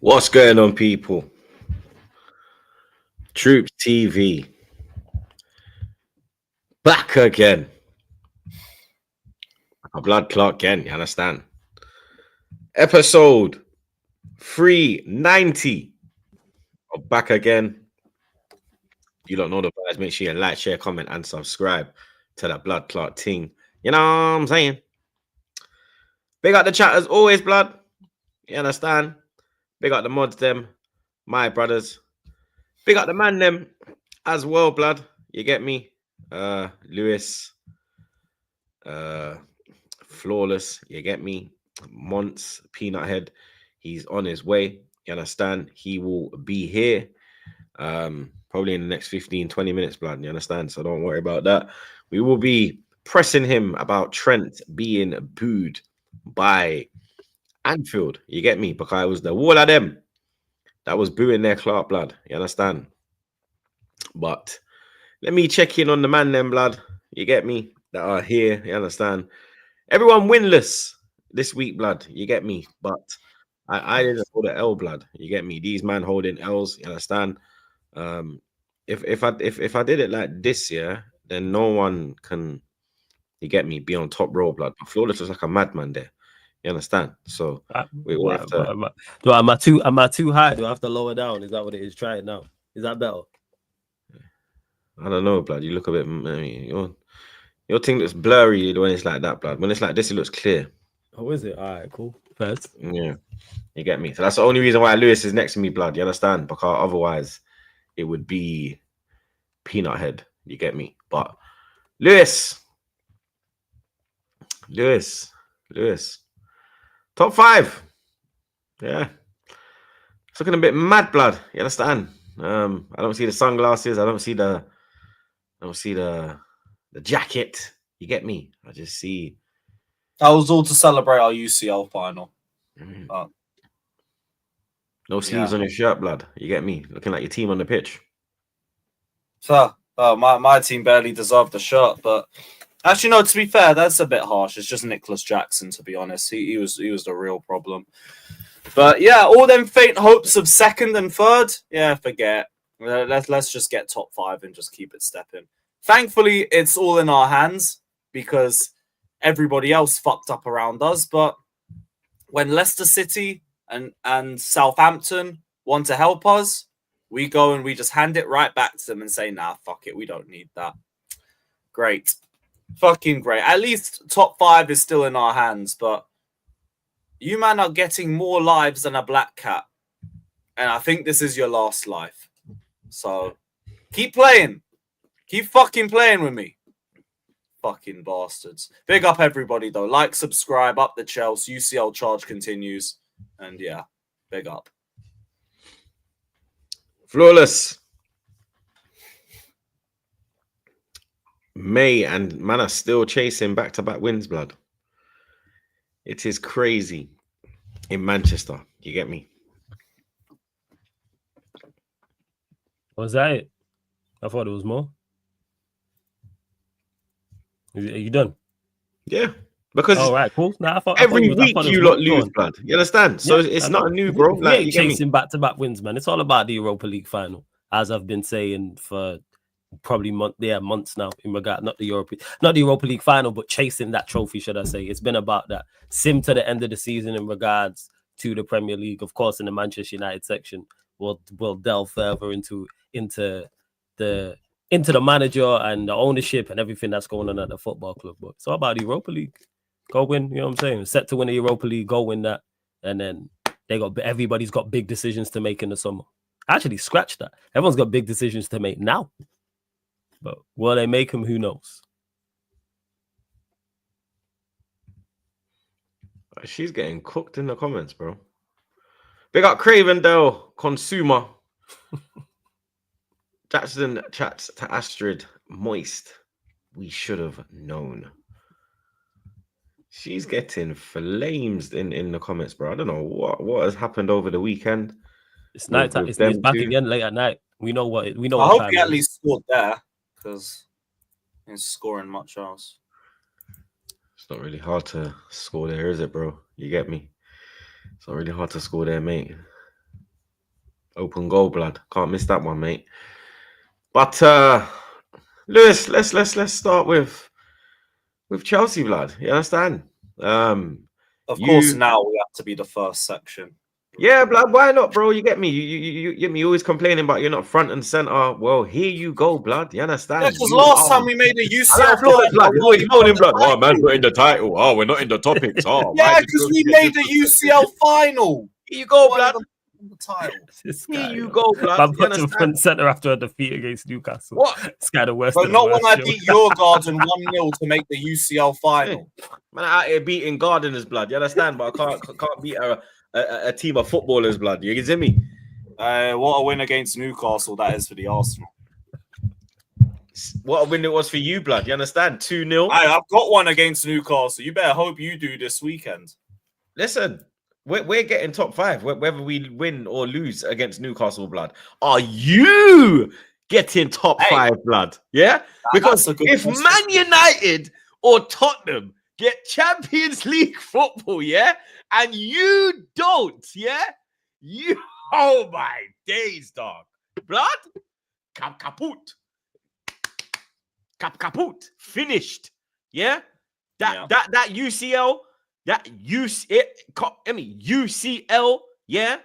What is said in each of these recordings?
What's going on, people? Troops TV back again. A blood clot again, you understand? Episode 390 of back again. You don't know the vibes. Make sure you like, share, comment, and subscribe to the blood clot team. You know what I'm saying? Big up the chat as always, blood. You understand? Big up the mods, them, my brothers. Big up the man, them as well, blood. You get me? Lewis, Flawless, you get me? Monts, Peanut Head, he's on his way. You understand? He will be here probably in the next 15-20 minutes, blood. You understand? So don't worry about that. We will be pressing him about Trent being booed by Anfield. You get me? Because it was the wall of them that was booing their Clark, blood. You understand? But let me check in on the man, them, blood. You get me? That are here. You understand? Everyone winless this week, blood. You get me? But I didn't hold the L, blood. You get me? These man holding L's. You understand? If I did it like this year, then no one can. You get me? Be on top row, blood. But Flawless was like a madman there. You understand? So we will have to. Am I too high? Do I have to lower down? Is that what it is? Try it now. Is that better? I don't know, blood. You look a bit. I mean, your thing looks blurry when it's like that, blood. When it's like this, it looks clear. Oh, is it? All right, cool. First. Yeah, you get me. So that's the only reason why Lewis is next to me, blood. You understand? Because otherwise, it would be Peanut Head. You get me? But Lewis, top 5. Yeah, it's looking a bit mad, blood. You understand? I don't see the sunglasses. I don't see the jacket. You get me? I just see. That was all to celebrate our UCL final. No sleeves on your shirt, blood. You get me? Looking like your team on the pitch. So, my team barely deserved the shirt, but actually, no. To be fair, that's a bit harsh. It's just Nicholas Jackson, to be honest. He was the real problem. But yeah, all them faint hopes of second and third, yeah, forget. Let's just get top 5 and just keep it stepping. Thankfully, it's all in our hands because everybody else fucked up around us. But when Leicester City and Southampton want to help us, we go and we just hand it right back to them and say, nah, fuck it. We don't need that. Great. Fucking great. At least top 5 is still in our hands. But you man are getting more lives than a black cat. And I think this is your last life. So keep playing. Keep fucking playing with me. Fucking bastards. Big up everybody, though. Like, subscribe, up the Chelsea. UCL charge continues. And yeah, big up. Flawless. May and man are still chasing back-to-back wins, blood. It is crazy in Manchester. You get me? Was that it? I thought it was more. Are you done? Yeah. Because right, cool. Nah, every week you lot lose, blood. You understand? So it's not a new, bro. We ain't chasing back-to-back wins, man. It's all about the Europa League final, as I've been saying for probably months now. In regard, not the Europa League final, but chasing that trophy, should I say? It's been about that. Sim to the end of the season in regards to the Premier League. Of course, in the Manchester United section, we'll delve further into the manager and the ownership and everything that's going on at the football club. But it's all about the Europa League. Go win, you know what I'm saying? Set to win the Europa League, go win that. And then everybody's got big decisions to make in the summer. Actually, scratch that. Everyone's got big decisions to make now. But will they make them? Who knows? She's getting cooked in the comments, bro. Big up Cravendale, consumer. Jackson chats to Astrid, moist. We should have known. She's getting flames in the comments, bro. I don't know what has happened over the weekend. It's night time. It's back again late at night. We know what. We know. I hope he at least scored there because he's scoring much else. It's not really hard to score there, is it, bro? You get me? It's not really hard to score there, mate. Open goal, blood. Can't miss that one, mate. But Lewis, let's start with Chelsea, blood. You understand? Of course, now we have to be the first section. Yeah, blood. Why not, bro? You get me. You get me. Always complaining about you're not front and center. Well, here you go, blood. You understand? Yeah, because last time we made a UCL blood. You're always moaning, blood. Oh, man's not in the title. Oh, we're not in the topics. Oh, yeah, because we made a UCL final. Here you go, blood. The title. Here you go, blood. I'm put to front center after a defeat against Newcastle. What? It's kind of worse. But not when I beat your Garden 1-0 to make the UCL final. Man, out here beating Gardeners, blood. You understand? But I can't beat a team of footballers, blood. You see me? What a win against Newcastle that is for the Arsenal. What a win it was for you, blood. You understand? 2-0. I've got one against Newcastle. You better hope you do this weekend. Listen, we're getting top 5, whether we win or lose against Newcastle, blood. Are you getting top 5, blood? Yeah? Because if question. Man United or Tottenham get Champions League football, yeah? And you don't, yeah? Oh my days, dog. Blood? Kaput. Kaput. Finished. Yeah? That UCL, UCL, yeah?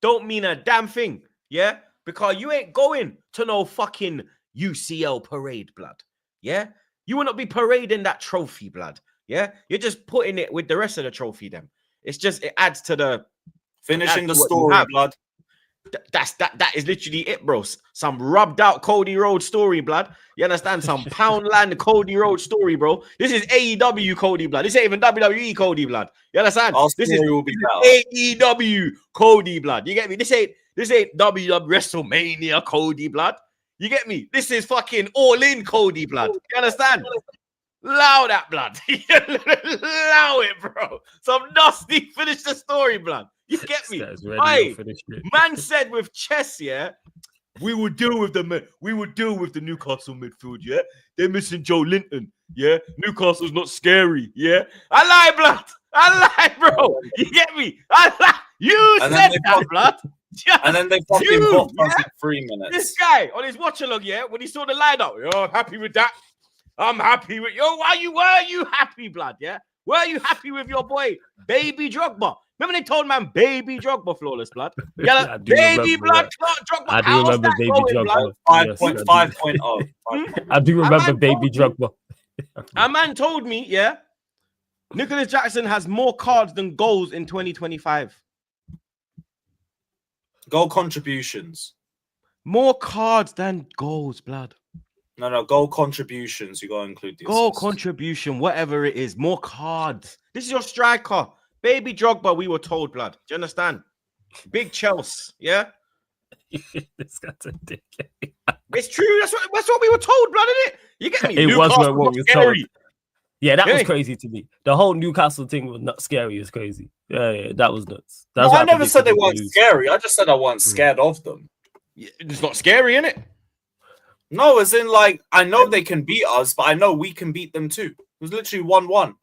Don't mean a damn thing, yeah? Because you ain't going to no fucking UCL parade, blood. Yeah? You will not be parading that trophy, blood. Yeah? You're just putting it with the rest of the trophy, then. It's just, it adds to the... Finishing the story, blood. That is literally it, bro. Some rubbed out Cody Rhodes story, blood. You understand? Some Poundland Cody Rhodes story, bro. This is AEW Cody, blood. This ain't even WWE Cody, blood. You understand? This is AEW Cody, blood. You get me? This ain't WWE WrestleMania Cody, blood. You get me? This is fucking all in Cody, blood. You understand? Allow that, blood. Allow it, bro. Some nasty finish the story, blood. You get me? Hey, man said with chess, yeah, we will deal with the Newcastle midfield, yeah. They're missing Joe Linton, yeah. Newcastle's not scary, yeah. I lie, blood. I lie, bro. You get me? I lie. You and said that, blood. And then they fucking got in 3 minutes. This guy on his watch along, yeah, when he saw the lineup, oh, I'm happy with that. I'm happy with you. Were you happy, blood? Yeah. Were you happy with your boy, Baby Drogba? Remember they told man Baby Drogba flawless, blood? Yeah, Baby blood Drogba. I do remember Baby Drogba. 5.5.0. I do remember Baby Drogba. A man told me, yeah, Nicholas Jackson has more cards than goals in 2025. Goal contributions. More cards than goals, blood. No, goal contributions. You got to include the goal assists. Contribution, whatever it is. More cards. This is your striker. Baby Drogba, we were told, blood. Do you understand? Big Chelsea, yeah? This guy's a dick. It's true. That's what we were told, blood, isn't it? You get me? It wasn't what we were told. Yeah, that was crazy to me. The whole Newcastle thing was not scary. It's crazy. Yeah, that was nuts. No, I never said they weren't scary. I just said I wasn't scared of them. Yeah, it's not scary, innit? No, as in, like, I know they can beat us, but I know we can beat them too. It was literally 1-1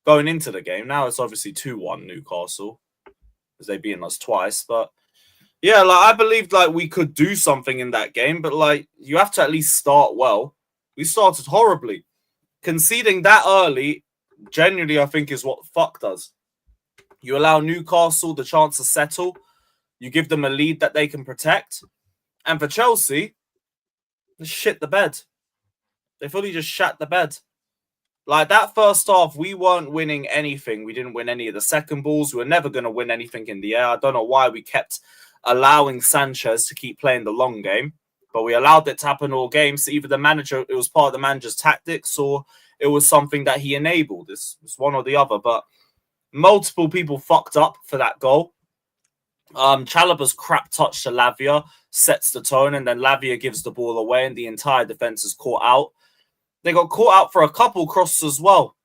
going into the game. Now it's obviously 2-1 Newcastle, because they've beaten us twice. But yeah, like, I believed like we could do something in that game, but like you have to at least start well. We started horribly. Conceding that early, genuinely, I think is what fucked us. You allow Newcastle the chance to settle. You give them a lead that they can protect. And for Chelsea, they shit the bed. They fully just shat the bed. Like, that first half, we weren't winning anything. We didn't win any of the second balls. We were never going to win anything in the air. I don't know why we kept allowing Sanchez to keep playing the long game, but we allowed it to happen all games. So either the manager, it was part of the manager's tactics, or it was something that he enabled. It's one or the other. But multiple people fucked up for that goal. Chalobah's crap touch to Lavia sets the tone, and then Lavia gives the ball away, and the entire defense is caught out. They got caught out for a couple crosses as well.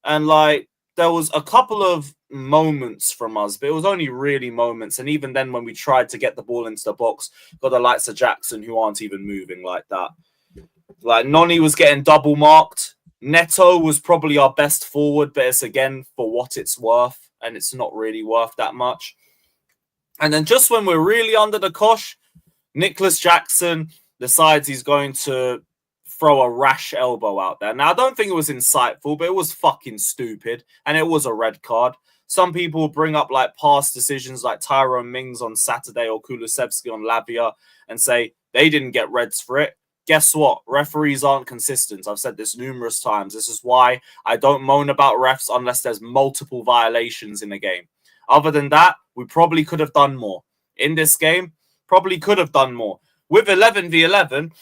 And, like, there was a couple of moments from us, but it was only really moments. And even then, when we tried to get the ball into the box, got the likes of Jackson, who aren't even moving like that. Like, Noni was getting double marked. Neto was probably our best forward, but it's, again, for what it's worth, and it's not really worth that much. And then just when we're really under the cosh, Nicholas Jackson decides he's going to throw a rash elbow out there. Now, I don't think it was insightful, but it was fucking stupid, and it was a red card. Some people bring up like past decisions like Tyrone Mings on Saturday or Kulusevski on Lavia and say they didn't get reds for it. Guess what? Referees aren't consistent. I've said this numerous times. This is why I don't moan about refs unless there's multiple violations in a game. Other than that, we probably could have done more. In this game, probably could have done more. With 11v11,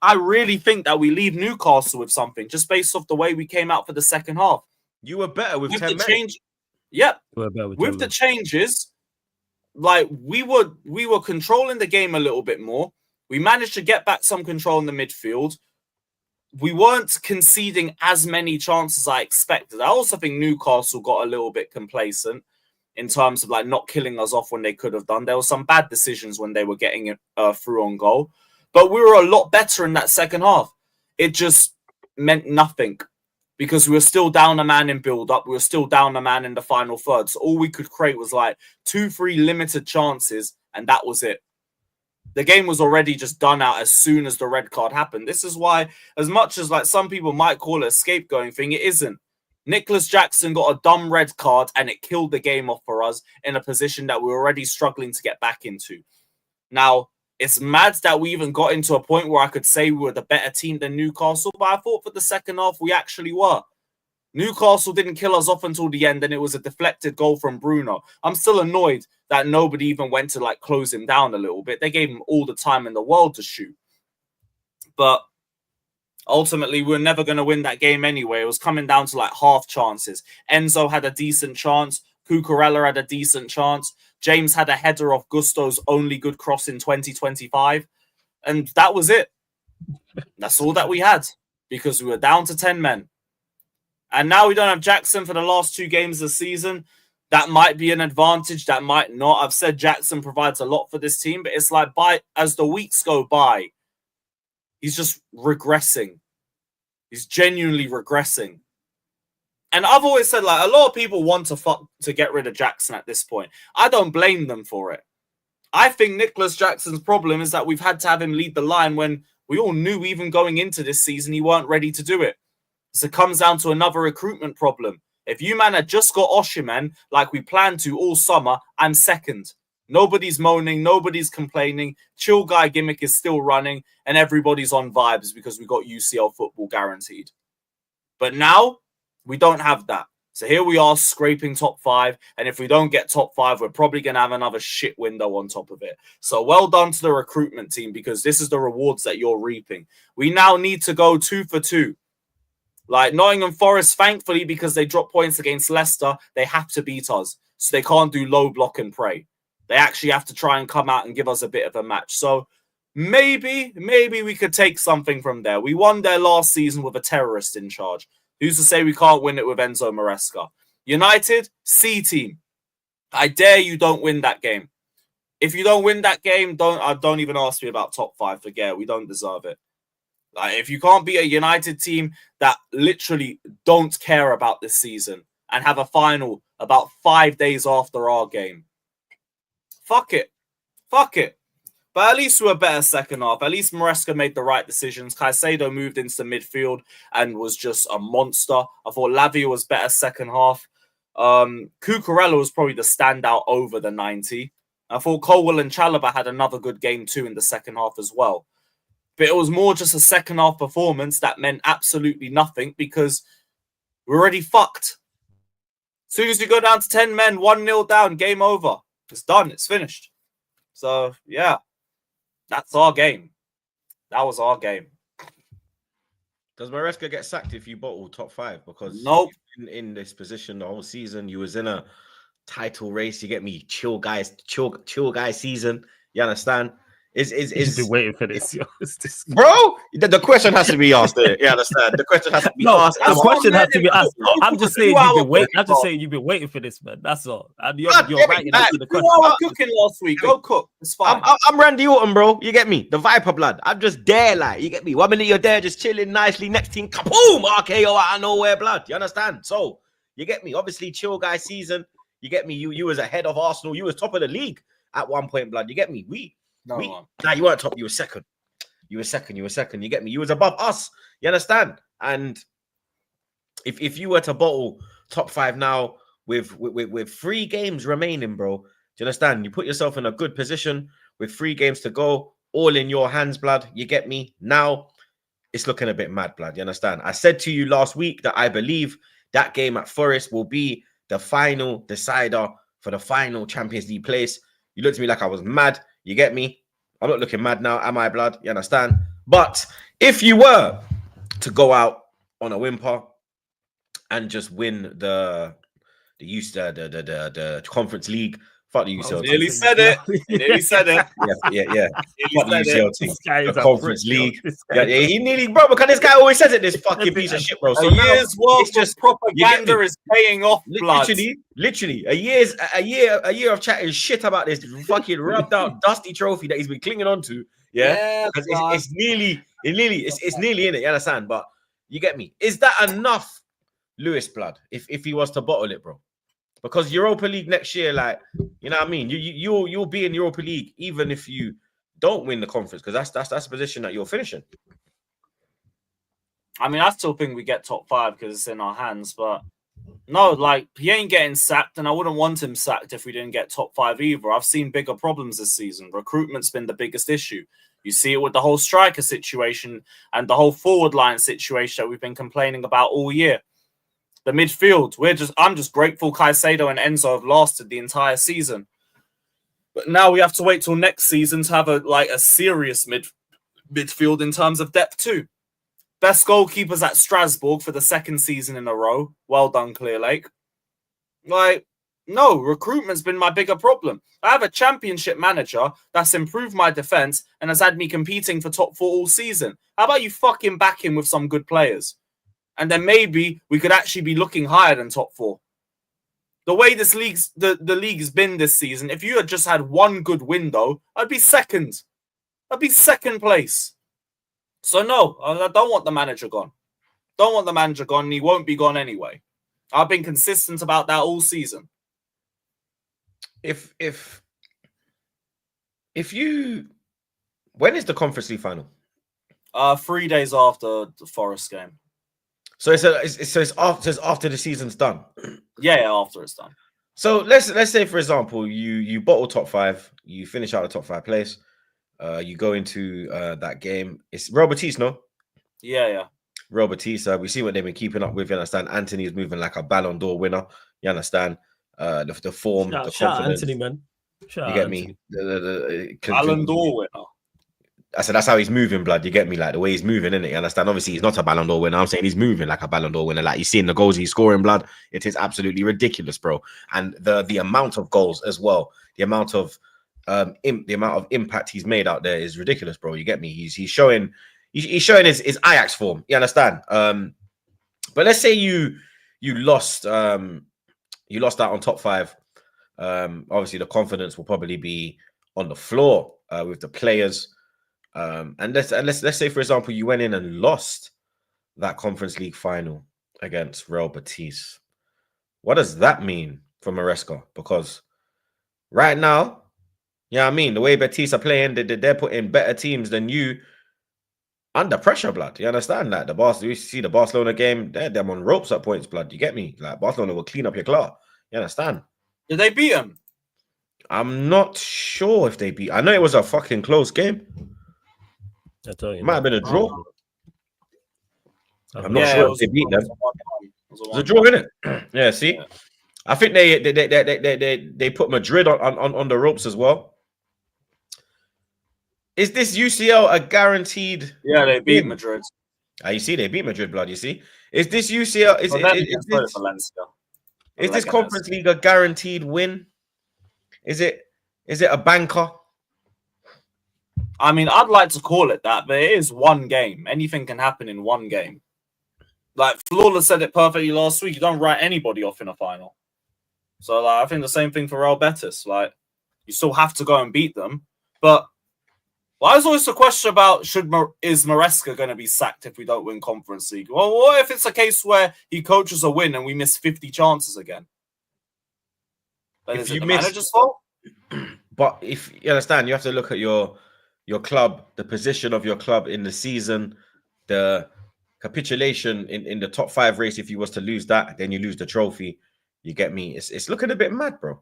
I really think that we leave Newcastle with something just based off the way we came out for the second half. You were better with 10 men. Yep. With the changes, like we were controlling the game a little bit more. We managed to get back some control in the midfield. We weren't conceding as many chances as I expected. I also think Newcastle got a little bit complacent in terms of like not killing us off when they could have done. There were some bad decisions when they were getting it through on goal. But we were a lot better in that second half. It just meant nothing because we were still down a man in build-up. We were still down a man in the final third. So all we could create was like 2-3 limited chances, and that was it. The game was already just done out as soon as the red card happened. This is why, as much as like some people might call it a scapegoating thing, it isn't. Nicholas Jackson got a dumb red card, and it killed the game off for us in a position that we were already struggling to get back into. Now, it's mad that we even got into a point where I could say we were the better team than Newcastle, but I thought for the second half we actually were. Newcastle didn't kill us off until the end, and it was a deflected goal from Bruno. I'm still annoyed that nobody even went to like close him down a little bit. They gave him all the time in the world to shoot. But ultimately, we were never going to win that game anyway. It was coming down to like half chances. Enzo had a decent chance. Cucurella had a decent chance. James had a header off Gusto's only good cross in 2025. And that was it. That's all that we had because we were down to 10 men. And now we don't have Jackson for the last 2 games of the season. That might be an advantage. That might not. I've said Jackson provides a lot for this team, but it's like as the weeks go by, he's just regressing. He's genuinely regressing. And I've always said, like, a lot of people want to get rid of Jackson at this point. I don't blame them for it. I think Nicholas Jackson's problem is that we've had to have him lead the line when we all knew even going into this season he weren't ready to do it. So it comes down to another recruitment problem. If you man had just got Osimhen like we planned to all summer, I'm second. Nobody's moaning, nobody's complaining. Chill guy gimmick is still running, and everybody's on vibes because we got UCL football guaranteed. But now we don't have that. So here we are scraping top 5. And if we don't get top 5, we're probably going to have another shit window on top of it. So well done to the recruitment team because this is the rewards that you're reaping. We now need to go 2 for 2. Like Nottingham Forest, thankfully, because they dropped points against Leicester, they have to beat us. So they can't do low block and pray. They actually have to try and come out and give us a bit of a match. So maybe we could take something from there. We won there last season with a terrorist in charge. Who's to say we can't win it with Enzo Maresca? United, C team. I dare you don't win that game. If you don't win that game, don't even ask me about top 5. Forget, we don't deserve it. Like, if you can't beat a United team that literally don't care about this season and have a final about 5 days after our game, fuck it. But at least we were better second half. At least Maresca made the right decisions. Caicedo moved into midfield and was just a monster. I thought Lavia was better second half. Cucurella was probably the standout over the 90. I thought Colwell and Chalobah had another good game too in the second half as well. But it was more just a second half performance that meant absolutely nothing because we're already fucked. As soon as we go down to 10 men, 1-0 down, game over. It's done. It's finished. So, yeah. That's our game. That was our game. Does Maresca get sacked if you bottle top 5? Because nope. In this position the whole season, you was in a title race. You get me, chill guy season. You understand? Is been waiting for this, yo. Bro? The question has to be asked. You understand? The question has to be asked. The question has to be asked. I'm just saying you've been waiting. I'm just saying you've been waiting for this, man. That's all. You're right. The question. I was cooking last week. Go cook. It's fine. I'm Randy Orton, bro. You get me? The Viper blood. I'm just there, like, you get me? 1 minute you're there, just chilling nicely. Next team, kaboom! RKO out of nowhere, blood. You understand? So, you get me? Obviously, chill guy season. You get me? You was ahead of Arsenal. You was top of the league at one point, blood. You get me? No, Nah, you weren't top. You were second. You were second. You get me? You was above us. You understand? And if you were to bottle top 5 now with 3 games remaining, bro, do you understand? You put yourself in a good position with 3 games to go, all in your hands, blood. You get me? Now it's looking a bit mad, blood. You understand? I said to you last week that I believe that game at Forest will be the final decider for the final Champions League place. You looked at me like I was mad. You get me? I'm not looking mad now, am I, blood? You understand? But if you were to go out on a whimper and just win the Conference League, fuck the UCL team. Nearly said it. Nearly said it. Yeah. Fuck the UCL team. This guy is The a Conference prick, yo. League. This guy Yeah, is a- he nearly, bro, because this guy always says it, this fucking piece of shit, bro. So A now year's worth it's just of propaganda is paying off, blood. literally a year of chatting shit about this fucking rubbed out dusty trophy that he's been clinging on to. Yeah, because it's nearly in it. You understand? But you get me. Is that enough, Lewis, blood? If he was to bottle it, bro? Because Europa League next year, like, you know what I mean? You'll be in Europa League even if you don't win the conference, because that's the position that you're finishing. I mean, I still think we get top 5 because it's in our hands, but no, like, he ain't getting sacked, and I wouldn't want him sacked if we didn't get top 5 either. I've seen bigger problems this season. Recruitment's been the biggest issue. You see it with the whole striker situation and the whole forward line situation that we've been complaining about all year. The midfield, I'm just grateful Caicedo and Enzo have lasted the entire season. But now we have to wait till next season to have a serious midfield in terms of depth too. Best goalkeepers at Strasbourg for the 2nd season in a row. Well done, Clear Lake. Like, no, recruitment's been my bigger problem. I have a championship manager that's improved my defense and has had me competing for top 4 all season. How about you fucking back him with some good players? And then maybe we could actually be looking higher than top 4. The way this league's the league's been this season, if you had just had one good window, I'd be second. I'd be second place. So no, I don't want the manager gone. Don't want the manager gone, and he won't be gone anyway. I've been consistent about that all season. If you, when is the Conference League final? 3 days after the Forest game. So it's after the season's done. Yeah, after it's done. So let's say, for example, you bottle top 5, you finish out the top 5 place, you go into that game. It's Real Betis, no? Yeah. Real Betis. We see what they've been keeping up with. You understand? Anthony is moving like a Ballon d'Or winner. You understand? The form, the confidence. Anthony, man. You get me? The Ballon d'Or winner. I said that's how he's moving, blood. You get me? Like the way he's moving, innit? You understand? Obviously, he's not a Ballon d'Or winner. I'm saying he's moving like a Ballon d'Or winner. Like, you seeing the goals he's scoring, blood. It is absolutely ridiculous, bro. And the amount of goals as well, the amount of impact he's made out there is ridiculous, bro. You get me? He's showing his Ajax form. You understand? But let's say you lost out on top 5. Obviously, the confidence will probably be on the floor with the players. And let's say, for example, you went in and lost that Conference League final against Real Betis. What does that mean for Maresca? Because right now, I mean, the way Betis are playing, they're putting better teams than you under pressure, blood. You understand that? You see the Barcelona game, they're on ropes at points, blood. You get me? Like, Barcelona will clean up your claw. You understand? Did they beat him? I'm not sure if they beat. I know it was a fucking close game. I tell you, It might have been a draw. I'm not sure if they beat them. It was a draw, innit? Yeah, see? Yeah. I think they put Madrid on the ropes as well. Is this UCL a guaranteed? Yeah, they beat Madrid. You see, they beat Madrid, blood. You see? Is this UCL? Is this Conference League a guaranteed win? Is it a banker? I mean, I'd like to call it that, but it is one game. Anything can happen in one game. Like, Flawless said it perfectly last week. You don't write anybody off in a final. So, like, I think the same thing for Real Betis. Like, you still have to go and beat them. But there's always a question about is Maresca going to be sacked if we don't win Conference League? Well, what if it's a case where he coaches a win and we miss 50 chances again? Like, is it the manager's fault? But if you understand, you have to look at your club, the position of your club in the season, the capitulation in the top 5 race. If you was to lose that, then you lose the trophy. You get me? It's looking a bit mad, bro.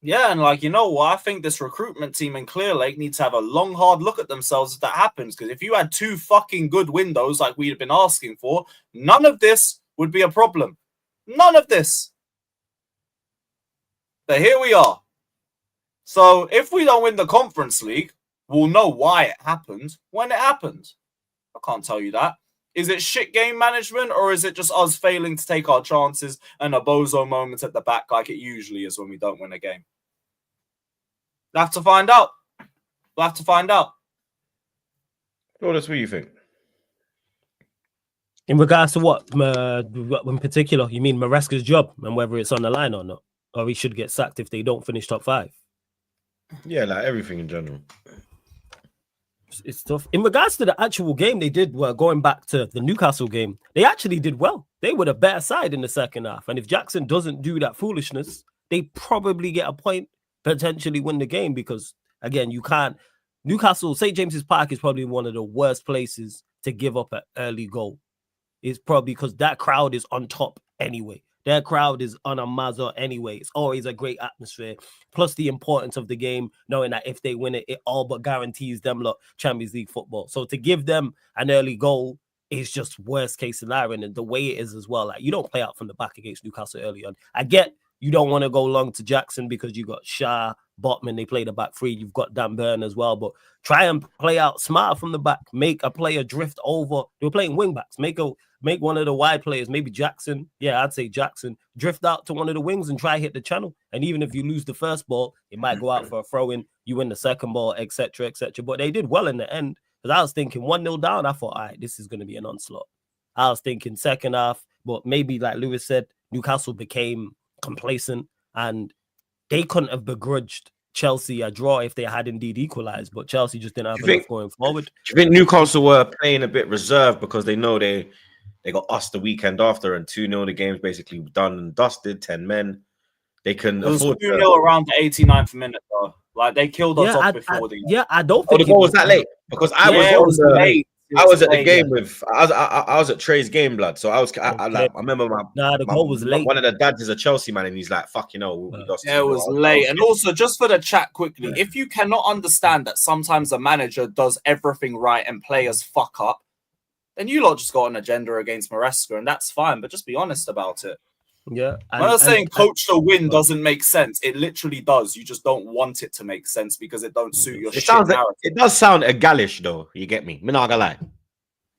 Yeah, and like, you know what? I think this recruitment team in Clear Lake needs to have a long, hard look at themselves if that happens. Because if you had 2 fucking good windows like we'd have been asking for, none of this would be a problem. None of this. But here we are. So if we don't win the Conference League, we'll know why it happened when it happened. I can't tell you that. Is it shit game management, or is it just us failing to take our chances and a bozo moment at the back like it usually is when we don't win a game? We'll have to find out. We'll have to find out. What do you think? In regards to what in particular? You mean Maresca's job and whether it's on the line or not? Or he should get sacked if they don't finish top 5? Yeah, like everything in general. It's tough. In regards to the actual game they did, going back to the Newcastle game, they actually did well. They were the better side in the second half. And if Jackson doesn't do that foolishness, they probably get a point, potentially win the game, because, again, you can't... Newcastle, St. James's Park is probably one of the worst places to give up an early goal. It's probably because that crowd is on top anyway. Their crowd is on a mazza anyway. It's always a great atmosphere. Plus the importance of the game, knowing that if they win it, it all but guarantees them Champions League football. So to give them an early goal is just worst case scenario. And the way it is as well, like, you don't play out from the back against Newcastle early on. I get you don't want to go long to Jackson because you got Shah, Botman, they play the back 3. You've got Dan Burn as well, but try and play out smart from the back. Make a player drift over. They were playing wing backs. Make one of the wide players, maybe Jackson. Yeah, I'd say Jackson. Drift out to one of the wings and try hit the channel. And even if you lose the first ball, it might go out for a throw-in. You win the second ball, etc., etc. But they did well in the end. Because I was thinking 1-0 down, I thought, all right, this is going to be an onslaught. I was thinking second half, but maybe like Lewis said, Newcastle became complacent and they couldn't have begrudged Chelsea a draw if they had indeed equalized, but Chelsea just didn't have enough going forward. Do you think Newcastle were playing a bit reserved because they know they got us the weekend after and 2-0, the game's basically done and dusted, 10 men. They can afford 2-0 around the 89th minute, though. Like, they killed us off before the... Yeah, I don't think the goal was that late because I was late. I was at the game with I was at Trey's game, blood. So I remember the goal was late. One of the dads is a Chelsea man, and he's like, "Fuck, we lost." Yeah, it was late. And also, just for the chat quickly, if you cannot understand that sometimes the manager does everything right and players fuck up, then you lot just got an agenda against Maresca, and that's fine. But just be honest about it. Yeah, I'm not saying coach to win doesn't make sense. It literally does. You just don't want it to make sense because it don't suit your shit narrative. It does sound egalish, though. You get me? I'm not gonna lie.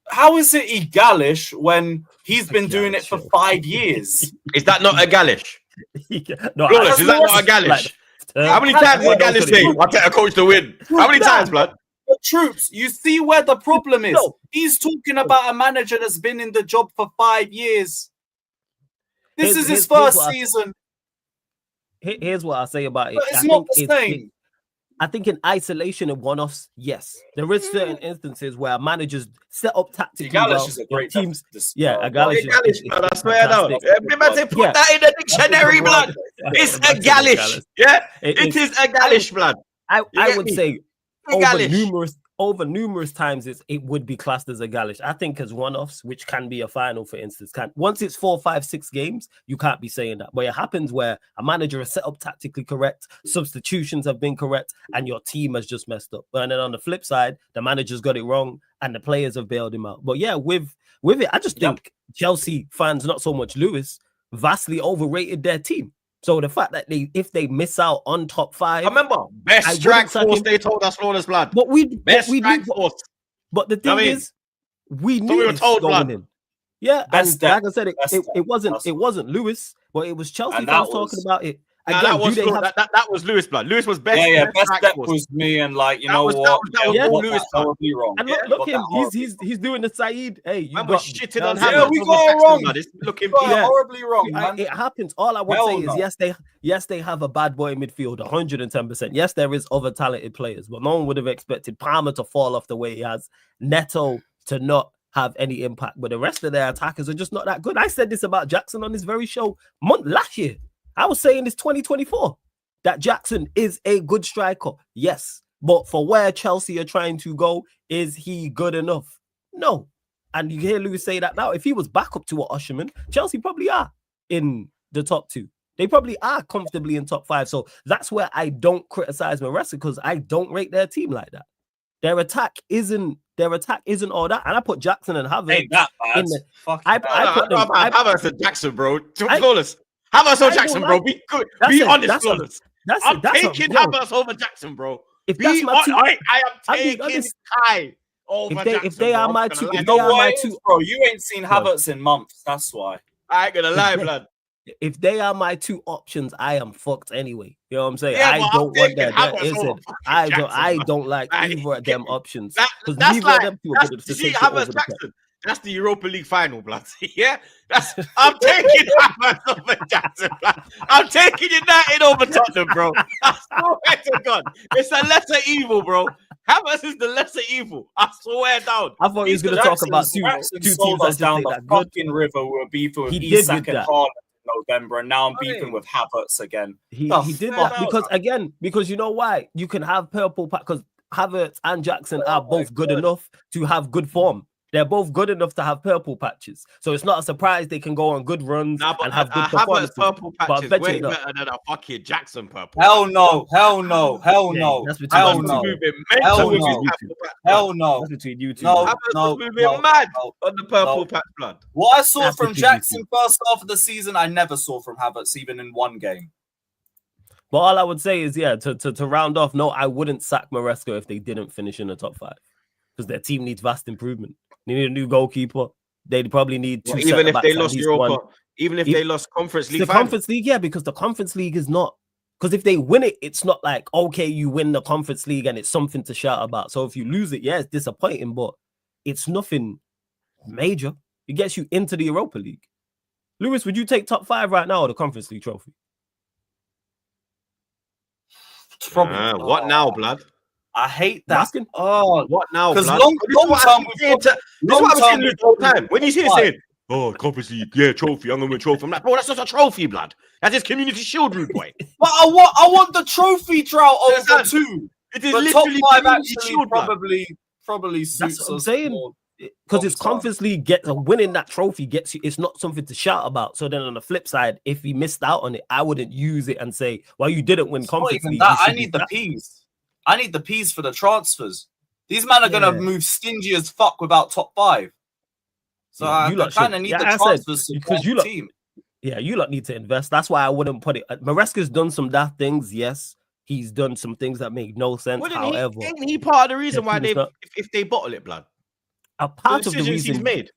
How is it egalish when he's been doing it for 5 years? Is that not egalish? No, is that not egalish? How many times did egalish say, "I get a coach to win"? How many times, blood? But Troops, you see where the problem is. He's talking about a manager that's been in the job for 5 years. This is his first season. Here's what I say about it. But it's not the same. I think in isolation and one-offs, yes. There is certain instances where managers set up tactically Galish is a great teams. Galish, I swear though. Put that in the dictionary, blood. It's a Galish. Yeah, it is a Galish, blood. I would say over numerous times it would be classed as a Galish. I think as one-offs, which can be a final, for instance, once it's 4, 5, 6 games, you can't be saying that. But it happens where a manager is set up tactically correct, substitutions have been correct, and your team has just messed up. And then on the flip side, the manager's got it wrong and the players have bailed him out. But yeah, with it, I just think Chelsea fans, not so much Lewis, vastly overrated their team. So the fact that if they miss out on top 5, I remember best strike force. They told us, Lawless, blood. But best strike force. But the thing is, we knew we were told, blood. In. Yeah, and like I said, it wasn't Lewis, but it was Chelsea fans talking about it. Again, that was Lewis, blood. Lewis was best. Yeah, best step was me, and like you know what, that was all Lewis. Probably wrong. And look him, he's doing the Saeed. Hey, you got shitting on him. We got it wrong. Looking horribly wrong, man. It happens. All I would say is yes, they have a bad boy midfield, 110%. Yes, there is other talented players, but no one would have expected Palmer to fall off the way he has, Neto to not have any impact, but the rest of their attackers are just not that good. I said this about Jackson on this very show last year. I was saying this 2024. that Jackson is a good striker. Yes. But for where Chelsea are trying to go, is he good enough? No. And you hear Lewis say that now. If he was back up to a Usherman, Chelsea probably are in the top 2. They probably are comfortably in top 5. So that's where I don't criticize Maresca, because I don't rate their team like that. Their attack isn't all that. And I put Jackson and Havertz. Ain't that bad? In the, I put them. Havertz and Jackson, bro. Flawless. Havertz or Jackson, bro. Be good. Be honest, flawless. I'm taking Havertz over Jackson, bro. If that's my two, I am taking Kai over Jackson. If they are my two, bro, you ain't seen Havertz in months. That's why. I ain't gonna lie, blood. If they are my 2 options, I am fucked anyway. You know what I'm saying? Yeah, I don't want that. I don't bro. like either of them options. That's like Havertz Jackson. That's the Europa League final, blood. Yeah, I'm taking Havertz over Jackson, blood. I'm taking United over Tottenham, bro. I swear to God, it's a lesser evil, bro. Havertz is the lesser evil. I swear down. I thought he was going to talk about two teams us down the fucking river. We were beefing with Isak and Haaland in November, and now I'm beefing with Havertz again. He did that because you know why? You can have purple pack because Havertz and Jackson are both good enough to have good form. They're both good enough to have purple patches. So it's not a surprise they can go on good runs and have good performances. Purple patches way better than a fucking Jackson purple. Hell no. Hell no. Hell no. That's between hell no. Hell no. Hell no. That's between you two. No, moving mad on the purple patch, blood. What I saw from Jackson first half of the season, I never saw from Havertz even in one game. But all I would say is, to round off, no, I wouldn't sack Maresca if they didn't finish in the top 5. Because their team needs vast improvement. They need a new goalkeeper. They probably need 2 even if they lost Europa, even if they lost Conference League. The Conference League, yeah, because the Conference League is not. Because if they win it, it's not like, okay, you win the Conference League and it's something to shout about. So if you lose it, yeah, it's disappointing, but it's nothing major. It gets you into the Europa League. Lewis, would you take top 5 right now or the Conference League trophy? Probably. What now, blood? I hate that. What now? Because long term, the whole time. When he's here saying, "Oh, Conference League, yeah, trophy. I'm gonna win trophy." I'm like, bro, that's not a trophy, blood. That's his Community Shield, rude boy. But I want the trophy drought over 2. It is but literally top 5 Community actually Shield, probably suits that's what I'm us saying. more. Because it's Conference League, winning that trophy gets you. It's not something to shout about. So then on the flip side, if he missed out on it, I wouldn't use it and say, "Well, you didn't win Conference League." I need the P's. I need the P's for the transfers. These men are gonna move stingy as fuck without top 5. So I kind of need the transfers because you team. Yeah, you lot need to invest. That's why I wouldn't put it. Maresca's done some daft things. Yes, he's done some things that make no sense. However, ain't he part of the reason why if they bottle it, blood? A part of the reason he's made.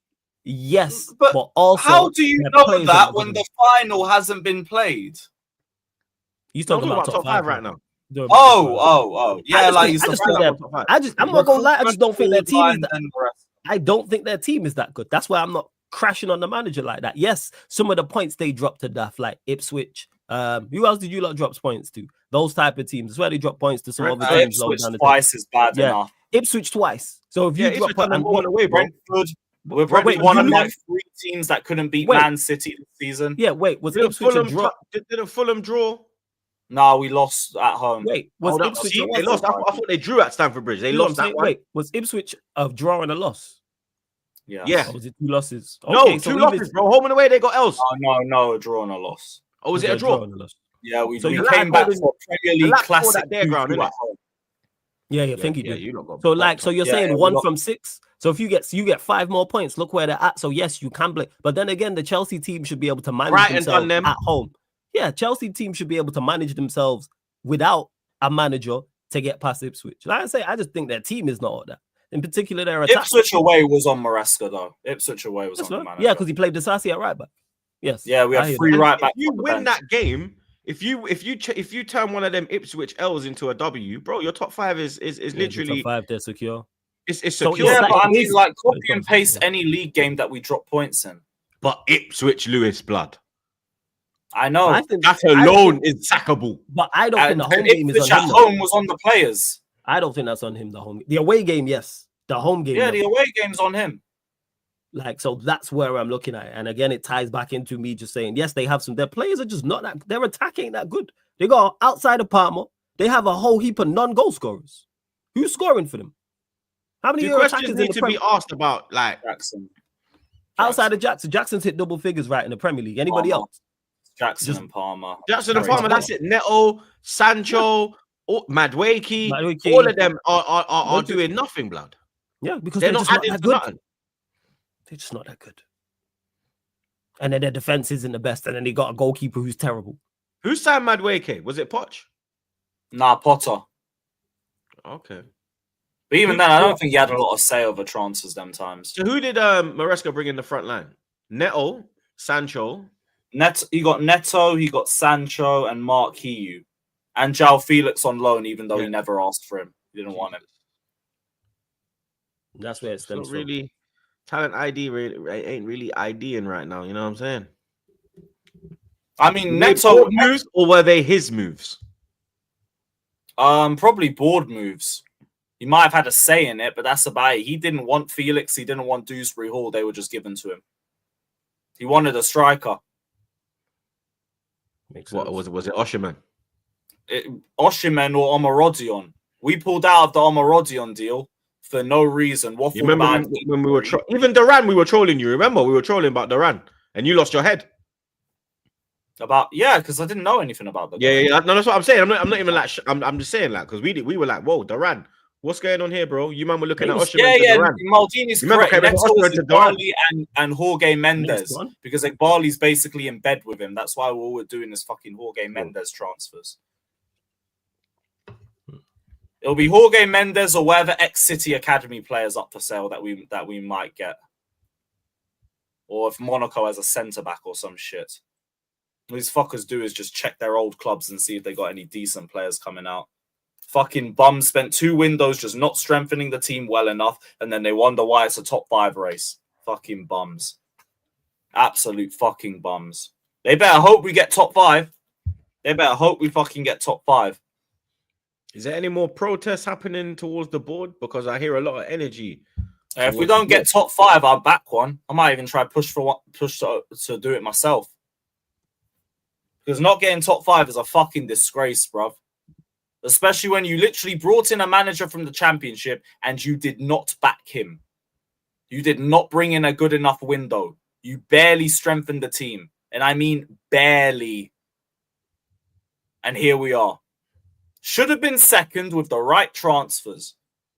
Yes, but also, how do you know that when the final hasn't been played? You're talking about top 5 right now. Oh, yeah, I'm not gonna lie. I just don't think their team is I don't think their team is that good. That's why I'm not crashing on the manager like that. Yes, some of the points they dropped to daft, like Ipswich. Who else did you lot drop points to? Those type of teams. That's where they drop points to some other teams. Ipswich twice is bad enough. Ipswich twice. So if you drop point and all the way, Brentford. We're probably one of like 3 teams that couldn't beat Man City this season. Yeah, was Ipswich a draw? Didn't Fulham draw? No, we lost at home. Was Ipswich? They lost. I thought they drew at Stamford Bridge. They lost that one. Was Ipswich a draw and a loss? Yeah. Or was it 2 losses? No, 2 losses, bro. Home and away, they got else. No, a draw and a loss. Oh, was it a draw? Yeah, we came back for Premier League Classic. Yeah, I think he did. So you're saying 1 from 6. So if you get 5 more points, look where they're at. So yes, you can play. But then again, the Chelsea team should be able to manage themselves at home. Yeah, Chelsea team should be able to manage themselves without a manager to get past Ipswich. Like I say, I just think their team is not all that. In particular, their attack. Ipswich away was on Maresca though. Ipswich away was on the manager. Yeah, because he played Disasi at right back. Yes. Yeah, we have 3 right back. If you win that game, if you turn one of them Ipswich L's into a W, bro, your top 5 is literally top 5. They're secure. It's secure. So, yeah, but I mean, like copy and paste any league game that we drop points in. But Ipswich Lewis blood. I know. That alone is sackable. But I don't think the home game is on him. Home was on the players. I don't think that's on him. The away game, yes. The home game. Yeah, the away game's on him. Like, so that's where I'm looking at it. And again, it ties back into me just saying, yes, they have some. Their players are just not that. Their attack ain't that good. They got outside of Palmer. They have a whole heap of non-goal scorers. Who's scoring for them? How many The of your questions attackers in need the to Premier be asked about, like, Jackson. outside of Jackson? Jackson's hit double figures right in the Premier League. Anybody Palmer. else? Jackson Just- and Palmer. Jackson and Very Palmer, top. that's it. Neto, Sancho, Madueke, Madueke. all of them are doing nothing, blood. Yeah, because They're they're not just not adding that to good. nothing. They're just not that good. And then their defense isn't the best. And then they got a goalkeeper who's terrible. Who signed Madueke? Was it Poch? Nah, Potter. Okay. But even then, I don't think he had a lot of say over transfers them times. So who did Maresca bring in the front line? Neto, Sancho. He got Neto, he got Sancho, and Mark Hiu. And Joao Felix on loan, even though he never asked for him. He didn't want him. That's where it It's stems not from. really talent ID ain't really IDing right now. You know what I'm saying? I mean, Were they Neto board moves or were they his moves? probably board moves. He might have had a say in it, but that's about it. He didn't want Felix. He didn't want Dewsbury Hall. They were just given to him. He wanted a striker. Makes What sense. was it? Osherman. Oshimen or Omarodion. We pulled out of the Omarodion deal for no reason. You remember when we were even Duran? We were trolling you. Remember we were trolling about Duran, and you lost your head. Because I didn't know anything about that. Yeah. No, that's what I'm saying. I'm not even like. I'm just saying like because we were like, whoa, Duran, what's going on here, bro? You man were looking at Osherman to Duran. Maldini's Remember, correct. Kevin, Next was to Duran. Igbali and Jorge Mendes because Igbali's basically in bed with him. That's why we're doing this fucking Jorge Mendes transfers. It'll be Jorge Mendes or whatever ex-City Academy players up for sale that we might get. Or if Monaco has a centre-back or some shit. What these fuckers do is just check their old clubs and see if they got any decent players coming out. Fucking bums spent 2 windows just not strengthening the team well enough, and then they wonder why it's a top 5 race. Fucking bums. Absolute fucking bums. They better hope we get top 5. They better hope we fucking get top 5. Is there any more protests happening towards the board? Because I hear a lot of energy. If we don't get top 5, I'll back one. I might even try push to do it myself. Because not getting top 5 is a fucking disgrace, bruv. Especially when you literally brought in a manager from the Championship and you did not back him. You did not bring in a good enough window. You barely strengthened the team. And I mean barely. And here we are. Should have been second with the right transfers.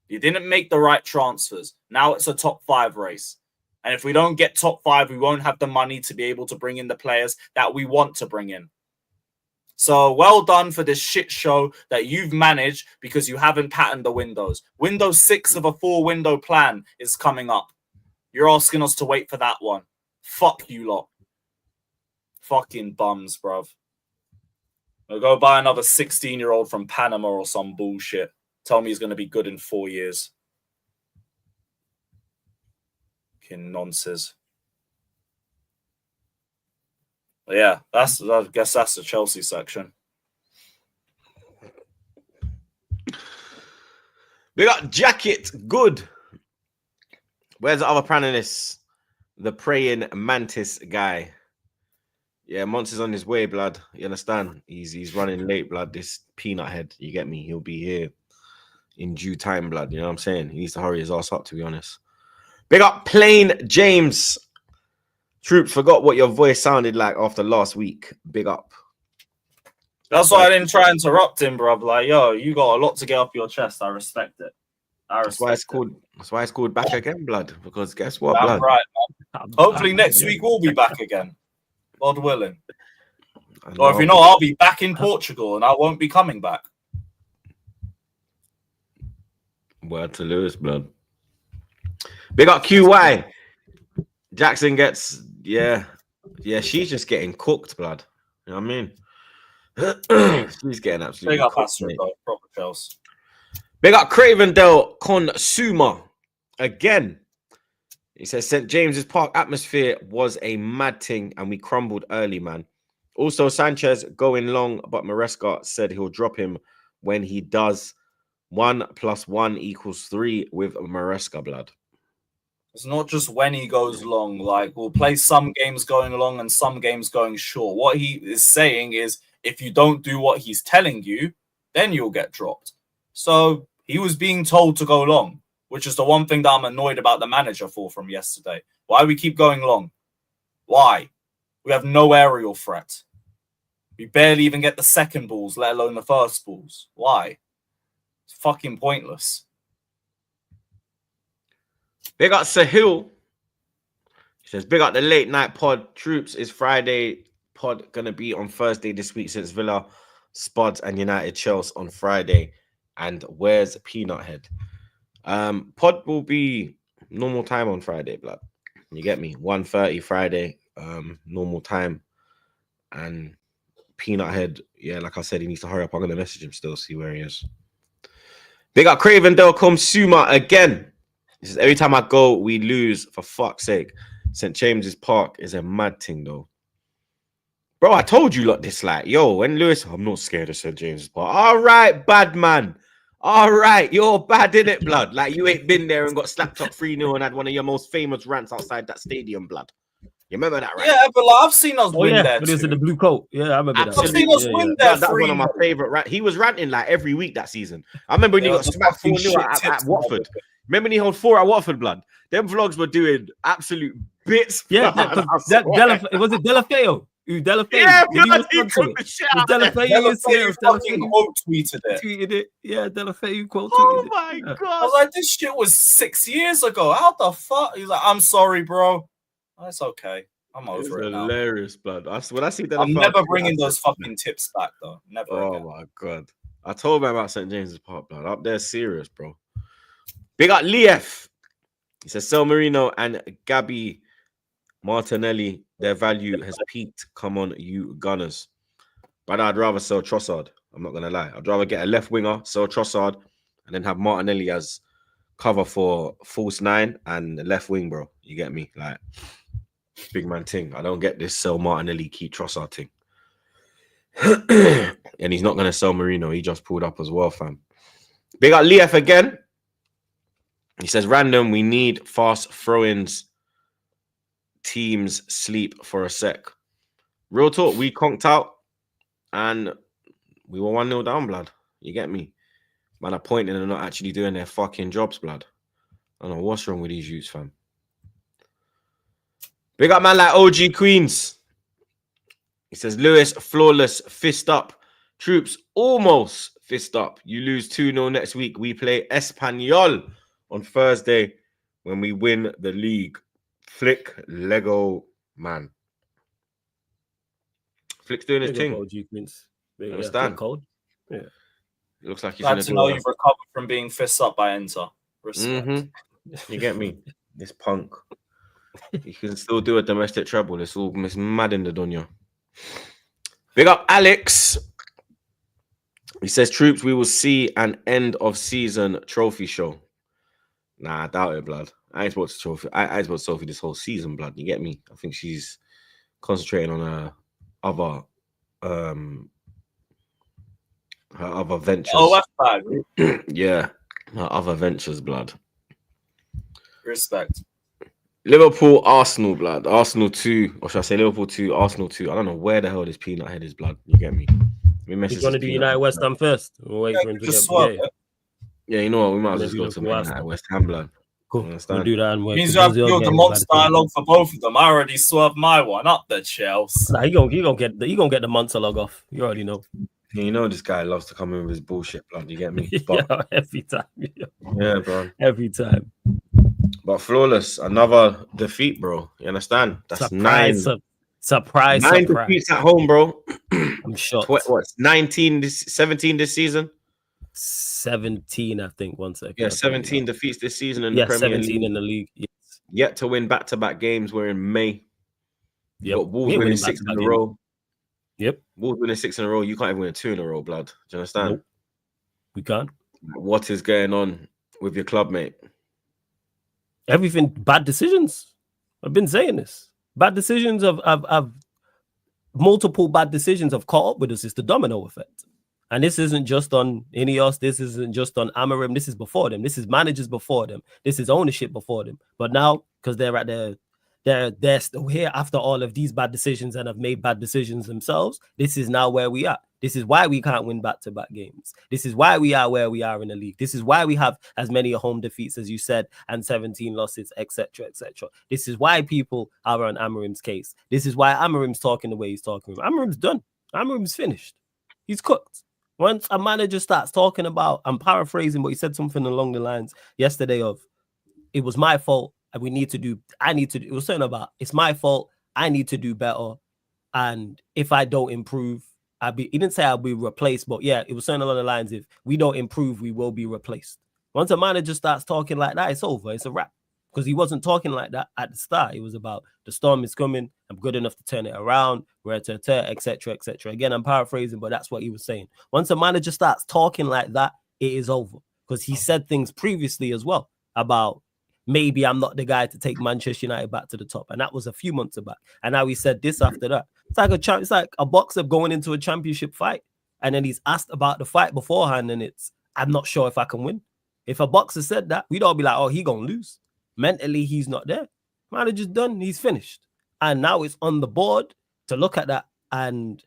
You didn't make the right transfers. Now it's a top 5 race. And if we don't get top 5, we won't have the money to be able to bring in the players that we want to bring in. So well done for this shit show that you've managed because you haven't patterned the windows. Window 6 of a 4-window plan is coming up. You're asking us to wait for that one. Fuck you lot. Fucking bums, bruv. I'll go buy another 16-year-old from Panama or some bullshit. Tell me he's going to be good in 4 years. Fucking nonsense. But yeah, I guess that's the Chelsea section. We got Jacket. Good. Where's the other panelist? The praying mantis guy. Yeah, Monts is on his way, blood. You understand? He's running late, blood. This peanut head, you get me? He'll be here in due time, blood. You know what I'm saying? He needs to hurry his ass up, to be honest. Big up Plain James. Troops, forgot what your voice sounded like after last week. Big up. That's why I didn't try and interrupt him, bruv. Like, yo, you got a lot to get off your chest. I respect it. That's why it's called back again, blood. Because guess what, I'm blood? right, man. Hopefully next week we'll be back again. God willing. Or if you know, I'll be back in Portugal and I won't be coming back. Word to Lewis, blood. Big up QY. Jackson gets, yeah, she's just getting cooked, blood. You know what I mean? She's getting absolutely Big up cooked. Astro, though. Proper Chelsea. Big up Cravendale Consumer. Again, he says St. James's Park atmosphere was a mad thing and we crumbled early, man. Also, Sanchez going long, but Maresca said he'll drop him when he does. 1 + 1 = 3 with Maresca, blood. It's not just when he goes long. Like, we'll play some games going long and some games going short. What he is saying is, if you don't do what he's telling you, then you'll get dropped. So he was being told to go long, which is the one thing that I'm annoyed about the manager for from yesterday. Why we keep going long? Why? We have no aerial threat. We barely even get the second balls, let alone the first balls. Why? It's fucking pointless. Big up Sahil. He says, big up the late night pod. Troops is Friday. Pod gonna be on Thursday this week since Villa, Spuds, and United Chelsea on Friday. And where's Peanut Head? Pod will be normal time on Friday, blood. You get me? 1:30 Friday, normal time. And Peanut Head, yeah, like I said, he needs to hurry up. I'm gonna message him still, see where he is. Big up Craven Delcom Suma again. He says, every time I go, we lose, for fuck's sake. St. James's Park is a mad thing, though. Bro, I told you lot this, like, yo, when Lewis, I'm not scared of St. James's Park. All right, bad man. All right, you're bad, innit, blood? Like, you ain't been there and got slapped up 3-0 and had one of your most famous rants outside that stadium, blood. You remember that, right? Yeah, but like, I've seen us win there. But it's in the blue coat. Yeah, I remember that. I've seen us win there. That was one of my favorite rants. He was ranting like every week that season. I remember when he got smacked 4-0 at Watford. Remember when he held 4 at Watford, blood? Them vlogs were doing absolute bits. Yeah, was it Delafeo? Delafeo. Yeah, he was the shit out Delafeo fucking quote tweeted it. Yeah, Delafeo quote tweeted Oh it. my god! I was like, this shit was 6 years ago. How the fuck? He's like, I'm sorry, bro. It's okay. I'm over it now. Hilarious, blood. When I see that, I'm never bringing those fucking tips back, though. Never. Oh again. my god! I told him about St. James's Park, blood. Up there, serious, bro. Big up Lief. He says, Sel Marino and Gabby Martinelli, their value has peaked. Come on, you Gunners. But I'd rather sell Trossard. I'm not going to lie. I'd rather get a left winger, sell Trossard, and then have Martinelli as cover for false 9 and left wing, bro. You get me? Like, big man thing. I don't get this sell Martinelli, keep Trossard thing. And he's not going to sell Marino. He just pulled up as well, fam. Big up Lief again. He says, random, we need fast throw-ins. Teams sleep for a sec. Real talk, we conked out and we were 1-0 down, blood. You get me? Man are pointing and not actually doing their fucking jobs, blood. I don't know what's wrong with these youths, fam. Big up man like OG Queens. He says, Lewis, flawless, fist up. Troops, almost fist up. You lose 2-0 next week. We play Espanyol on Thursday when we win the league. Flick, Lego, man. Flick's doing his thing. Understand? Cold. Yeah. It looks like he's glad to know you've recovered from being fist up by Inter. Respect. You get me? This punk. He can still do a domestic treble. It's mad in the dunya. Big up Alex. He says, Troops, we will see an end of season trophy show. Nah, I doubt it, blood. I ain't supposed to trophy. I ain't supposed to trophy this whole season, blood. You get me? I think she's concentrating on her other ventures. Oh, that's bad. Yeah, her other ventures, blood. Respect. Liverpool, Arsenal, blood. Arsenal 2, or should I say Liverpool 2, Arsenal 2. I don't know where the hell this Peanut Head is, blood. You get me? He's going to do United West Ham first. We'll wait for him to get swap. Yeah, you know what? We might as well just go to United West Ham, blood. Cool. We'll do that and wait. Means you have the monster dialogue for both of them. I already swerved my one up the Chelsea. Nah, he gonna get the monster log off. You already know. Yeah, you know this guy loves to come in with his bullshit, blood. You get me? But, yeah, every time. Yeah, bro. Every time. But flawless, another defeat, bro. You understand? That's surprise, 9. Surprise. Defeats at home, bro. I'm shocked. What's 17 this season? 17, I think. 1 second. Yeah, 17 defeats this season in the Premier 17 League. in the league. Yes. Yet to win back-to-back games. We're in May. Yep. Got Wolves winning 6 in a row. Yep. Wolves winning 6 in a row. You can't even win 2 in a row, blood. Do you understand? Nope. We can't. What is going on with your club, mate? Everything bad decisions. I've been saying this. Bad decisions of multiple bad decisions have caught up with us. It's the domino effect. And this isn't just on Ineos. This isn't just on Amorim. This is before them. This is managers before them. This is ownership before them. But now, because they're at they're still here after all of these bad decisions and have made bad decisions themselves. This is now where we are. This is why we can't win back-to-back games. This is why we are where we are in the league. This is why we have as many home defeats as you said and 17 losses, etc., etc. This is why people are on Amorim's case. This is why Amorim's talking the way he's talking. Amorim's done. Amorim's finished. He's cooked. Once a manager starts talking about, I'm paraphrasing, but he said something along the lines yesterday of, it was my fault. And it was something about, it's my fault. I need to do better. And if I don't improve, he didn't say I'll be replaced, but yeah, it was something along the lines, if we don't improve, we will be replaced. Once a manager starts talking like that, it's over. It's a wrap. Because he wasn't talking like that at the start. It was about the storm is coming. I'm good enough to turn it around, etc., etc. Again, I'm paraphrasing, but that's what he was saying. Once a manager starts talking like that, it is over. Because he said things previously as well about, maybe I'm not the guy to take Manchester United back to the top. And that was a few months back. And now he said this after that. It's like a boxer going into a championship fight. And then he's asked about the fight beforehand. And I'm not sure if I can win. If a boxer said that, we'd all be like, oh, he gonna lose. Mentally, he's not there. Manager's done. He's finished. And now it's on the board to look at that. And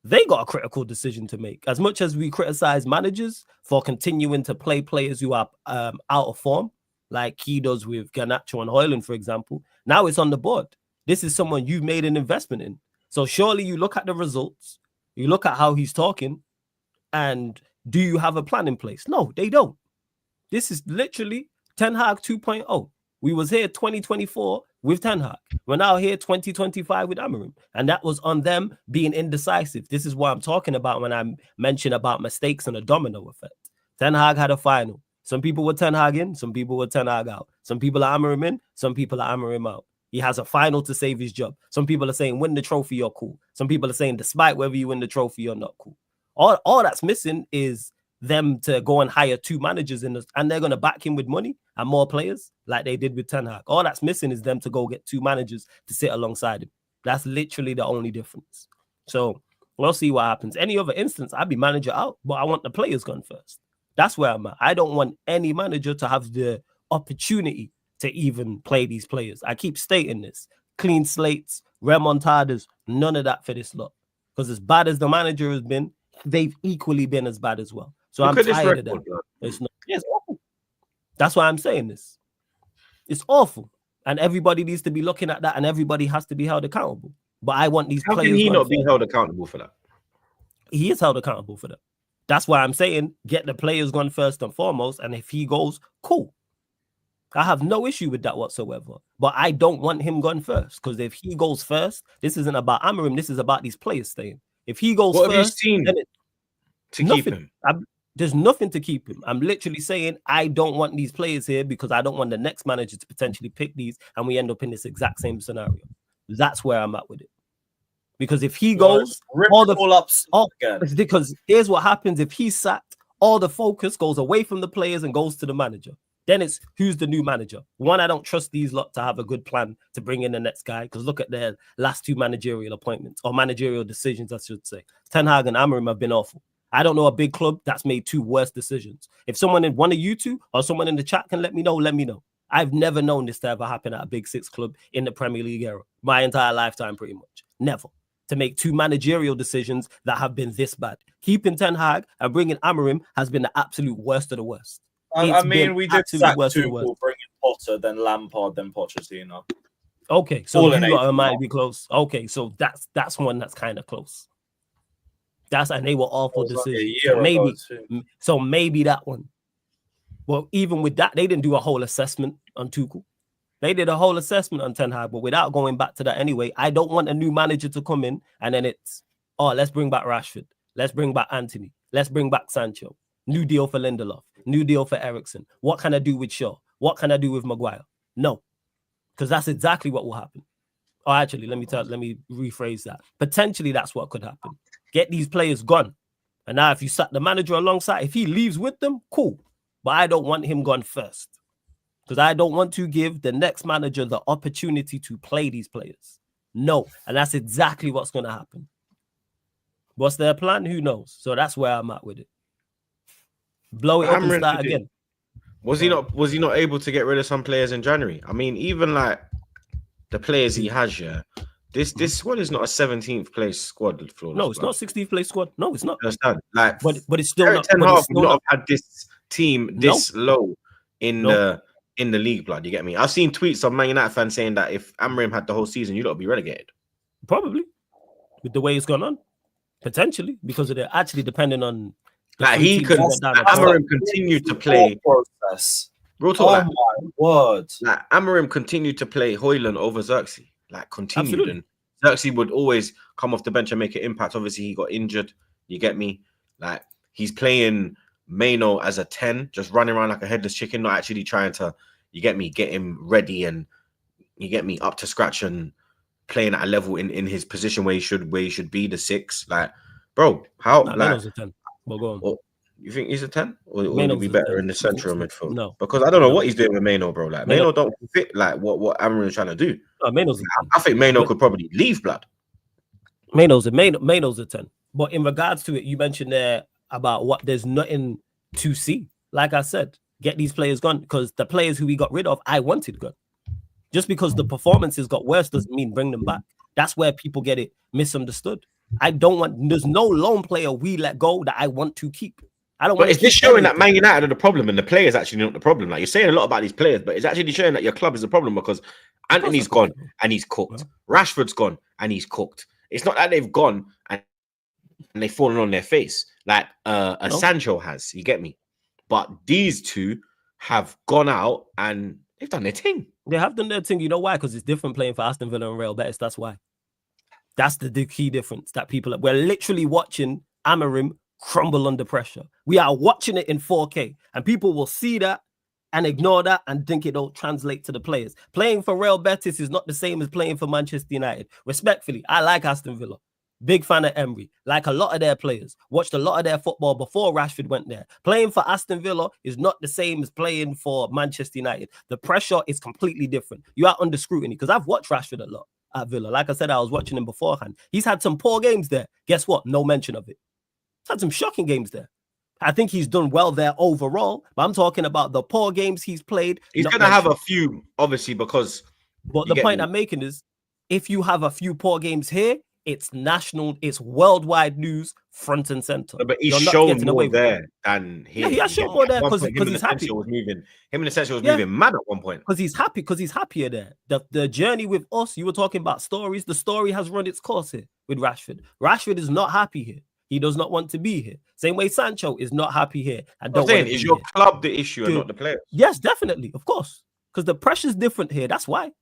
they got a critical decision to make. As much as we criticize managers for continuing to play players who are out of form, like he does with Garnacho and Højlund, for example. Now it's on the board. This is someone you've made an investment in. So surely you look at the results, you look at how he's talking, and do you have a plan in place? No, they don't. This is literally Ten Hag 2.0. We was here 2024 with Ten Hag. We're now here 2025 with Amorim. And that was on them being indecisive. This is what I'm talking about when I mention about mistakes and a domino effect. Ten Hag had a final. Some people were Ten Hag in, some people were Ten Hag out. Some people are Amorim in, some people are Amorim out. He has a final to save his job. Some people are saying, win the trophy, you're cool. Some people are saying, despite whether you win the trophy, you're not cool. All that's missing is them to go and hire two managers and they're going to back him with money and more players like they did with Ten Hag. All that's missing is them to go get two managers to sit alongside him. That's literally the only difference. So we'll see what happens. Any other instance, I'd be manager out, but I want the players gone first. That's where I'm at. I don't want any manager to have the opportunity to even play these players. I keep stating this. Clean slates, remontadas, none of that for this lot. Because as bad as the manager has been, they've equally been as bad as well. So I'm tired of that. It's awful. That's why I'm saying this. It's awful. And everybody needs to be looking at that and everybody has to be held accountable. But I want these players. How can he not be held accountable for that? He is held accountable for that. That's why I'm saying get the players gone first and foremost. And if he goes, cool. I have no issue with that whatsoever. But I don't want him gone first. Because if he goes first, this isn't about Amorim. This is about these players staying. If he goes what first, have you seen to keep him? There's nothing to keep him. I'm literally saying I don't want these players here because I don't want the next manager to potentially pick these and we end up in this exact same scenario. That's where I'm at with it. Because if he goes, because here's what happens if he's sacked, all the focus goes away from the players and goes to the manager. Then it's who's the new manager. One, I don't trust these lot to have a good plan to bring in the next guy because look at their last two managerial appointments or managerial decisions, I should say. Ten Hag and Amorim have been awful. I don't know a big club that's made two worse decisions. If someone in one of you two or someone in the chat can let me know, let me know. I've never known this to ever happen at a Big Six club in the Premier League era. My entire lifetime, pretty much. Never. To make two managerial decisions that have been this bad. Keeping Ten Hag and bringing Amorim has been the absolute worst of the worst. I mean, we did sack Tuchel, bringing Potter, then Lampard, then Pochettino. Okay, so you got might be close. Okay, so that's one that's kind of close. And they were awful decisions. So maybe that one. Well, even with that, they didn't do a whole assessment on Tuchel. They did a whole assessment on Ten Hag, but without going back to that anyway, I don't want a new manager to come in and then it's, let's bring back Rashford. Let's bring back Anthony. Let's bring back Sancho. New deal for Lindelof. New deal for Eriksen. What can I do with Shaw? What can I do with Maguire? No, because that's exactly what will happen. Oh, actually, let me rephrase that. Potentially, that's what could happen. Get these players gone. And now if you sat the manager alongside, if he leaves with them, cool. But I don't want him gone first. Because I don't want to give the next manager the opportunity to play these players. No. And that's exactly what's going to happen. What's their plan? Who knows? So that's where I'm at with it. Blow it up and start again. Was he not able to get rid of some players in January? I mean, even like the players he has, yeah. This squad is not a 17th place squad. No, it's not 16th place squad. No, it's not. Understand? Like, but it's still Eric not. Ten Hag would still not have had this team this low in No. the league, blood. You get me? I've seen tweets of Man United fans saying that if Amorim had the whole season, you'd not be relegated. Probably with the way it's gone on, potentially because they're actually depending on. Like he could, Amorim continued to play. Process. Real talk, my word! Like Amorim continued to play Højlund over Xerxes. Like continued, Absolutely. and Xerxes would always come off the bench and make an impact. Obviously, he got injured. You get me? Like he's playing Maino as a 10, just running around like a headless chicken, not actually trying to, you get me, get him ready and you get me up to scratch and playing at a level in his position where he should be, the 6. Like, bro, how? Nah, like, Maino's a 10. Well, go on. or, you think he's a 10? Or would Maino's he be a better 10. in the central midfield? No. Because I don't know what he's doing with Maino, bro. Like, Maino Maino don't fit like what Amorim's trying to do. No, Maino's a 10. I think Maino could probably leave, blood. Maino's a 10. But in regards to it, you mentioned there about what there's nothing to see. Like I said, get these players gone because the players who we got rid of, I wanted gone. Just because the performances got worse doesn't mean bring them back. That's where people get it misunderstood. There's no lone player we let go that I want to keep. I don't want. But is this showing that Man United are the problem and the players actually not the problem? Like you're saying a lot about these players, but it's actually showing that your club is the problem because Anthony's gone and he's cooked. Rashford's gone and he's cooked. It's not that they've gone and they've fallen on their face like Sancho has. You get me? But these two have gone out and they've done their thing. They have done their thing. You know why? Because it's different playing for Aston Villa and Real Betis. That's why. That's the key difference that we're literally watching Amorim crumble under pressure. We are watching it in 4K and people will see that and ignore that and think it don't translate to the players. Playing for Real Betis is not the same as playing for Manchester United. Respectfully, I like Aston Villa. Big fan of Emery. Like a lot of their players. Watched a lot of their football before Rashford went there. Playing for Aston Villa is not the same as playing for Manchester United. The pressure is completely different. You are under scrutiny because I've watched Rashford a lot at Villa. Like I said, I was watching him beforehand. He's had some poor games there. Guess what? No mention of it. He's had some shocking games there. I think he's done well there overall, but I'm talking about the poor games he's played. He's going to have a few, obviously, because... But the point I'm making is, if you have a few poor games here, it's national, it's worldwide news, front and center. No, but he's shown more there than here. Yeah, he has shown more there because he's happy. Him and Asensio was moving mad at one point. Because he's happier there. The journey with us, you were talking about stories. The story has run its course here with Rashford. Rashford is not happy here. He does not want to be here. Same way Sancho is not happy here. Is your club the issue and not the players? Yes, definitely, of course. Because the pressure's different here. That's why.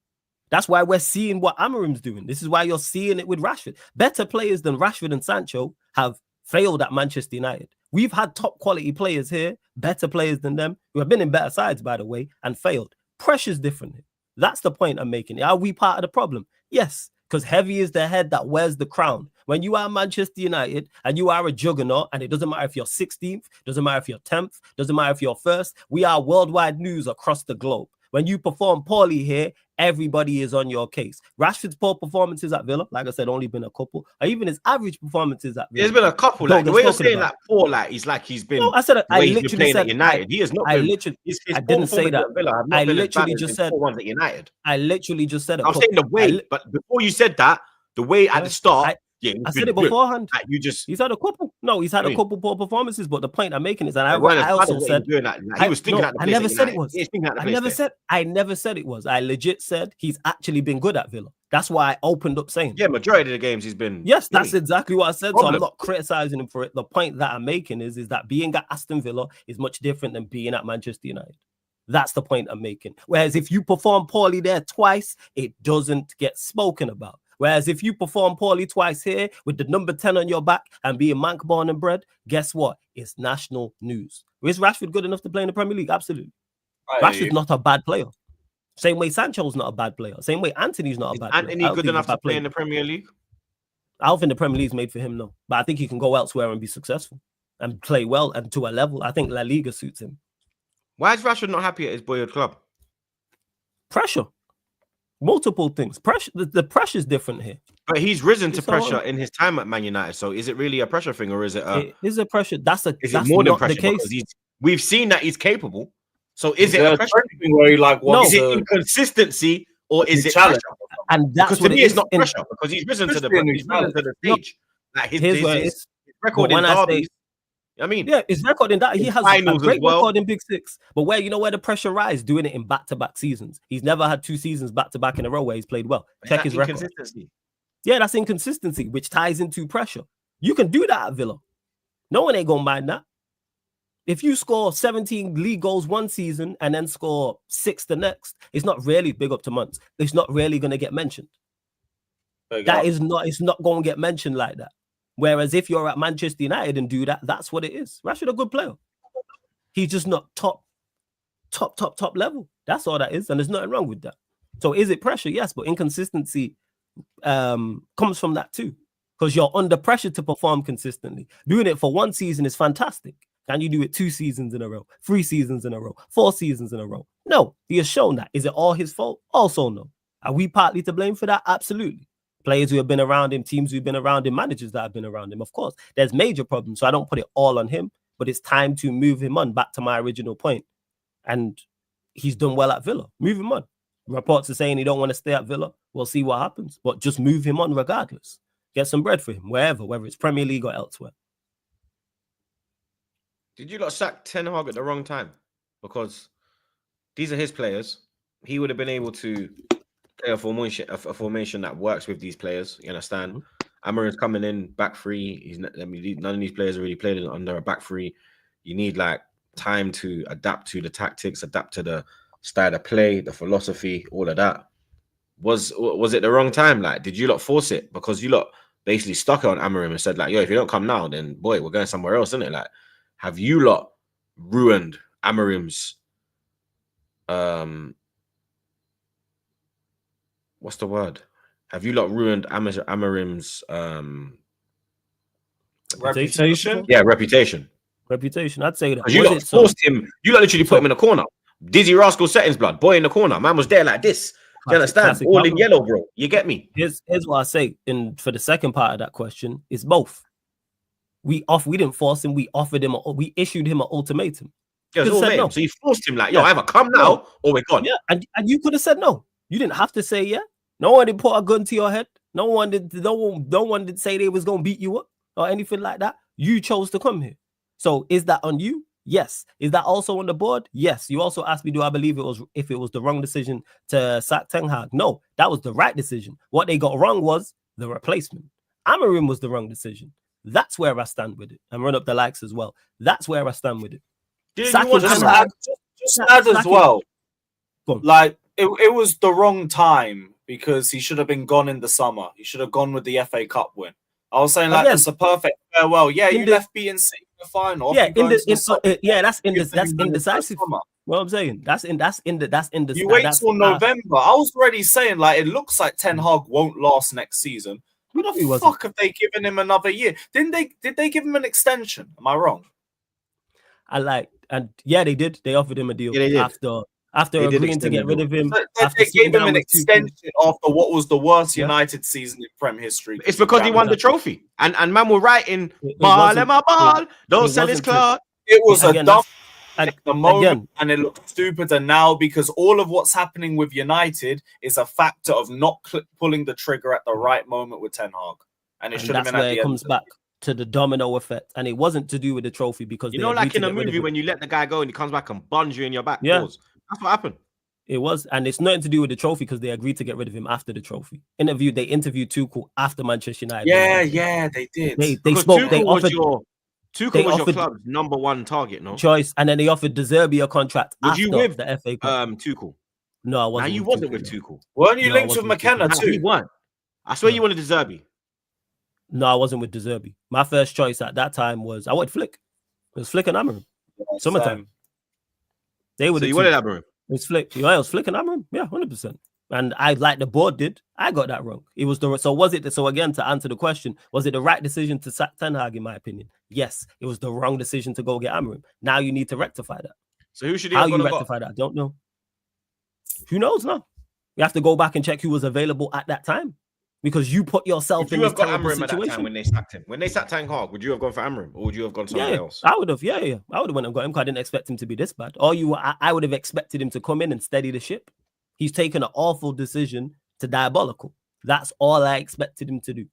That's why we're seeing what Amorim's doing. This is why you're seeing it with Rashford. Better players than Rashford and Sancho have failed at Manchester United. We've had top quality players here, better players than them, who have been in better sides, by the way, and failed. Pressure's different here. That's the point I'm making. Are we part of the problem? Yes, because heavy is the head that wears the crown. When you are Manchester United and you are a juggernaut, and it doesn't matter if you're 16th, doesn't matter if you're 10th, doesn't matter if you're first, we are worldwide news across the globe. When you perform poorly here, everybody is on your case. Rashford's poor performances at Villa, like I said, only been a couple. Or even his average performances at Villa. There's been a couple. Like the way you're saying that poor, like he's been. No, I said I literally said at United. He has not. I didn't say that. I literally just said ones at United. I literally just said it. I'm saying the way, but before you said that, the way at the start. I said it beforehand. He's had a couple. No, he's had a couple poor performances. But the point I'm making is, and I also said he was thinking. I never said it was. I never said it was. I legit said he's actually been good at Villa. That's why I opened up saying. Yeah, majority of the games he's been. Yes, that's exactly what I said. So I'm not criticizing him for it. The point that I'm making is that being at Aston Villa is much different than being at Manchester United. That's the point I'm making. Whereas if you perform poorly there twice, it doesn't get spoken about. Whereas if you perform poorly twice here with the number 10 on your back and being Manc born and bred, guess what? It's national news. Is Rashford good enough to play in the Premier League? Absolutely. Rashford's not a bad player. Same way Sancho's not a bad player. Same way Anthony's not a bad player. Anthony good enough to play in the Premier League? I don't think the Premier League's made for him, no. But I think he can go elsewhere and be successful and play well and to a level. I think La Liga suits him. Why is Rashford not happy at his boyhood club? Pressure. Multiple things. Pressure. The pressure's different here. But he's risen to It's so pressure on. in his time at Man United. So is it really a pressure thing, or is it? It is a pressure. That's More than not pressure? the case. Because we've seen that he's capable. So is it there a pressure thing? where he like wants Is it to inconsistency or is it challenge? pressure? And that's Because to what me, it it's is. not pressure because he's risen to the stage. Like Here's where it his is. record But when in I say, derbies. I mean, yeah, his record in that he in has a finals as great well. record in Big Six. But where the pressure rise, doing it in back-to-back seasons. He's never had 2 seasons back-to-back in a row where he's played well. Check his record. Yeah, that's inconsistency, which ties into pressure. You can do that at Villa. No one ain't gonna mind that. If you score 17 league goals one season and then score 6 the next, it's not really big up to months. It's not really gonna get mentioned. It's not gonna get mentioned like that. Whereas if you're at Manchester United and do that, that's what it is. Rashford a good player. He's just not top level. That's all that is, and there's nothing wrong with that. So is it pressure? Yes, but inconsistency comes from that too, because you're under pressure to perform consistently. Doing it for 1 season is fantastic. Can you do it 2 seasons in a row, 3 seasons in a row, 4 seasons in a row? No, he has shown that. Is it all his fault? Also no. Are we partly to blame for that? Absolutely. Players who have been around him, teams who've been around him, managers that have been around him, of course. There's major problems, so I don't put it all on him, but it's time to move him on, back to my original point. And he's done well at Villa. Move him on. Reports are saying he don't want to stay at Villa. We'll see what happens, but just move him on regardless. Get some bread for him, wherever, whether it's Premier League or elsewhere. Did you lot sack Ten Hag at the wrong time? Because these are his players. He would have been able to play a formation that works with these players. You understand? Mm-hmm. Amarin's coming in back three. None of these players have really played under a back three. You need like time to adapt to the tactics, adapt to the style of play, the philosophy, all of that. Was it the wrong time? Like, did you lot force it? Because you lot basically stuck it on Amarim and said like, yo, if you don't come now, then boy, we're going somewhere else, isn't it? Like, have you lot ruined Amarim's what's the word? Have you lot ruined Amarim's reputation? Yeah, reputation. Reputation. I'd say that. You lot forced him. You lot literally put him in a corner. Dizzy Rascal settings blood. Boy in the corner. Man was there like this. Do you understand? All in yellow, bro. You get me? Here's what I say. For the second part of that question, it's both. We didn't force him. We offered him. We issued him an ultimatum. Yeah, no. So you forced him like, yo, either come now or we're gone. Yeah, and you could have said no. You didn't have to say yeah. No one did put a gun to your head. No one did say they was gonna beat you up or anything like that. You chose to come here. So is that on you? Yes. Is that also on the board? Yes. You also asked me, do I believe if it was the wrong decision to sack Ten Hag? No, that was the right decision. What they got wrong was the replacement. Amarim was the wrong decision. That's where I stand with it. And run up the likes as well. That's where I stand with it. Just add as well. Like, it was the wrong time because he should have been gone in the summer. He should have gone with the FA Cup win. I was saying, like, it's a perfect farewell. Yeah, you left beating City in the final. Yeah, that's indecisive. What I'm saying, that's indecisive. You wait till November. I was already saying, like, it looks like Ten Hag won't last next season. Who the fuck have they given him another year? Did they give him an extension? Am I wrong? They did. They offered him a deal after agreeing to get rid of him. They gave him an extension after what was the worst United season in Prem history. It's because he won the trophy. And man were writing, ball and my ball, don't sell his cloud. It was a dumb at the moment, and it looked stupider now because all of what's happening with United is a factor of not pulling the trigger at the right moment with Ten Hag. And it should have been at the end. It comes back to the domino effect, and it wasn't to do with the trophy because like in a movie when you let the guy go and he comes back and bunges you in your back. Yeah. Doors. That's what happened. It was, and it's nothing to do with the trophy because they agreed to get rid of him after the trophy. They interviewed Tuchel after Manchester United. Yeah, they did. They spoke. They offered. Tuchel was your club's number one target, no choice, and then they offered De Zerbi a contract. Was you with the FA Cup? Tuchel? No, I wasn't. Now you wasn't with Tuchel. Weren't you linked with McKenna too? He won. I swear you wanted De Zerbi. No, I wasn't with De Zerbi. My first choice at that time was I wanted Flick. It was Flick and Amarim. Summertime. They were. So you wanted Amarim. It was Flick. Yeah, it was Flick and Amarim. Yeah, 100%. And I, like the board did, I got that wrong. It was so again, to answer the question, was it the right decision to sack Ten Hag, in my opinion? Yes, it was the wrong decision to go get Amarim. Now you need to rectify that. So who should he How you rectify that? I don't know. Who knows now? You have to go back and check who was available at that time. because you put yourself Would in you this have got terrible Amorim at that time situation. when they sacked him? When they sacked Ten Hag, would you have gone for Amorim or would you have gone somewhere Yeah, else? I would have. Yeah. I would have went and got him because I didn't expect him to be this bad. I would have expected him to come in and steady the ship. He's taken an awful decision to diabolical. That's all I expected him to do.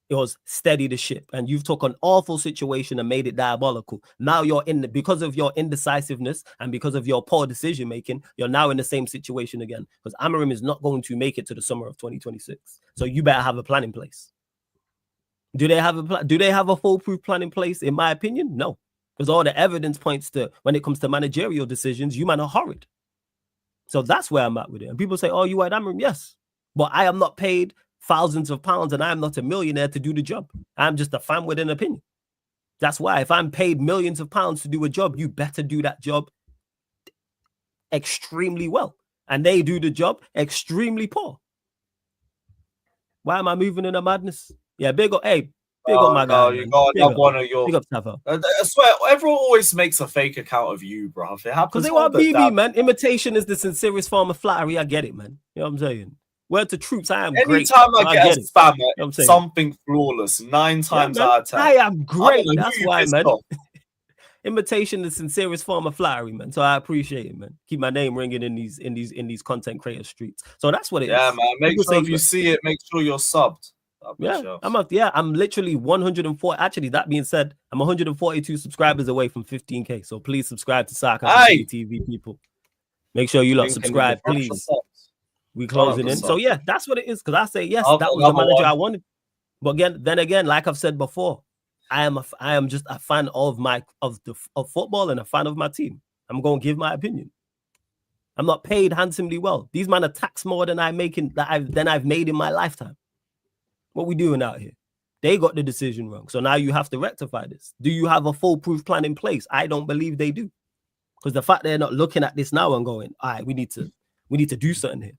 It was steady the ship, and you've took an awful situation and made it diabolical. Now you're because of your indecisiveness and because of your poor decision making, you're now in the same situation again. Because Amorim is not going to make it to the summer of 2026, so you better have a plan in place. Do they have a plan? Do they have a foolproof plan in place? In my opinion, no, because all the evidence points to when it comes to managerial decisions, you man are horrid. So that's where I'm at with it. And people say, "Oh, you had Amorim?" Yes, but I am not paid thousands of pounds, and I'm not a millionaire to do the job. I'm just a fan with an opinion. That's why if I'm paid millions of pounds to do a job, you better do that job extremely well. And they do the job extremely poor. Why am I moving in a madness? Yeah, big up, hey, big up my guy. You got another one of your. Big up Savo. I swear, everyone always makes a fake account of you, bro. It happens because they all want the BB, time. man. Imitation is the sincerest form of flattery. I get it, man. You know what I'm saying? Word to troops, I am great. Anytime I get a spammer, you know something flawless. 9 times out of 10. I am great. That's why, man. Off. Imitation is the sincerest form of flattery, man. So I appreciate it, man. Keep my name ringing in these content creator streets. So that's what it is. Yeah, man. Make sure if you see it, make sure you're subbed. I'm literally 104. Actually, that being said, I'm 142 subscribers away from 15k. So please subscribe to TV, people. Make sure you lot subscribe, please. We closing in. So yeah, that's what it is. Because I say yes, that was the manager I wanted. But then again, like I've said before, I am just a fan of football and a fan of my team. I'm going to give my opinion. I'm not paid handsomely well. These men are taxed more than I've made in my lifetime. What we doing out here? They got the decision wrong. So now you have to rectify this. Do you have a foolproof plan in place? I don't believe they do. Because the fact they're not looking at this now and going, all right, we need to do something here.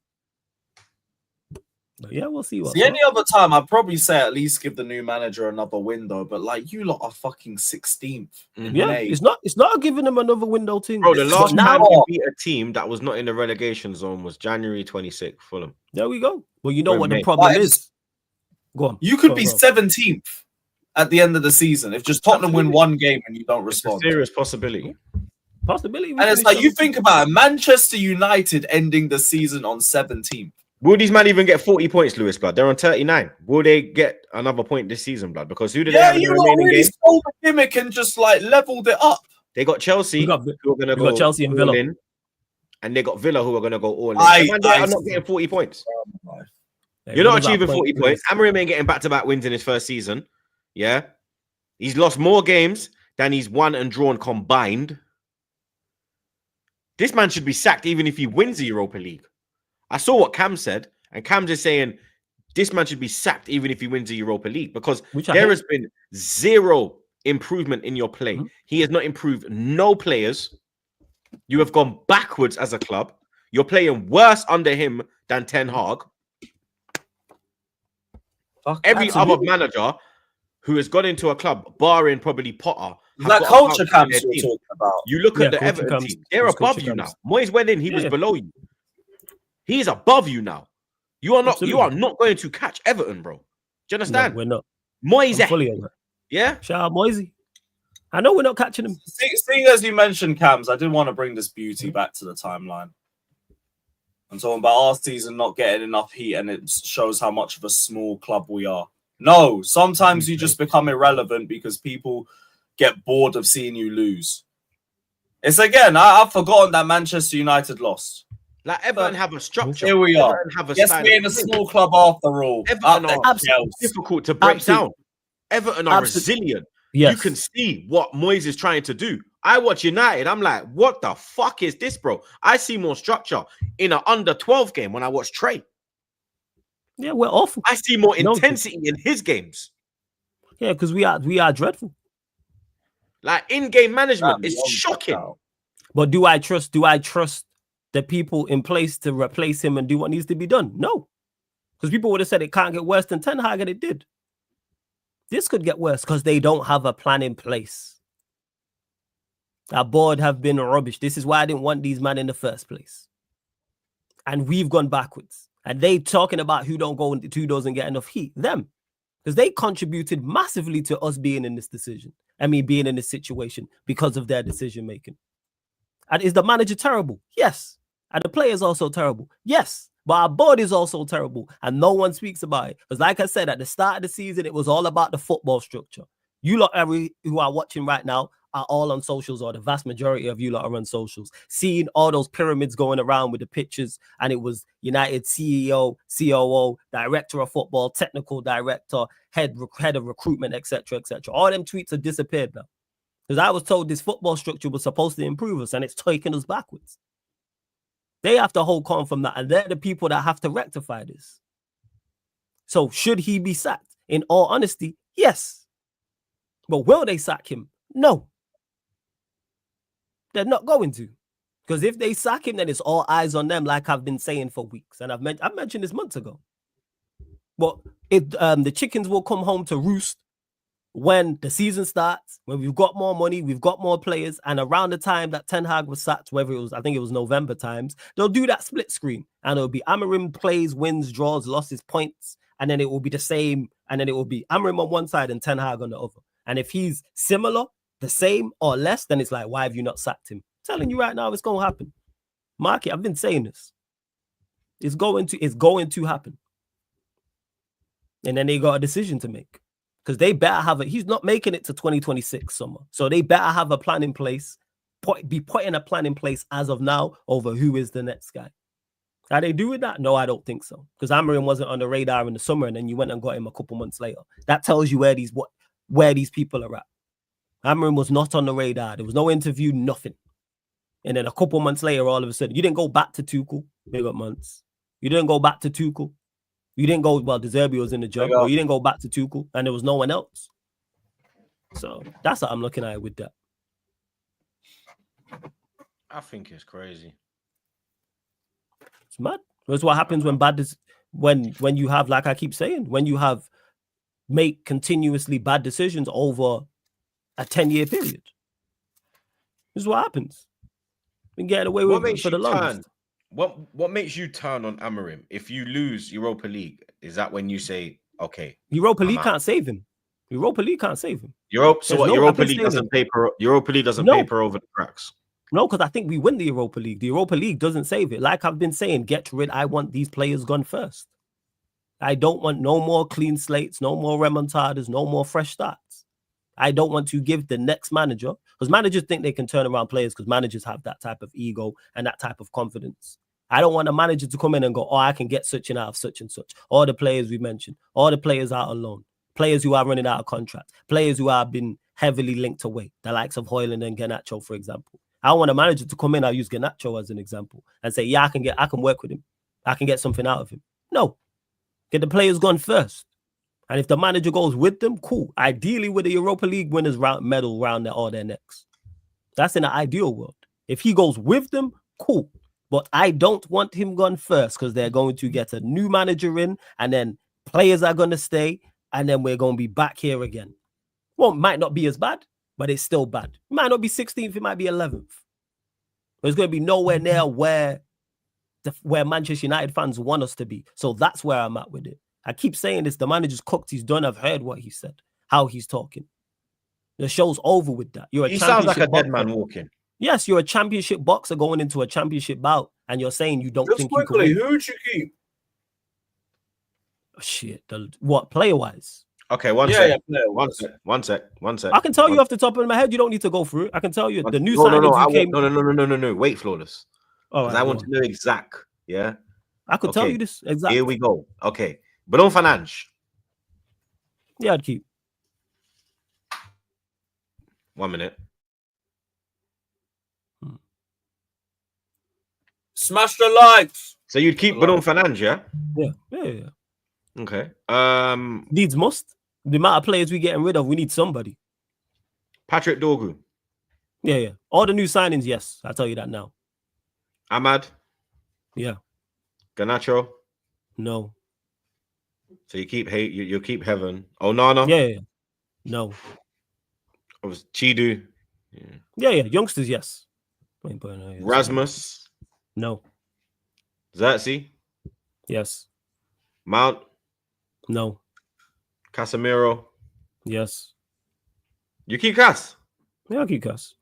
But yeah, we'll see. Any other time, I'd probably say at least give the new manager another window. But like, you lot are fucking 16th. May. It's not giving them another window thing. Bro, the last time you beat a team that was not in the relegation zone was January 26th, Fulham. There we go. Well, you know what the problem is. Go on. You could be 17th at the end of the season if just Tottenham win one game and you don't respond. It's a serious possibility. And it's like, you think about it, Manchester United ending the season on 17th. Will these men even get 40 points, Lewis, blood? They're on 39. Will they get another point this season, blood? Because who did they have in the remaining game? Stole the gimmick and just like leveled it up. They got Chelsea, who are going to go Chelsea and Villa, and they got Villa, who are going to go all in. I'm not getting 40 points. You're not achieving 40 points. Amorim ain't getting back-to-back wins in his first season. Yeah, he's lost more games than he's won and drawn combined. This man should be sacked even if he wins the Europa League. I saw what Cam said, and Cam's just saying this man should be sacked even if he wins the Europa League because there has been zero improvement in your play. Mm-hmm. He has not improved no players. You have gone backwards as a club. You're playing worse under him than Ten Hag. Every other manager who has gone into a club, barring probably Potter, that culture camps you're talking about. You look at the Everton team; they're above you now. Moyes went in; he was below you. He is above you now. You are not. Absolutely. You are not going to catch Everton, bro. Do you understand? No, we're not. Moyes, fully on that. Yeah. Shout out Moisey. I know we're not catching him. Seeing as you mentioned Cams, I did want to bring this beauty back to the timeline. I'm talking about our season not getting enough heat, and it shows how much of a small club we are. No, sometimes you just become irrelevant because people get bored of seeing you lose. It's again, I've forgotten that Manchester United lost. Like Everton have a structure. Here we are. Yes, we're in a small club after all. Everton are difficult to break down. Everton are resilient. Yes. You can see what Moyes is trying to do. I watch United. I'm like, what the fuck is this, bro? I see more structure in an under 12 game when I watch Trent. Yeah, we're awful. I see more intensity in his games. Yeah, because we are dreadful. Like in-game management is shocking. But do I trust the people in place to replace him and do what needs to be done? No. Because people would have said it can't get worse than Ten Hag, and it did. This could get worse because they don't have a plan in place. Our board have been rubbish. This is why I didn't want these men in the first place. And we've gone backwards. And they talking about who doesn't get enough heat. Them. Because they contributed massively to us being in this decision. Being in this situation because of their decision making. And is the manager terrible? Yes. And the players also terrible? Yes. But our board is also terrible. And no one speaks about it. Because like I said, at the start of the season, it was all about the football structure. You lot who are watching right now are all on socials, or the vast majority of you lot are on socials, seeing all those pyramids going around with the pictures, and it was United CEO, COO, director of football, technical director, head of recruitment, etc., etc. All them tweets have disappeared now. Because I was told this football structure was supposed to improve us, and it's taking us backwards. They have to hold on from that, and they're the people that have to rectify this. So should he be sacked? In all honesty, yes. But will they sack him? No. They're not going to. Because if they sack him, then it's all eyes on them, like I've been saying for weeks. And I've mentioned this months ago. But the chickens will come home to roost when the season starts, when we've got more money, we've got more players, and around the time that Ten Hag was sacked, whether it was, I think it was November times, they'll do that split screen. And it'll be Amorim plays, wins, draws, losses, points, and then it will be the same, and then it will be Amorim on one side and Ten Hag on the other. And if he's similar, the same, or less, then it's like, why have you not sacked him? I'm telling you right now, it's going to happen. Mark it. I've been saying this. It's going to happen. And then they got a decision to make. Because they better have it. He's not making it to 2026 summer. So they better have a plan in place, be putting a plan in place as of now over who is the next guy. Are they doing that? No, I don't think so. Because Amorim wasn't on the radar in the summer, and then you went and got him a couple months later. That tells you where these people are at. Amorim was not on the radar. There was no interview, nothing. And then a couple months later, all of a sudden, you didn't go back to Tuchel. They got months. You didn't go back to Tuchel. You didn't go, De Zerbi was in the job, or you didn't go back to Tuchel, and there was no one else. So that's what I'm looking at with that. I think it's crazy. It's mad. That's what happens when you have, like I keep saying, when you make continuously bad decisions over a 10-year period. This is what happens. Been getting away with it for the longest. What makes you turn on Amorim? If you lose Europa League, is that when you say, okay, Europa League can't save him? Europa League can't save him. Europa League doesn't paper over the cracks. No, because I think we win the Europa League. The Europa League doesn't save it. Like I've been saying, I want these players gone first. I don't want no more clean slates, no more remontadas, no more fresh starts. I don't want to give the next manager, because managers think they can turn around players because managers have that type of ego and that type of confidence. I don't want a manager to come in and go, oh, I can get such and out of such and such. All the players we mentioned, all the players out on loan, players who are running out of contract, players who have been heavily linked away, the likes of Højlund and Garnacho, for example. I want a manager to come in, I'll use Garnacho as an example, and say, yeah, I can work with him. I can get something out of him. No. Get the players gone first. And if the manager goes with them, cool. Ideally with the Europa League winners medal round all their necks. That's in an ideal world. If he goes with them, cool. But I don't want him gone first, because they're going to get a new manager in, and then players are going to stay, and then we're going to be back here again. Well, it might not be as bad, but it's still bad. It might not be 16th, it might be 11th. But it's going to be nowhere near where Manchester United fans want us to be. So that's where I'm at with it. I keep saying this, the manager's cooked, he's done, I've heard what he said, how he's talking. The show's over with that. He sounds like a dead man walking. Yes, you're a championship boxer going into a championship bout, and you're saying you don't think you can win. Who would you keep? Oh, shit. What, player-wise? Okay, one sec. I can tell you off the top of my head. You don't need to go through it. I can tell you the new signings. No. Wait, Flawless. Oh, right, I want to know exact. Yeah. I could tell you this exactly. Here we go. Okay. Bruno Fernandes. Yeah, I'd keep. 1 minute. Smash the likes. So you'd keep Bruno Fernandes, yeah? Yeah. Okay. Needs must. The amount of players we're getting rid of, we need somebody. Patrick Dorgu. Yeah. All the new signings, yes. I'll tell you that now. Ahmad. Yeah. Garnacho. No. So you keep Heaven. Onana. Yeah. No. It was Chidu. Yeah. Youngsters, yes. Rasmus. No. Xerxes. Yes. Mount, No. Casemiro. Yes. You keep Cas. Yeah, I'll keep Cass.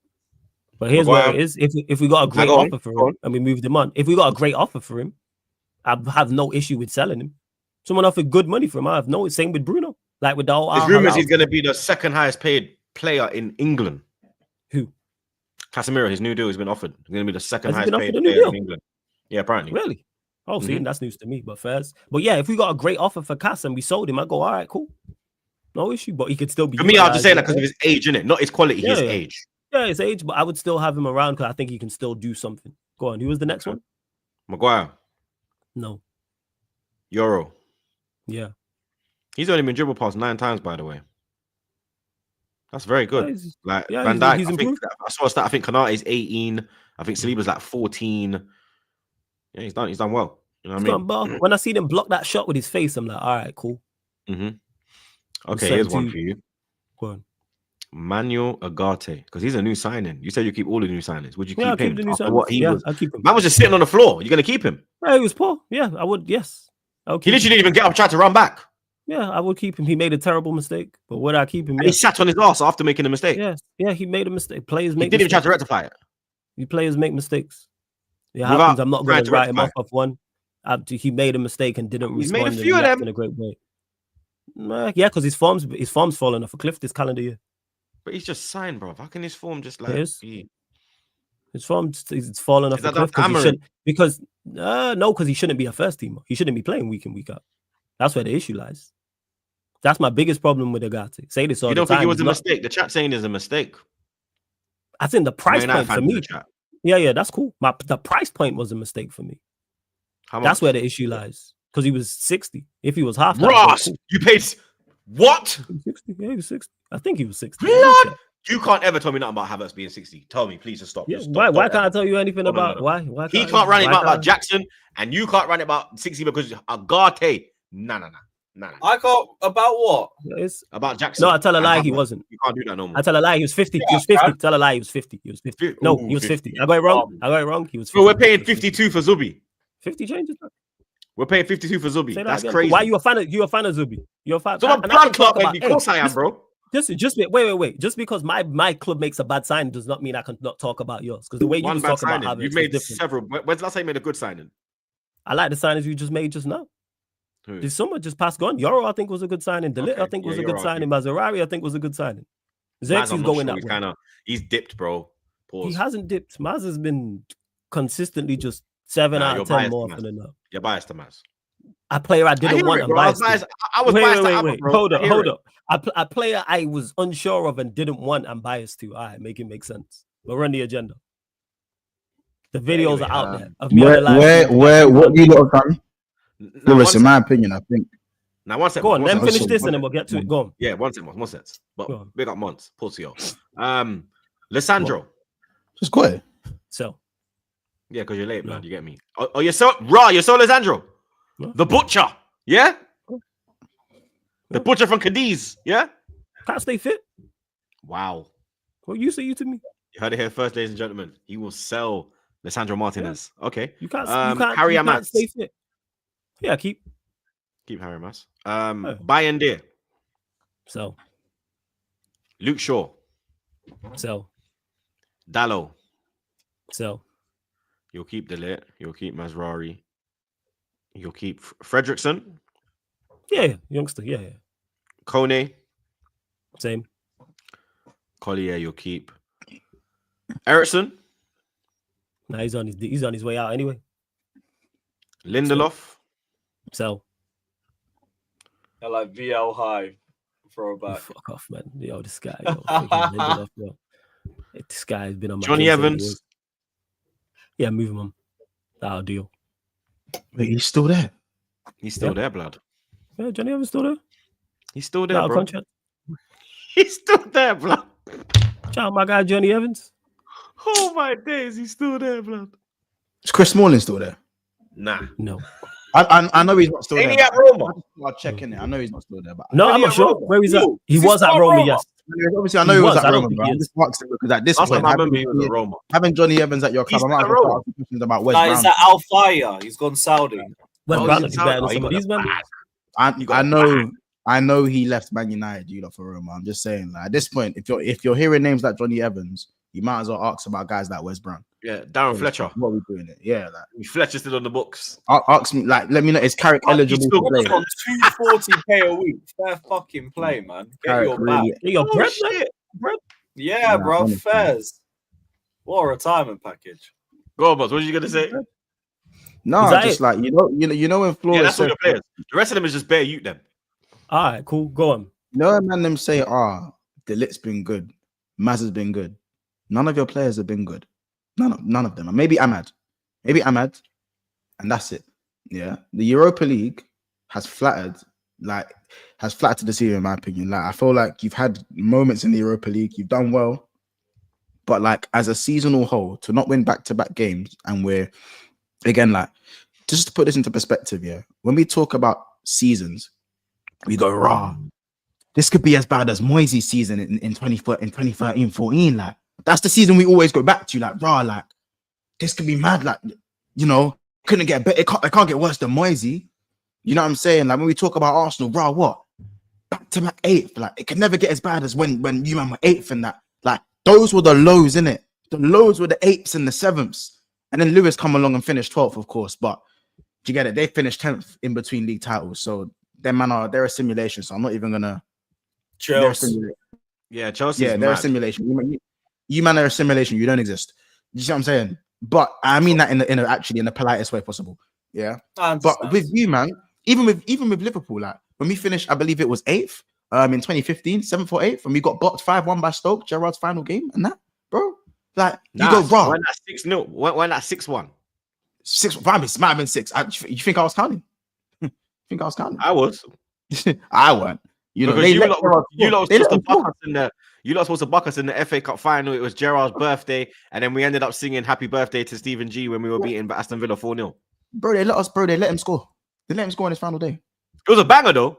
But here's where it is. If we got a great go on, offer for go him on. and we moved him on, if we got a great offer for him, I have no issue with selling him. Someone offered good money for him. I have no. Same with Bruno. Like with the whole. There's rumors he's going to be the second highest paid player in England. Who? Casemiro, his new deal has been offered. He's going to be the second Has he highest been paid offered a new player deal? in England. Yeah, apparently. Really? Oh, see, that's news to me. But first, but yeah, if we got a great offer for Cass and we sold him, I go, all right, cool, no issue. But he could still be. For me, I'm just saying that because of his age, innit? Not his quality, his age. Yeah, his age. But I would still have him around because I think he can still do something. Go on. Who was the next one? Maguire. No. Euro. Yeah. He's only been dribbled past 9 times, by the way. That's very good. Yeah, Van Dijk, he's improved. I saw a stat. I think Kanate is 18. I think Saliba's like 14. Yeah, he's done well. You know what I mean? When I see him block that shot with his face, I'm like, all right, cool. Okay, here's one for you. Go on. Manuel Ugarte, because he's a new signing. You said you keep all the new signings. Would you keep him? Keep the new After signings. what he was? I'll keep him. Man was just sitting on the floor. You're gonna keep him? Yeah, he was poor. Yeah, I would. Yes. He literally didn't even get up, tried to run back. Yeah, I would keep him. He made a terrible mistake, but would I keep him? And he sat on his ass after making a mistake. Yeah, he made a mistake. Players make. He didn't even try to rectify it. You players make mistakes. It happens. I'm not going to write him off one. He made a mistake and didn't respond. He's made a few of them in a great way. Yeah, because his form's falling off a cliff this calendar year. But he's just signed, bro. How can his form just like be? His form is falling off a cliff because he shouldn't be a first teamer. He shouldn't be playing week in, week out. That's where the issue lies. That's my biggest problem with Ugarte. Say this all the time. You don't think it was a mistake? The chat saying is a mistake. I think the price point for me. Yeah, that's cool. The price point was a mistake for me. How much? That's where the issue lies. Because he was 60. If he was half, Ross, cool. You paid what? 60. Yeah, he was 60. I think he was 60. Blood! You can't ever tell me nothing about Havertz being 60. Tell me, please, just stop. Yeah, just stop. Why can't I tell you anything about why? He can't run it about Jackson, and you can't run it about 60 because Ugarte. Nah. I got about what? It's about Jackson. No, I tell a lie. He wasn't. You can't do that no more. I tell a lie. He was 50. He was 50. Tell a lie. He was 50. He was 50. No, he was 50. I got it wrong. He was 50. Bro, we're paying 52 for Zubi. 50 changes. We're paying 52 for Zubi. That's crazy. Why you a fan of Zubi? You're a fan. So I'm blood club, and of course I am, bro. Just wait. Just because my club makes a bad sign does not mean I can not talk about yours. Because the way you talk about Havertz, you've made several. When's the last time you made a good signing? I like the signings you just made just now. This summer just passed gone. Euro, I think, was a good signing. Delit, I think, was a good signing. Maserati, I think, was a good signing. Xerxes going that way. He's dipped, bro. Pause. He hasn't dipped. Maz has been consistently just 7 out of 10 more often than that. You're biased to Maz. A player I didn't want. I was biased. Wait. Hold up. A player I was unsure of and didn't want. I'm biased to. All right, make it make sense. But run the agenda. The videos are out there of me on the live. What you got done? Lewis, in my opinion, I think. Now, one second. Go on, then finish this and then we'll get to it. Go on. Yeah, one second. But big up Mons, Porcio. Lissandro. Just go ahead. So. Yeah, because you're late, man. You get me. Oh, you're so Lissandro. The butcher. Yeah? The butcher from Cadiz. Yeah? Can't stay fit. Wow. What you say to me? You heard it here first, ladies and gentlemen. He will sell Lissandro Martinez. Yeah. Okay. You can't Harry Amat. Stay fit. Yeah, keep Harry Mas. Bayern Deer. So. Luke Shaw. So. Dallo. So. You'll keep Delit. You'll keep Masrari. You'll keep Fredrickson. Yeah, youngster. Yeah. Kone. Same. Collier, you'll keep. Ericsson. Nah, he's on his way out anyway. Lindelof. So. I like VL high throwback. Fuck off, man. Yo, this guy. Lindelof, bro. This guy has been on my Johnny Evans. Yeah, move him on. That'll deal. Wait, he's still there. He's still there, blood. Yeah, Johnny Evans still there. He's still there, bro. Contract. He's still there, blood. Shout out my guy Johnny Evans. Oh my days, he's still there, blood. Is Chris Smalling still there? Nah. No. I know he's not still there. He at Roma? I'll check in it. I know he's not still there. But no, I'm not sure where he's at. He was at Roma, yes. Obviously, I know he was at Roma, but I'm just asking because at this point, I remember he was at Roma. Having Johnny Evans at your club, I'm asking questions about West Brom. Is that Al Fire? He's gone Saudi. West Oh, Brom he's be better in than Saudi. some of He these got men. the bag. I know he left Man United, you lot, for Roma. I'm just saying, like, at this point, if you're hearing names like Johnny Evans, you might as well ask about guys like West Brom. Yeah, Darren Fletcher. What are we doing it? Yeah, like Fletcher's still on the books. ask me, like, let me know. Is Carrick He's eligible still to play? on 240k a week. Fair fucking play, man. Get Carrick your really- back. Hey, your Oh, bread, shit. man. Bread. Yeah, Nah, bro. honestly. Fairs. What a retirement package. Go on, boss. What are you gonna say? No, Is that just it? like you know when Yeah, Flores that's all said, your players. The rest of them is just bare youth. Them. All right, cool. Go on. no man, them say, the lit's been good, Maz has been good. None of your players have been good. None of them. Maybe Ahmad, and that's it. Yeah, the Europa League has flattered the season, in my opinion. Like, I feel like you've had moments in the Europa League, you've done well, but like as a seasonal whole, to not win back-to-back games, and we're again, like, just to put this into perspective, yeah, when we talk about seasons, we go, raw. This could be as bad as Moisey's season in 2013-14. Like, that's the season we always go back to. Like, raw, like, this could be mad. Like, you know, couldn't get better. It can't get worse than Moisey. You know what I'm saying? Like, when we talk about Arsenal, raw, what? Back-to-back 8th. Like, it could never get as bad as when you man were 8th and that. Like, those were the lows, innit? The lows were the 8ths and the 7ths. And then Lewis come along and finished 12th, of course. But do you get it? They finished 10th in between league titles. So they're a simulation. So I'm not even gonna. Chelsea. Yeah, Chelsea. Yeah, they're a simulation. You man are a simulation. You don't exist. You see what I'm saying? But I mean that in the politest way possible. Yeah. But with you, man, even with Liverpool, like when we finished, I believe it was 8th, in 2015, 7th or 8th, and we got boxed 5-1 by Stoke, Gerrard's final game, and that, bro. Like, you go wrong. When that 6-0, when that 6-1. 6, it might have been 6. You think I was counting? I was. I weren't. You know, because you lot supposed to buck us in the FA Cup final. It was Gerrard's birthday, and then we ended up singing "Happy Birthday" to Stephen G when we were beaten by Aston Villa 4-0. Bro, they let him score. They let him score on his final day. It was a banger, though.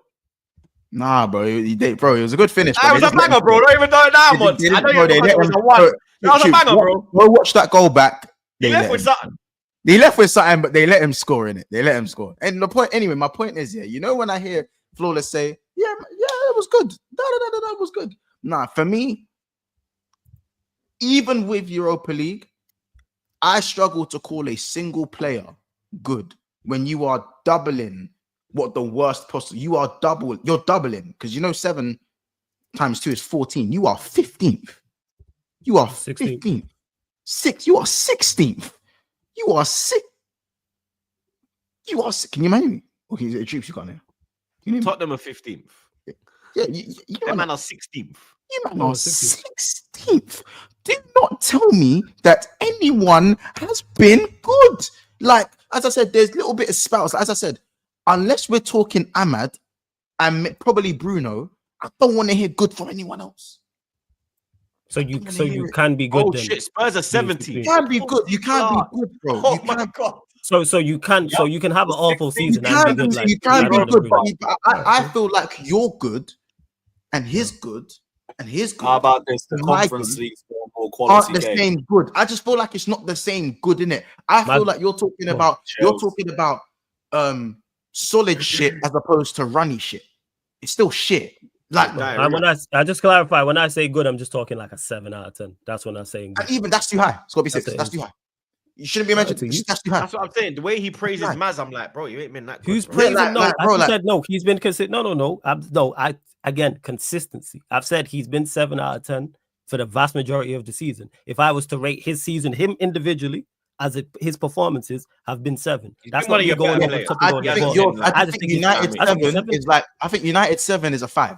Nah, bro, it was a good finish. It was a banger, bro. Don't even know it now, man. I know it was a one. That was a banger, bro. Go watch that goal back. He left with something. They left with something, but they let him score in it. They let him score. And my point is, yeah, you know, when I hear Flawless say, yeah, it was good. That was good. Nah, for me, even with Europa League, I struggle to call a single player good when you are doubling what the worst possible. You're doubling because you know 7 times 2 is 14. You are 15th. You are 15th. 6. You are 16th. You are 6. You are. Can you imagine me? Okay, is it Troops you got there? Tottenham are 15th. Yeah, you man are 16th. You man are 16th. Do not tell me that anyone has been good. Like, as I said, there's little bit of spouts. As I said, unless we're talking Ahmad and probably Bruno, I don't want to hear good from anyone else. So you can be good. Oh then. shit! Spurs are 17. You can be good. You can be good, bro. Oh my god. So you can have an awful season and be good. You can be good, but I feel like you're good, and he's good, and he's good. How about this? The Conference League more quality aren't the same good. I just feel like it's not the same good, innit? I feel like you're talking about solid shit as opposed to runny shit. It's still shit. Like I just clarify, when I say good, I'm just talking like a 7 out of 10. That's when I'm saying good. And even that's too high. It's gotta be 6. That's too high. You shouldn't be mentioned. That's too high. That's what I'm saying. The way he praises Maz, I'm like, bro, you ain't been that good. Who's bro. praising? I said no. He's been consistent. No. Again, consistency. I've said he's been 7 out of 10 for the vast majority of the season. If I was to rate his season, him individually, his performances have been 7. That's not you going over top. I think United 7 is like. I think United 7 is a 5.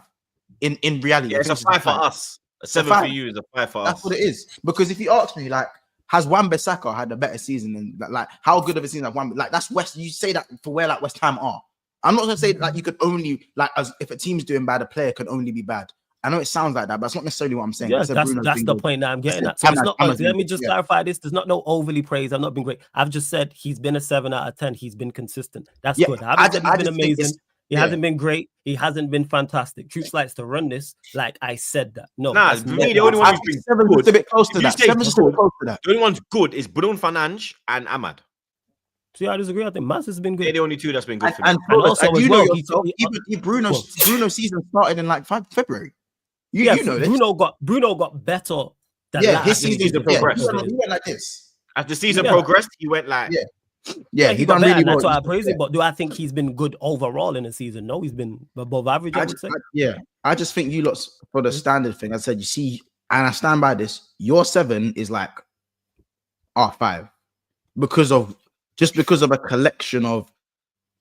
In reality, yeah, it's a 5 for us. A 7 for you is a 5 for us. That's what it is. Because if you ask me, like, has Wan-Bissaka had a better season than like how good of a season have Wan? Like, that's West. You say that for where like West Ham are. I'm not gonna say like you could only like as if a team's doing bad, a player can only be bad. I know it sounds like that, but it's not necessarily what I'm saying. Yeah, that's the point that I'm getting at. So it's not. Let me just clarify this. There's not no overly praise. I've not been great. I've just said he's been a 7 out of 10. He's been consistent. That's good. I haven't said he's been amazing. He hasn't been great. He hasn't been fantastic. Troops likes to run this like I said that. No, for me, the only one who's been good, a bit close to that. The only one's good is Bruno Fernandes and Ahmad. See, I disagree. I think Maz has been They're good. the only two that's been good for And, me. And Flawless, also and as you know well, yourself, even Bruno's season started in like February. You know this. Bruno got better than Yeah, last his year. season progressed. He went like this. As the season Yeah. progressed, he went like, Yeah, he he got done better, really and that's well. why I praise him. But do I think he's been good overall in the season? No, he's been above average, I would say. I just think you lot for the standard thing. I said, you see, and I stand by this. Your 7 is like R5 because of a collection of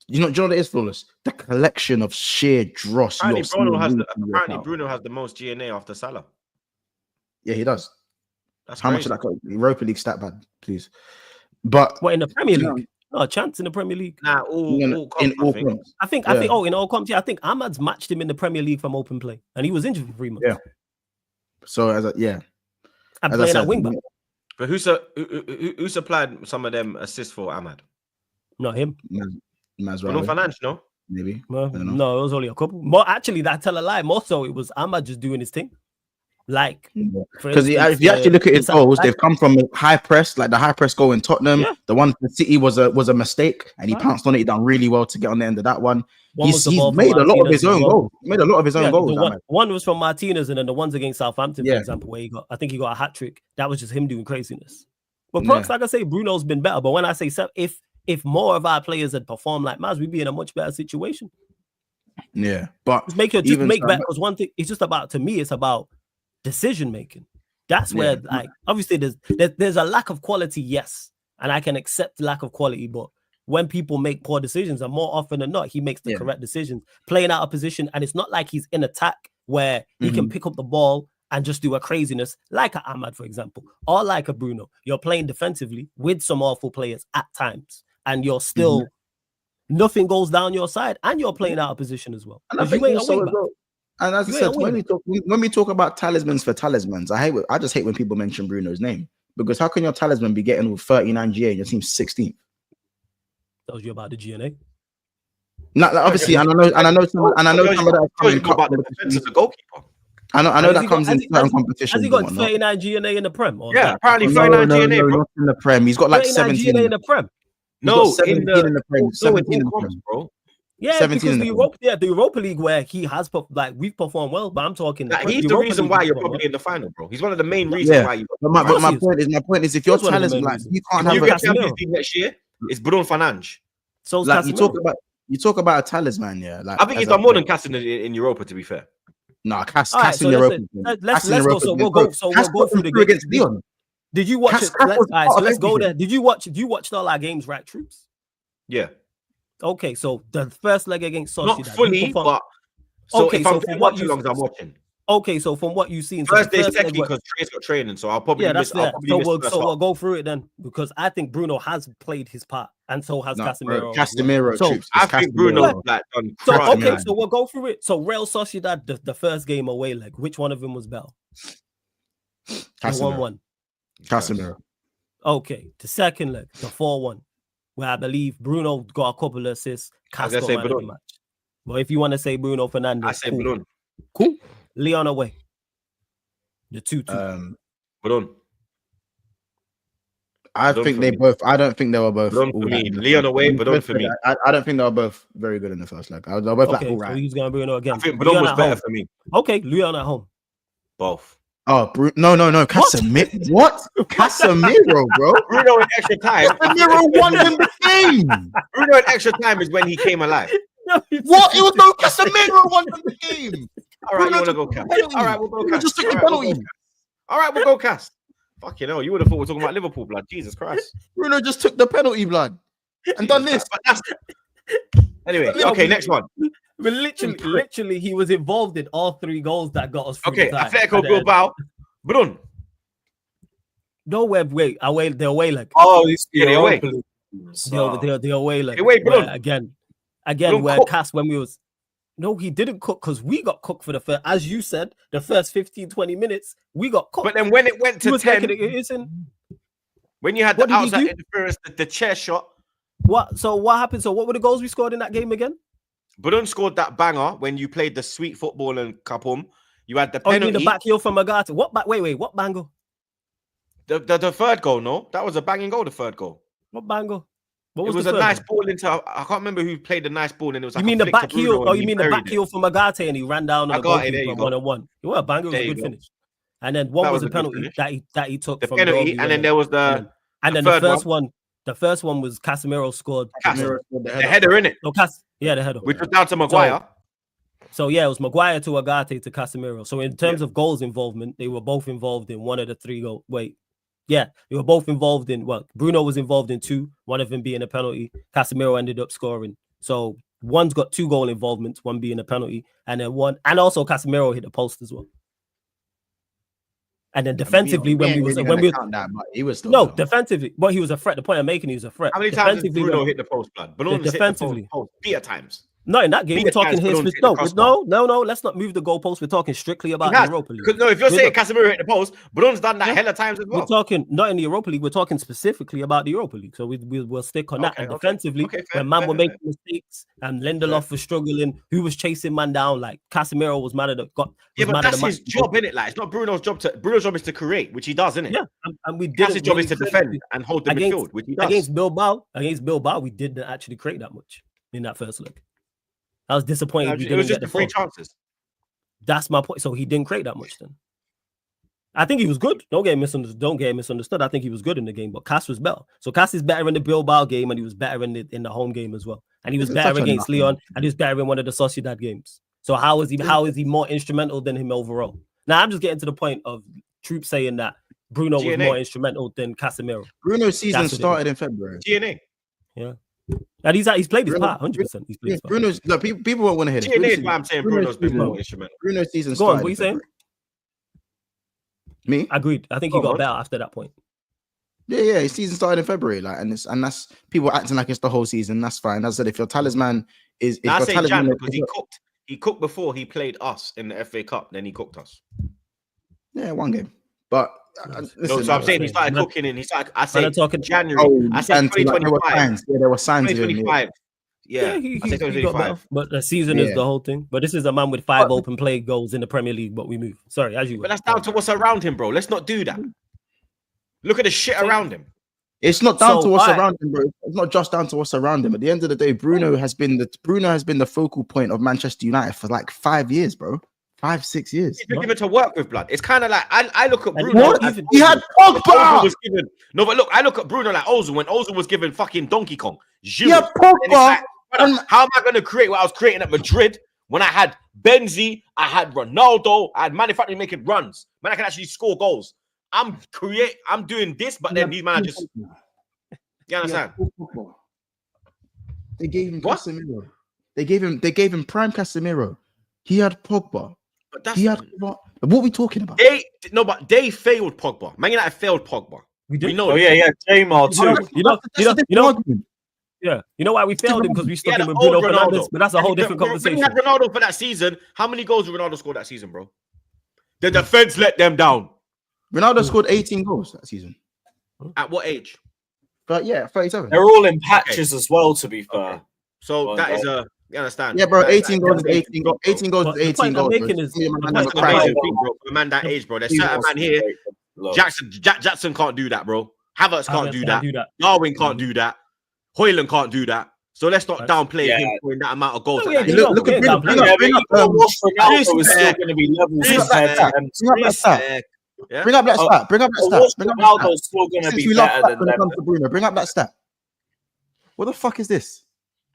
you know what it is, Flawless. The collection of sheer dross. Apparently, Bruno has the most GNA after Salah. Yeah, he does. That's how crazy. much of that Europa League stat pad, please? But what in the Premier League? No, a chance in the Premier League. Nah, all comps, I think in all comps, I think Ahmad's matched him in the Premier League from open play, and he was injured for 3 months. Yeah. So and playing at wing back. But who supplied some of them assists for Ahmad? Not him. Bruno Fernandes, no? Maybe. No, it was only a couple. More actually, that tell a lie. More so, it was Ahmad just doing his thing. Like, because if you actually look at his goals, they've come from high press, like the high press goal in Tottenham. Yeah. The one for City was a mistake, and he pounced on it. He done really well to get on the end of that one. He's made a lot of his own goals. One was from Martinez, and then the ones against Southampton, for example, where he got a hat trick. That was just him doing craziness. But like I say, Bruno's been better. But when I say if more of our players had performed like Maz, we'd be in a much better situation. Yeah, but just make better, because one thing, it's just about, to me, it's about decision making. That's where, like, obviously there's a lack of quality, yes, and I can accept the lack of quality, but when people make poor decisions, and more often than not, he makes the correct decisions, playing out of position, and it's not like he's in attack where he can pick up the ball and just do a craziness like a Ahmad, for example, or like a Bruno. You're playing defensively with some awful players at times, and you're still nothing goes down your side, and you're playing out of position as well. And I think and as I said, when we talk about talismans for talismans, I just hate when people mention Bruno's name, because how can your talisman be getting with 39 GA and your team's 16th? Tells you about the GNA. No, obviously, and I know some of that comes in about the defense of the goalkeeper. I know that comes in certain competitions. Has he got 39 GNA in the Prem? Yeah, apparently 39 GNA, bro. Not in the Prem. He's got like 17 GNA in the Prem. No, 17 in the Prem. 17 in the Prem, bro. Yeah, because the Europa League, where he has we've performed well, but I'm talking. He's the reason why you're probably in the final, bro. He's one of the main reasons why you. But my point is, if your talent, like, you can't have a Champions League next year, it's Bruno Fernandes. So like you talk about a talisman, Like, I think he's done more than Cass in Europa, to be fair. No, Cass in Europa. Let's go. So we'll go through the game against Leon. Did you watch it? Let's go there. Did you watch all our games, right, Troops? Yeah. Okay, so the first leg against Sociedad. Not fully, but if I'm watching long as I'm watching. Okay, so from what you've seen, first day's technically because Trent's got training, so I'll probably that's fair. So we'll go through it then, because I think Bruno has played his part, and so has Casemiro. So I think Bruno like done. So we'll go through it. So Real Sociedad, the first game away leg, which one of them was better? Casemiro. 1-1. Casemiro. Okay, the second leg, the 4-1, where I believe Bruno got a couple of assists. Cas got man of the match. But if you want to say Bruno Fernandes, I say Bruno. Cool. Leon away. The 2-2. Bruno. I think they both. I don't think they were both. Leon away, Bruno for me. I don't think they were both very good in the first leg. They were both like all right. So he's going to Bruno again. I think Bruno was better for me. Okay, Leon at home. Both. Oh, no. Casemiro. What? Casemiro, bro. Bruno in extra time. Casemiro won them the game. Bruno in extra time is when he came alive. What? It was no Casemiro won them the game. All right, you want to go cast? All right, we'll go cast. Just took the penalty. All right, we'll go cast. Fucking hell, you would have thought we were talking about Liverpool, blood. Jesus Christ. Bruno just took the penalty, blood, and done this. Anyway, okay, next one. But literally, he was involved in all 3 goals that got us through. Okay, Atletico Bilbao. Bruno. No way, the away leg. Oh, the away. The away leg. Wait, Bruno. Again, where Cass, when we was. No, he didn't cook, because we got cooked for the first, as you said, the first 15-20 minutes, we got cooked. But then when it went to 10, when you had the outside interference, the chair shot. What? So what happened? So what were the goals we scored in that game again? Budun scored that banger when you played the sweet football and Kapum. You had the penalty. You mean the back heel from Agata? Wait, what banger? The third goal, no? That was a banging goal, the third goal. What banger? What It was the a third nice one? ball into. I can't remember who played the nice ball, and it was like You mean a the flick to back heel? Bruno Oh, and you he mean the buried back it. heel from Agate and he ran down on the Agate, there goalkeeper you go. 1-on-1. It was a banger. It was There a you good go. finish. And then one That was was a a good penalty finish. that he took The from penalty, Dorgu, and then there was the then third the first one was Casemiro scored. Casemiro scored the header in it, No, the header. which was down to Maguire. So yeah, it was Maguire to Agate to Casemiro. So in terms of goals involvement, they were both involved in one of the 3 goals. They were both involved in Bruno was involved in 2, one of them being a penalty. Casemiro ended up scoring. So one's got 2 goal involvements, one being a penalty, and then also Casemiro hit the post as well. And then defensively, when we count that, but he was still defensively, but he was a threat. The point I'm making, he was a threat. How many times did Bruno hit the post, blood? Bruno's hit the post Peter times. Not in that game. We're talking here. No. Let's not move the goalposts. We're talking strictly about the Europa League. Because if you're saying Casemiro hit the post, Bruno's done that hella times as well. We're talking not in the Europa League. We're talking specifically about the Europa League. So we'll stick on that. And defensively, when man were making mistakes and Lindelof was struggling, who was chasing man down, like Casemiro was man of the got. Yeah, but that's his job, innit? Like it's not Bruno's job Bruno's job is to create, which he does, innit? Yeah, and we did. His job is to defend and hold the midfield, which he does. Against Bilbao, we didn't actually create that much in that first leg. I was disappointed. It was just the 3 chances. That's my point. So he didn't create that much then. I think he was good. Don't get misunderstood. I think he was good in the game, but Cass was better. So Cass is better in the Bilbao game, and he was better in the home game as well. And he was better against Leon, and he was better in one of the Sociedad games. So how is he more instrumental than him overall? Now I'm just getting to the point of Troop saying that Bruno was more instrumental than Casemiro. Bruno's season started in February. GNA. Yeah. And he's played his part 100%. He's played his part. Bruno's people won't want to hear this. GNA is why I'm saying Bruno's been more instrumental. Bruno's season started. What are you saying? Me? Agreed. I think he got better after that point. Yeah. His season started in February, and that's people acting like it's the whole season. That's fine. As I said, if your talisman is, I say Jan because he cooked before he played us in the FA Cup. Then he cooked us. Yeah, 1 game, but. Listen, so I'm saying he started cooking in. He started. I said January. I said 2025. There were signs. 2025. Yeah, he got better. But the season is the whole thing. But this is a man with 5 open play goals in the Premier League. But we move. Sorry, as you. But that's down to what's around him, bro. Let's not do that. Look at the shit around him. It's not down to what's around him, bro. It's not just down to what's around him. At the end of the day, Bruno has been the focal point of Manchester United for like 5 years, bro. 5-6 years. He's been given to work with, blood. It's kind of like I look at Bruno. He had Pogba. No, but look, I look at Bruno like Ozil when Ozil was given fucking Donkey Kong. He had Pogba. How am I going to create what I was creating at Madrid when I had Benzi, I had Ronaldo, I had manufacturing making runs? Man, I can actually score goals. I'm doing this, but then these man just. You understand? They gave him Casemiro. They gave him prime Casemiro. He had Pogba. But that's what are we talking about? They failed Pogba. Man United failed Pogba. We know. Oh yeah, Jamar too. You know why we failed him? Because we stuck him with Bruno Fernandes. But that's a whole different conversation. We had Ronaldo for that season. How many goals did Ronaldo score that season, bro? The defense let them down. Ronaldo scored 18 goals that season. At what age? But yeah, 37. They're all in patches as well, to be fair. So that is a. You understand? Yeah, bro. 18 goals is 18 goals. 18 goals is 18 goals. A man that age, bro. There's certain man here. Jackson can't do that, bro. Havertz can't do that. Darwin can't do that. Hoyland can't do that. So let's not downplay him for that amount of goals. Look at Ronaldo is still going to be levels compared to them. Bring up that stat. Ronaldo is still going to be better than them. Bring up that stat. What the fuck is this?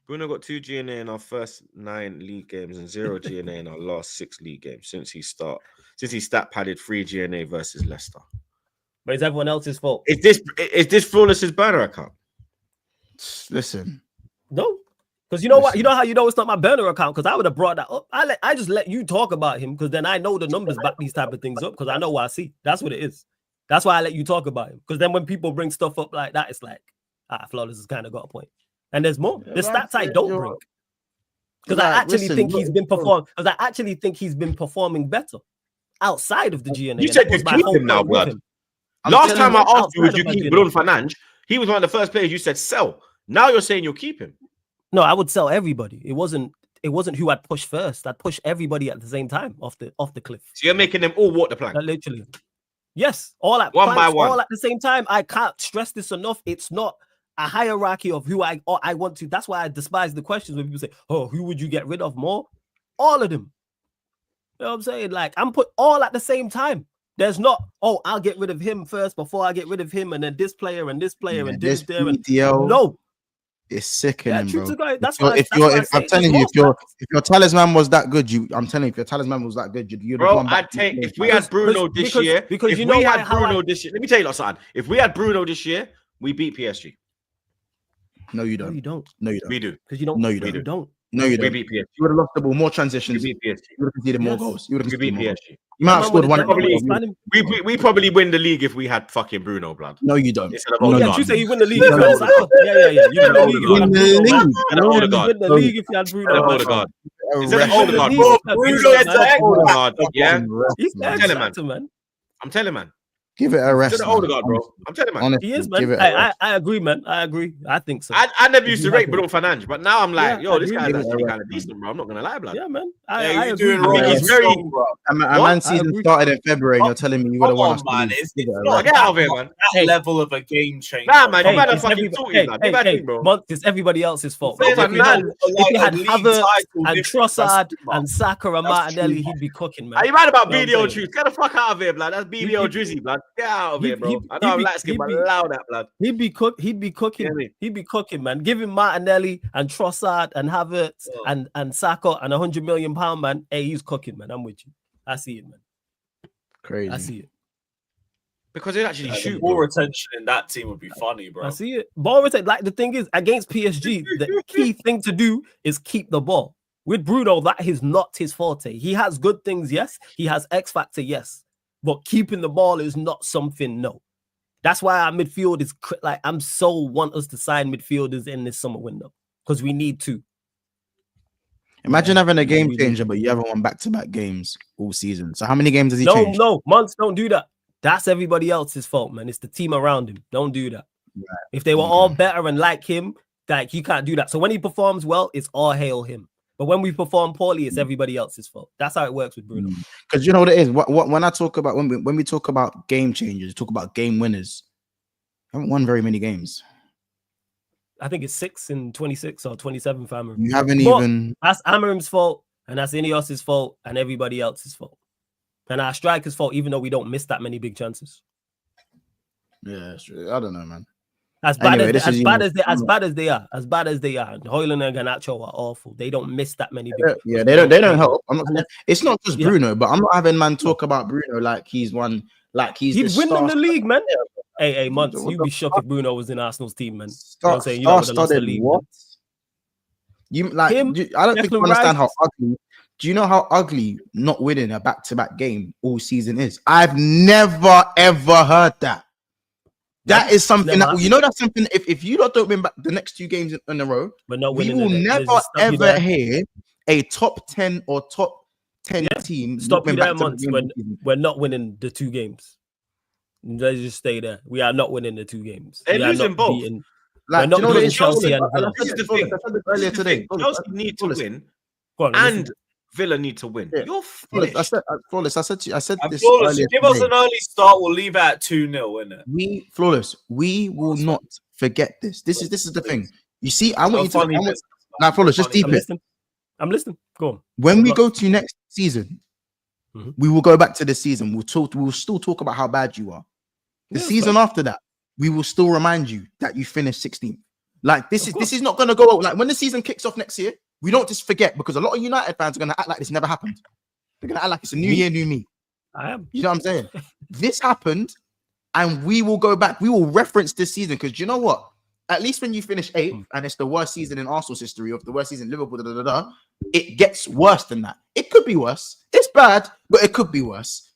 Bruno got 2 GNA in our first 9 league games and 0 GNA in our last 6 league games since he stat padded 3 GNA versus Leicester. But it's everyone else's fault. Is this Flawless's burner account? Listen, no, because you know what? You know how you know it's not my burner account? Because I would have brought that up. I just let you talk about him because then I know the numbers back these type of things up because I know what I see. That's what it is. That's why I let you talk about him because then when people bring stuff up like that, it's like Flawless has kind of got a point. And there's more. The stats I don't bring. Because I actually think he's been performing. Because I actually think he's been performing better outside of the GNA. You said you keep him now, blood. Last time I asked you, would you keep Bruno Fernandes? He was one of the first players you said sell. Now you're saying you'll keep him. No, I would sell everybody. It wasn't who I'd push first. I'd push everybody at the same time off the cliff. So you're making them all walk the plank. Literally. Yes, all at one by one, all at the same time. I can't stress this enough. It's not. a hierarchy of who I want to. That's why I despise the questions when people say, "Oh, who would you get rid of more?" All of them. You know what I'm saying? Like, I'm put all at the same time. There's not, oh, I'll get rid of him first before I get rid of him, and then this player and this player and this there. No, it's sickening, bro. That's I'm telling you, if your talisman was that good, I'm telling you, if your talisman was that good, you'd bro. I'd take if we had Bruno this year. Because you know we had Bruno this year. Let me tell you something. If we had Bruno this year, we beat PSG. No, you don't. No, you don't. No, you don't. We do. Because you don't. No, you don't. don't. You don't. No, you don't. We beat PSG. You would have lost the ball, more transitions. We beat PSG. You would have conceded more goals. You would have conceded more goals. PSG. You might have scored one. We probably win the league if we had fucking Bruno, blood. No, you don't. You say you win the league. Yeah. You win the league. Win the league if you had Bruno. Odegaard. Is that Odegaard? Yeah. He's man. I'm telling man. Give it a rest. Odegaard, bro. I'm telling man. Honestly, he is, man. I agree, man. I agree. I think so. I never used to rate Bruno Fernandes, but now I'm like, yo, this guy's actually kind of decent, bro. I'm not gonna lie, blood. Yeah, man. I agree. He's very. A man season started in February, and you're telling me you would have won. Man, get out of here, man. That level of a game changer. Nah, man, you better fucking talk, man. Bro. It's everybody else's fault. If you had Havertz and Trossard and Saka and Martinelli, he'd be cooking, man. Are you mad about BDO Juice? Get the fuck out of here, blood. That's BDO Drizzy, blood. Get out of here, bro. I know I'm light skin, but allow that, blood. He'd be cooking. He'd be cooking, man. Give him Martinelli and Trossard and Havertz and Saka and £100 million, man. Hey, he's cooking, man. I'm with you. I see it, man. Crazy. I see it. Because it actually shoot. Ball retention in that team would be funny, bro. I see it. Ball retention. Like, the thing is, against PSG, the key thing to do is keep the ball. With Bruno, that is not his forte. He has good things, yes. He has X factor, yes. But keeping the ball is not something, no. That's why our midfield is like, I'm so want us to sign midfielders in this summer window because we need to. Imagine having a game changer, but you haven't won back-to-back games all season. So how many games has he changed? No, Months, don't do that. That's everybody else's fault, man. It's the team around him. Don't do that. Right. If they were all better and like him, like, you can't do that. So when he performs well, it's all hail him. But when we perform poorly, it's everybody else's fault. That's how it works with Bruno. Because you know what it is. When I talk about when we talk about game changers, talk about game winners. I haven't won very many games. I think it's 6 in 26 or 27 for Amarim. You haven't even. That's Amarim's fault, and that's Ineos's fault, and everybody else's fault, and our strikers' fault. Even though we don't miss that many big chances. Yeah, that's true. I don't know, man. As bad as they are, Højlund and Garnacho are awful. They don't miss that many. They don't help. It's not just Bruno, but I'm not having man talk about Bruno like he's one, like he's winning the league, man. Hey, Months, you'd be shocked if Bruno was in Arsenal's team, man. What? You like? I don't think you understand how ugly. Do you know how ugly not winning a back-to-back game all season is? I've never ever heard that. That is something that, you know, that's something. If you don't win back the next 2 games in a row, we will never ever hear a top 10 or top 10 team stop you there, Months, when we're not winning the 2 games. Let's just stay there. We are not winning the 2 games. They're losing both. We're not beating Chelsea and Villa. This is the thing. Earlier today, Chelsea need to win, and Villa need to win. Yeah. You're flawless. I said this flawless. earlier. Give us an early start. We'll leave it at 2-0, innit? We will not forget this. This is the thing. You see, I want you to. Now, flawless. Just deep it. I'm listening. Go on. When we go to next season, we will go back to the season. We'll still talk about how bad you are. The season after that, we will still remind you that you finished 16th. Like, this is not going to go like when the season kicks off next year. We don't just forget, because a lot of United fans are going to act like this never happened. They're going to act like it's a new year, new me. I am. You know what I'm saying? This happened, and we will go back. We will reference this season, because you know what? At least when you finish 8th, and it's the worst season in Arsenal's history, of the worst season in Liverpool, it gets worse than that. It could be worse. It's bad, but it could be worse.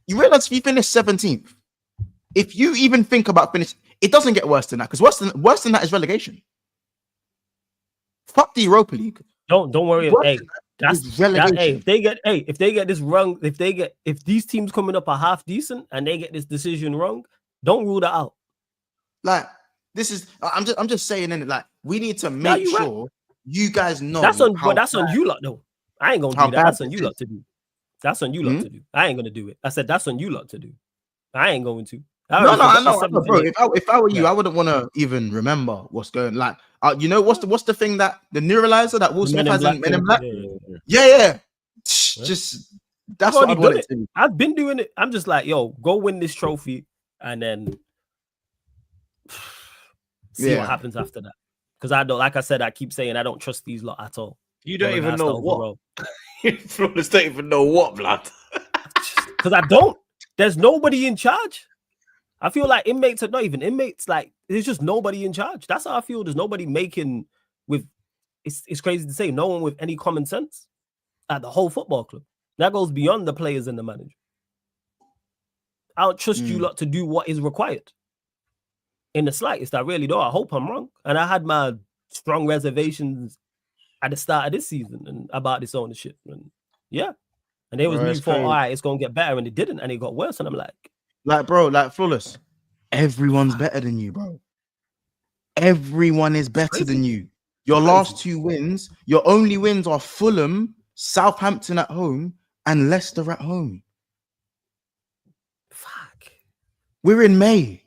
You realize if you finish 17th, if you even think about finishing, it doesn't get worse than that, because worse than that is relegation. Fuck the Europa League. Don't worry. Hey, that's relegation. If they get this wrong, if these teams coming up are half decent and they get this decision wrong, don't rule that out. Like, this is, I'm just saying, in it, like, we need to make sure you guys know. That's on you lot though. I ain't gonna do that. That's on you lot to do. That's on you lot to do. I ain't gonna do it. I said that's on you lot to do. I ain't going to. I No, already I forgot know, the bro. 78. If I were you, Yeah. I wouldn't want to even remember what's going. Like, you know, what's the thing that the neuralizer that Will The Smith Men in has Black in Men in thing. Black? Yeah. Yeah. Yeah. Just I've that's what already I'd want done it to be. I've been doing it. I'm just like, yo, go win this trophy and then see what Yeah. happens after that. Because I don't, like I said, I keep saying I don't trust these lot at all. You don't From even last know overall. what. Flawless don't even know what, blood. Because I don't. There's nobody in charge. I feel like inmates are not even inmates. Like there's just nobody in charge. That's how I feel. There's nobody making with. It's crazy to say no one with any common sense at the whole football club. That goes beyond the players and the manager. I don't trust you lot to do what is required. In the slightest, I really don't. I hope I'm wrong. And I had my strong reservations at the start of this season and about this ownership. And yeah. And there was Bro, me it's thought, crazy. all right, it's gonna get better, and it didn't, and it got worse. And I'm like, bro, Flawless. Everyone's better than you, bro. Everyone is better crazy. than you. Your last 2 wins, your only wins are Fulham, Southampton at home, and Leicester at home. fuck. We're in May.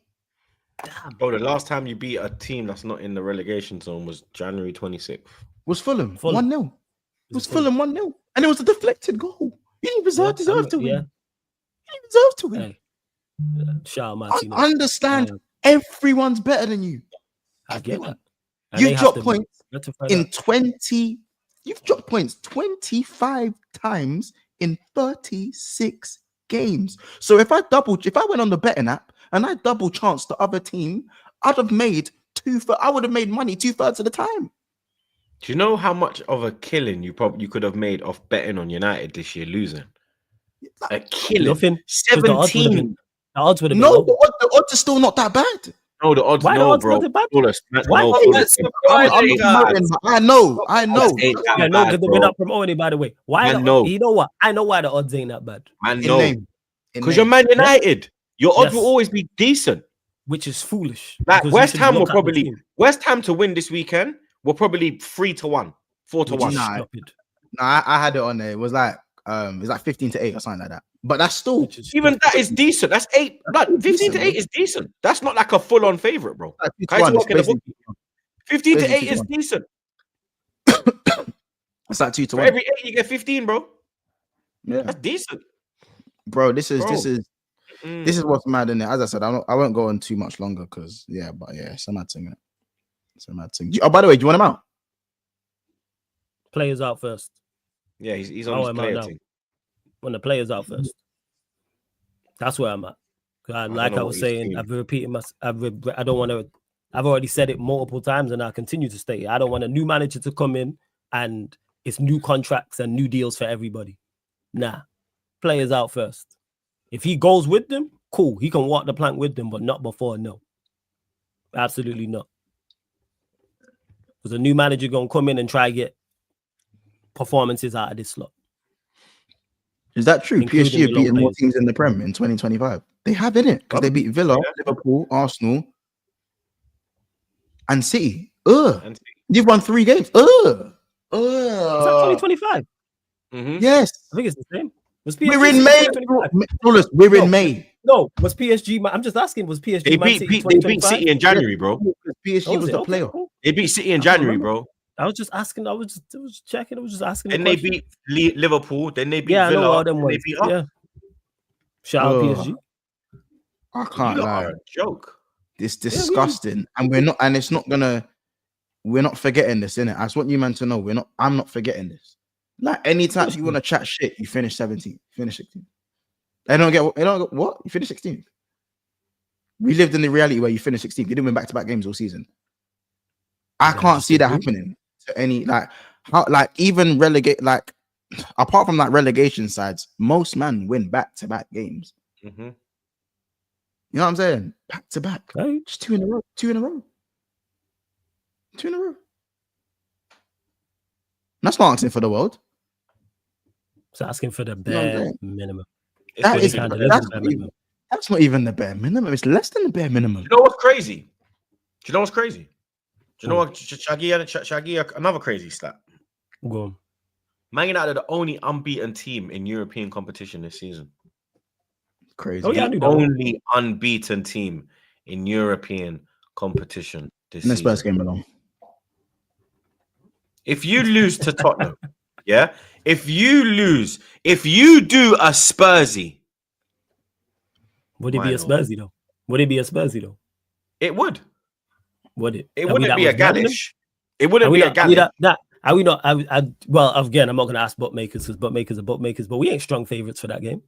Damn. Bro, the last time you beat a team that's not in the relegation zone was January 26th. Was Fulham Fulham. 1-0? It was Fulham 1-0, and it was a deflected goal. You didn't deserve to win. Yeah. You didn't deserve to win. Hey. Shout out I Martinez. understand. Everyone's better than you. I get Everyone. that. And they You've have dropped to points rectify in that. 20. You've dropped points 25 times in 36 games. So if I went on the betting app and I double chanced the other team, I'd have made I would have made money 2/3 of the time. Do you know how much of a killing you could have made off betting on United this year losing? A killing. Nothing. 'Cause the odds would have 17. been. The odds would have been No, low. the odds are still not that bad. No, the odds. Why the No, odds bro. wasn't bad? Flawless. Why No, not? Flawless. That's the Friday, I'm not guys. promoting, but I know. Odds ain't that Yeah, no, bad, because we're bro. not promoting, by the way. Why? Man, no. You know what? I know why the odds ain't that bad. Man, In no. name. Because you're Man United. Your odds will Yes. always be decent. Which is foolish. Like because you West should Ham will look at the probably team, West Ham to win this weekend will probably 3-1, 4-1. which is Nah. stupid. No, I had it on there. It was like 15-8 or something like that. But that's still Which is Even stupid. that is decent. That's 8. Like, 15 decent, to 8 bro. is decent. That's not like a full-on favorite, bro. like Guys 2-1. who It's work in the book, basically 15 to basically 8 is 2-1. decent. It's like 2 to For 1. every 8 you get 15, bro. Yeah, That's decent. bro. This is Mm. this is what's mad in it. As I said, I won't go on too much longer because it's a mad thing. Innit? It's a mad thing. Oh, by the way, do you want him out? Players out first. Yeah, he's Oh, on his I'm out player now. thing. When the players out first. That's where I'm at. Like know I what was he's saying, doing. I've been repeating I don't want to. I've already said it multiple times, and I continue to state it. I don't want a new manager to come in and it's new contracts and new deals for everybody. Nah, players out first. If he goes with them, cool. He can walk the plank with them, but not before. No, absolutely not. Because a new manager gonna come in and try get performances out of this slot. Is that true? Including PSG have the beaten low more players. teams in the Prem in 2025. They have, innit? Because they beat Villa, Liverpool, Arsenal, and City. And You've won 3 games. Is that 2025? Yes. I think it's the same. Was PSG We're in May. 2025? Flawless, we're No. in May. No, was PSG? I'm just asking. Was PSG? They Man beat City they beat 2025? City in January, bro. PSG Oh, was it? the Okay, player. cool. They beat City in I don't January, remember. bro. I was just asking. I was just checking. I was just asking. Then the they question. beat Liverpool. Then they beat Yeah, I know Villa. all them Then they ones. beat us. Yeah. Shout out Oh, PSG. I You can't lot lie. are a joke. It's disgusting. And we're not forgetting this, innit? I just want you man to know I'm not forgetting this. Like anytime you want to chat shit, you finish 17th, finish 16th. They don't get what? You finish 16th. We lived in the reality where you finish 16th. You didn't win back-to-back games all season. I can't see that happening to any even relegate apart from relegation sides, most men win back-to-back games. Mm-hmm. You know what I'm saying? Back to back. Right. Just 2 in a row. 2 in a row. 2 in a row. That's not asking for the world. It's asking for the You know what I'm bare saying? minimum. It's Kind of ridiculous. less than bare minimum. That's not even the bare minimum. It's less than the bare minimum. You know what's crazy? Do you know what's crazy? Do you know what Shaggy another crazy stat? Go on. Man United are the only unbeaten team in European competition this season. Crazy. Oh, yeah, I The knew that one. only unbeaten team in European competition this In the Spurs season. game alone. If you lose to Tottenham, yeah. If you do a Spursy, Would it my be a lord. Spursy though? Would it be a Spursy though? It would. Would it? It Are we wouldn't that be a much better than them? Gallish. It wouldn't Are we be a not? Are we Gallish. that? Are we not? Well, again, I'm not gonna ask bookmakers because bookmakers are bookmakers, but we ain't strong favorites for that game.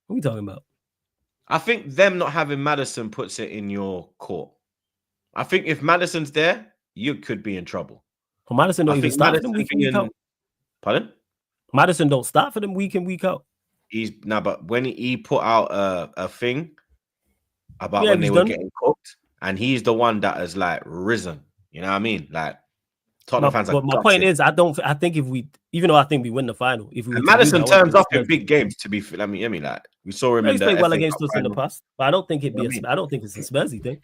What are we talking about? I think them not having Maddison puts it in your court. I think if Maddison's there, you could be in trouble. Well, Madison don't I even think start for them Maddison week in, week being- out. Pardon? Madison don't start for them week in, week out. But when he put out a thing about Yeah, when they he's were done. getting cooked, and he's the one that has like risen. You know what I mean? Like Tottenham fans are. But my point is, I think if we, even though I think we win the final, if we And were to Maddison lose, I turns wouldn't up think in it's big games. To be, I mean, like we saw him in He's the played well FA against Cup us in the final. past, but I don't think it'd be. You know what I I don't think it's a Spursy thing.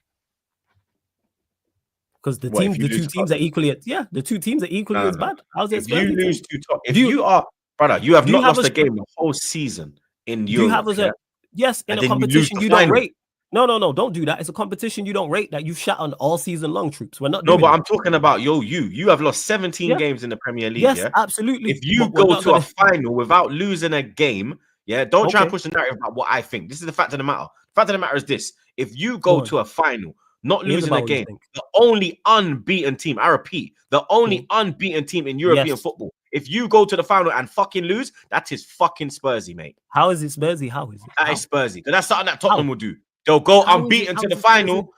Because the What, if teams, you the lose two to teams are equally. The two teams are equally No, as no. bad. How's it If you Spursy thing? lose to Tottenham, if Do you- you are brother, you have do you not have lost a a game the whole season in Do you have Europe. as Yeah? a yes in And a then you lose competition the you don't final. rate? No, don't do that. It's a competition you don't rate that you shot on all season long. Troops, we're not. No, doing but that. I'm talking about you have lost 17 Yeah. games in the Premier League. Yes, Yeah. absolutely. If you but we're go not to gonna- a final without losing a game, yeah, don't try and Okay. push the narrative about what I think. This is the fact of the matter. The fact of the matter is this: if you Go go on. to a final, not It is losing about a what you game, think. the only unbeaten team, I repeat, the only unbeaten team in European Yes. football. If you go to the final and fucking lose, that is fucking Spursy, mate. How is it Spursy? How is it? That How? is Spursy. Because that's something that Tottenham How? will do. They'll go How is unbeaten it- to how the is it final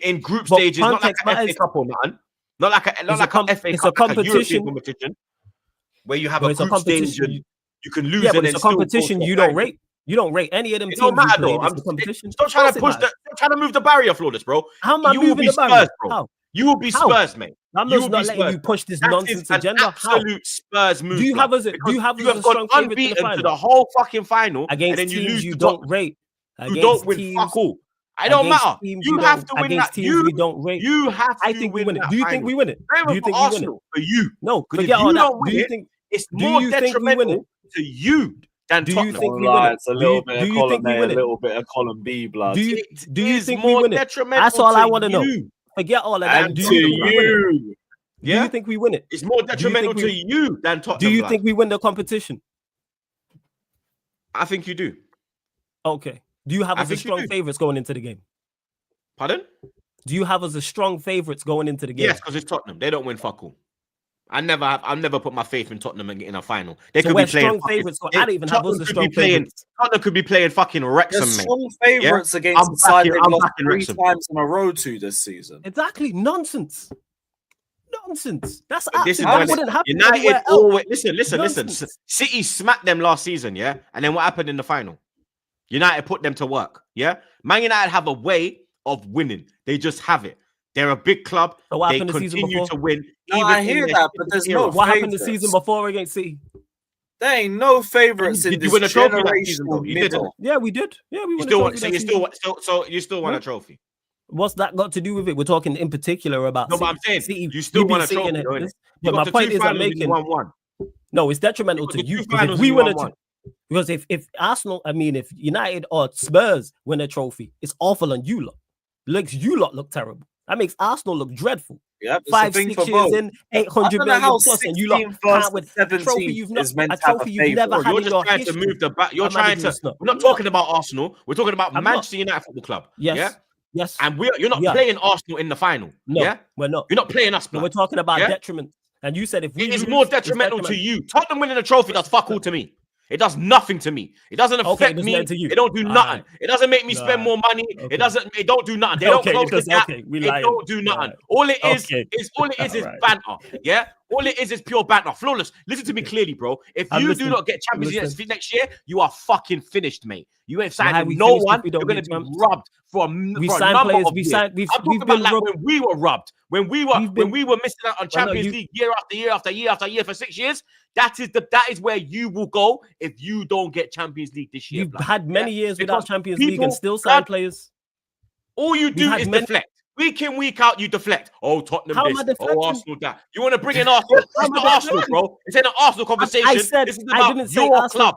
in group But stages, not like context an FA matters. Cup or nothing. Not like a It's a com- FA it's Cup, a like a European competition. competition where you have But a it's a group stage competition. and you can lose Yeah, and but then it's a still go competition to a you don't final. rate. You don't rate any of them It teams don't matter we though. played. It's a competition. Stop trying Of to course push it matters. stop trying to move the barrier, Flawless, bro. How am I You will moving be the barrier? Spurs, bro. How? You will be How? Spurs, mate. I'm You just will not be letting Spurs. you push this That nonsense is an agenda. How? absolute Spurs move. Do you blood, have us? Do because you have us you as have a gone strong favorite to the unbeaten to final the whole fucking final and against then you lose teams you to don't Tottenham. rate? You Against don't win teams, fuck all. It don't against matter. teams You we have don't- to win against that. teams we don't rate. You have I to think we win win it. that Do you final. think we win it? Not Do you even think for we win it? Arsenal, for you. No, Because if forget all you that. don't win Do you it, think? it's do more you think we win detrimental to you than Do you Tottenham. think we Lie, win it? it's a Do little you- bit do of you column think we A, win a it? little bit of column B, blood. Do you It do you is think we more win it? detrimental That's all I want to to know. you. Forget all of that. And Do to you think we win it? you. Do Yeah? you think we win it? It's more you think detrimental we- to you than Tottenham. Do you blood. think we win the competition? I think you do. Okay. Do you have I us as think you strong do. favorites going into the game? Pardon? Do you have us as strong favorites going into the game? Yes, because it's Tottenham. They don't win fuck all. I've never put my faith in Tottenham and getting a final. They So could we're be playing strong fucking- favorites. So I don't even have us Tottenham as could be strong playing. favorites. Tottenham could be playing fucking They're Wrexham, mate. strong favourites against I'm the side backing- they've I'm lost backing 3 Wrexham. times in a row to this season. Exactly. Nonsense. Nonsense. That's But this is absolutely. why That wouldn't happen United anywhere else. always listen. Nonsense. City smacked them last season, yeah, and then what happened in the final? United put them to work, yeah. Man United have a way of winning. They just have it. They're a big club. So what They happened the season continue before? to win. No, even I in hear their that, but shittest there's era. no What happened the favourites. season before against City? There ain't no favourites in Did you this win a trophy that season, though? generational You didn't. middle. Yeah, we did. Yeah, we You won still a want, trophy so that you season. still won No. a trophy. What's that got to do with it? We're talking in particular about No, but City. I'm saying City, you still we beat won a City trophy, in though, innit? this. You But my got to point two is, I'm finals and you making won one. no. It's detrimental You to got the you two because if finals we and you win won a one. because if Arsenal, I mean, if United or Spurs win a trophy, it's awful on you lot. Makes you lot look terrible. That makes Arsenal look dreadful. Yeah, it's a 5, thing 6 for years both. in, I 800 don't know how million plus, and you lot 16 versus can't win a 17 trophy you've not is meant a to have a trophy you've never favourite. had You're in just your trying history. to move the back. You're I'm not trying doing to. snot. We're not talking about Arsenal. We're talking about I'm not. Manchester United Football Club. Yes. Yeah. Yes. And you're not We are. playing Arsenal in the final. No, Yeah. we're not. You're not playing us, No, blood. we're talking about Yeah? detriment. And you said if we It is lose, more it's detrimental to you. Tottenham winning a trophy does fuck all to me. It does nothing to me. It doesn't Okay, affect it doesn't me. matter to you. It don't do All nothing. right. It doesn't make me spend Right. more money. Okay. It doesn't. It don't do nothing. They don't Okay, close because- the gap. okay, we It lying. don't do nothing. Right. All it is Okay. is Right. banter. Yeah. All it is pure banter. Flawless. Listen to me clearly, bro. If I'm you listening. do not get Champions I'm League next year, you are fucking finished, mate. You ain't Why signed we with no finished if one. we don't You're going get to be champs? robbed for a We for a signed number players. of We years. signed. We've I'm talking been about like robbed. when we were robbed, when we were missing out on Well, no, Champions you- League year after year after year after year for 6 years. That is where you will go if you don't get Champions League this year. We've blood. had many years without Because Champions League and people- still sign blood, players. All you do had is many- deflect. Week in, week out, you deflect. Oh, Tottenham How am this. I deflecting? Oh, Arsenal that. You want to bring in Arsenal? How It's am I not Arsenal, deflecting? bro. It's in an Arsenal conversation. said- This is I about didn't say your Arsenal. club.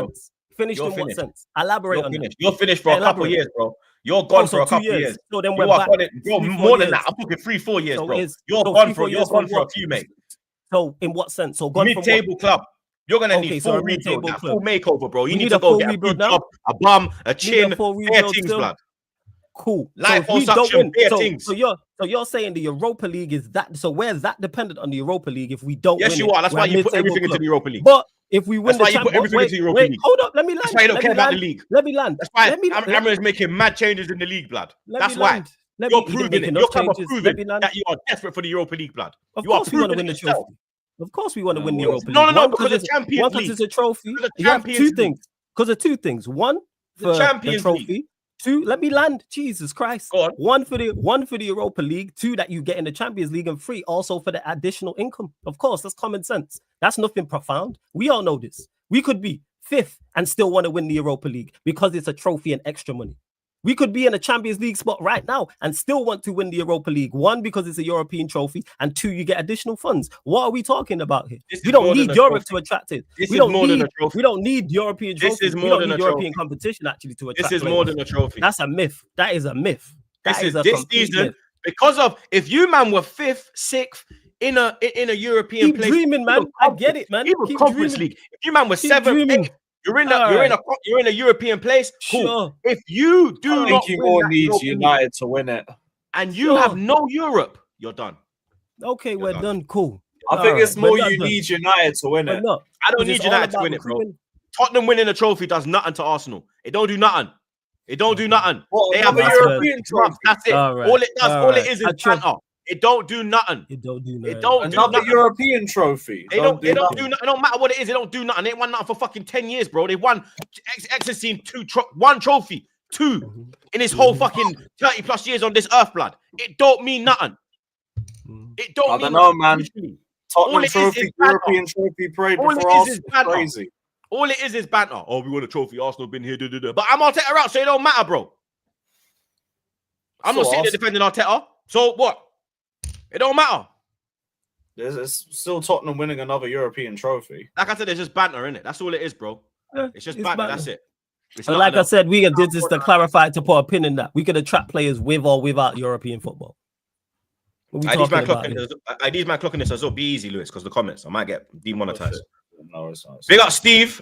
bro. sense? Finished You're in what finished. sense? Elaborate You're on that. finished. You're finished for a couple Elaborate. years, bro. You're gone so for a 2 couple years. years. So then You we're are back gone. Bro, 3-4 more than years. that. I'm talking 3-4 years, So bro. is You're so gone 3-4 for. You're years gone from for a what? few, mate. So in what sense? So gone from what? Mid-table club. You're gonna Okay, need so full a rebuild, mid-table that club. full makeover, bro. You We need need to a go full get a rebuild big now? job, a bum, a Need a chin, full bare rebuild things, still? blood. Cool. Light So if we don't suction, win, bare so things. you're saying the Europa League is that? So where's that dependent on the Europa League? If we don't Yes, win you are. That's why you put everything into the Europa League. But if we win That's why you put Champions, everything into the Europa League. Hold up, let me land. That's why you don't care about the league. Let me land. That's why Let me Amra's making mad changes in the league, blood. That's why. land. You're proving it. You're proving that you are desperate for the Europa League, blood. Of You are course we want to proving win it the yourself. trophy. Of course we want to win the Europa League. No, because the Champions League. One, because it's a trophy. The You have Champions two League. things. Because of two things. One, for the Champions trophy. League. Two, let me land. Jesus Christ. Go on. One for the Europa League. Two, that you get in the Champions League. And three, also for the additional income. Of course, that's common sense. That's nothing profound. We all know this. We could be fifth and still want to win the Europa League because it's a trophy and extra money. We could be in a Champions League spot right now and still want to win the Europa League. One, because it's a European trophy, and two, you get additional funds. What are we talking about here? We don't need Europe to attract it. We don't need European trophy. This is more than a European competition actually to attract. This is more than a trophy. That's a myth. That is a myth. This season, myth. Because of if you man were fifth, sixth in a European Keep place, dreaming, man. I get it, man. Even Conference League. If you man was seventh, eighth, you're in a European place. Cool. Sure. If you do not win, more needs United to win it, and you have no Europe, you're done. Okay, we're done. Cool. I think it's more you need United to win it. I don't need United to win it, bro. Tottenham winning a trophy does nothing to Arsenal. It don't do nothing. It don't do nothing. They have a European trophy. That's it. All it does, all it is banter. It don't do nothing. It don't do nothing. It don't do another nothing. European trophy. It don't do nothing. It don't matter what it is. It don't do nothing. They ain't won nothing for fucking 10 years, bro. They won Exorcism one trophy, two in his whole fucking 30 plus years on this earth, blood. It don't mean nothing. It don't. I don't know, man. Tottenham trophy, European trophy parade before us is crazy. All it is banter. Oh, we won a trophy. Arsenal been here. But I'm Arteta out, so it don't matter, bro. I'm not sitting there defending Arteta. So what? It don't matter. It's still Tottenham winning another European trophy. Like I said, it's just banter, innit? That's all it is, bro. It's just banter. That's it. But like I said, we did this to clarify, to put a pin in that. We could attract players with or without European football. ID's man clocking this as well. Be easy, Lewis, because the comments, I might get demonetized. No, it's not. Big up, Steve.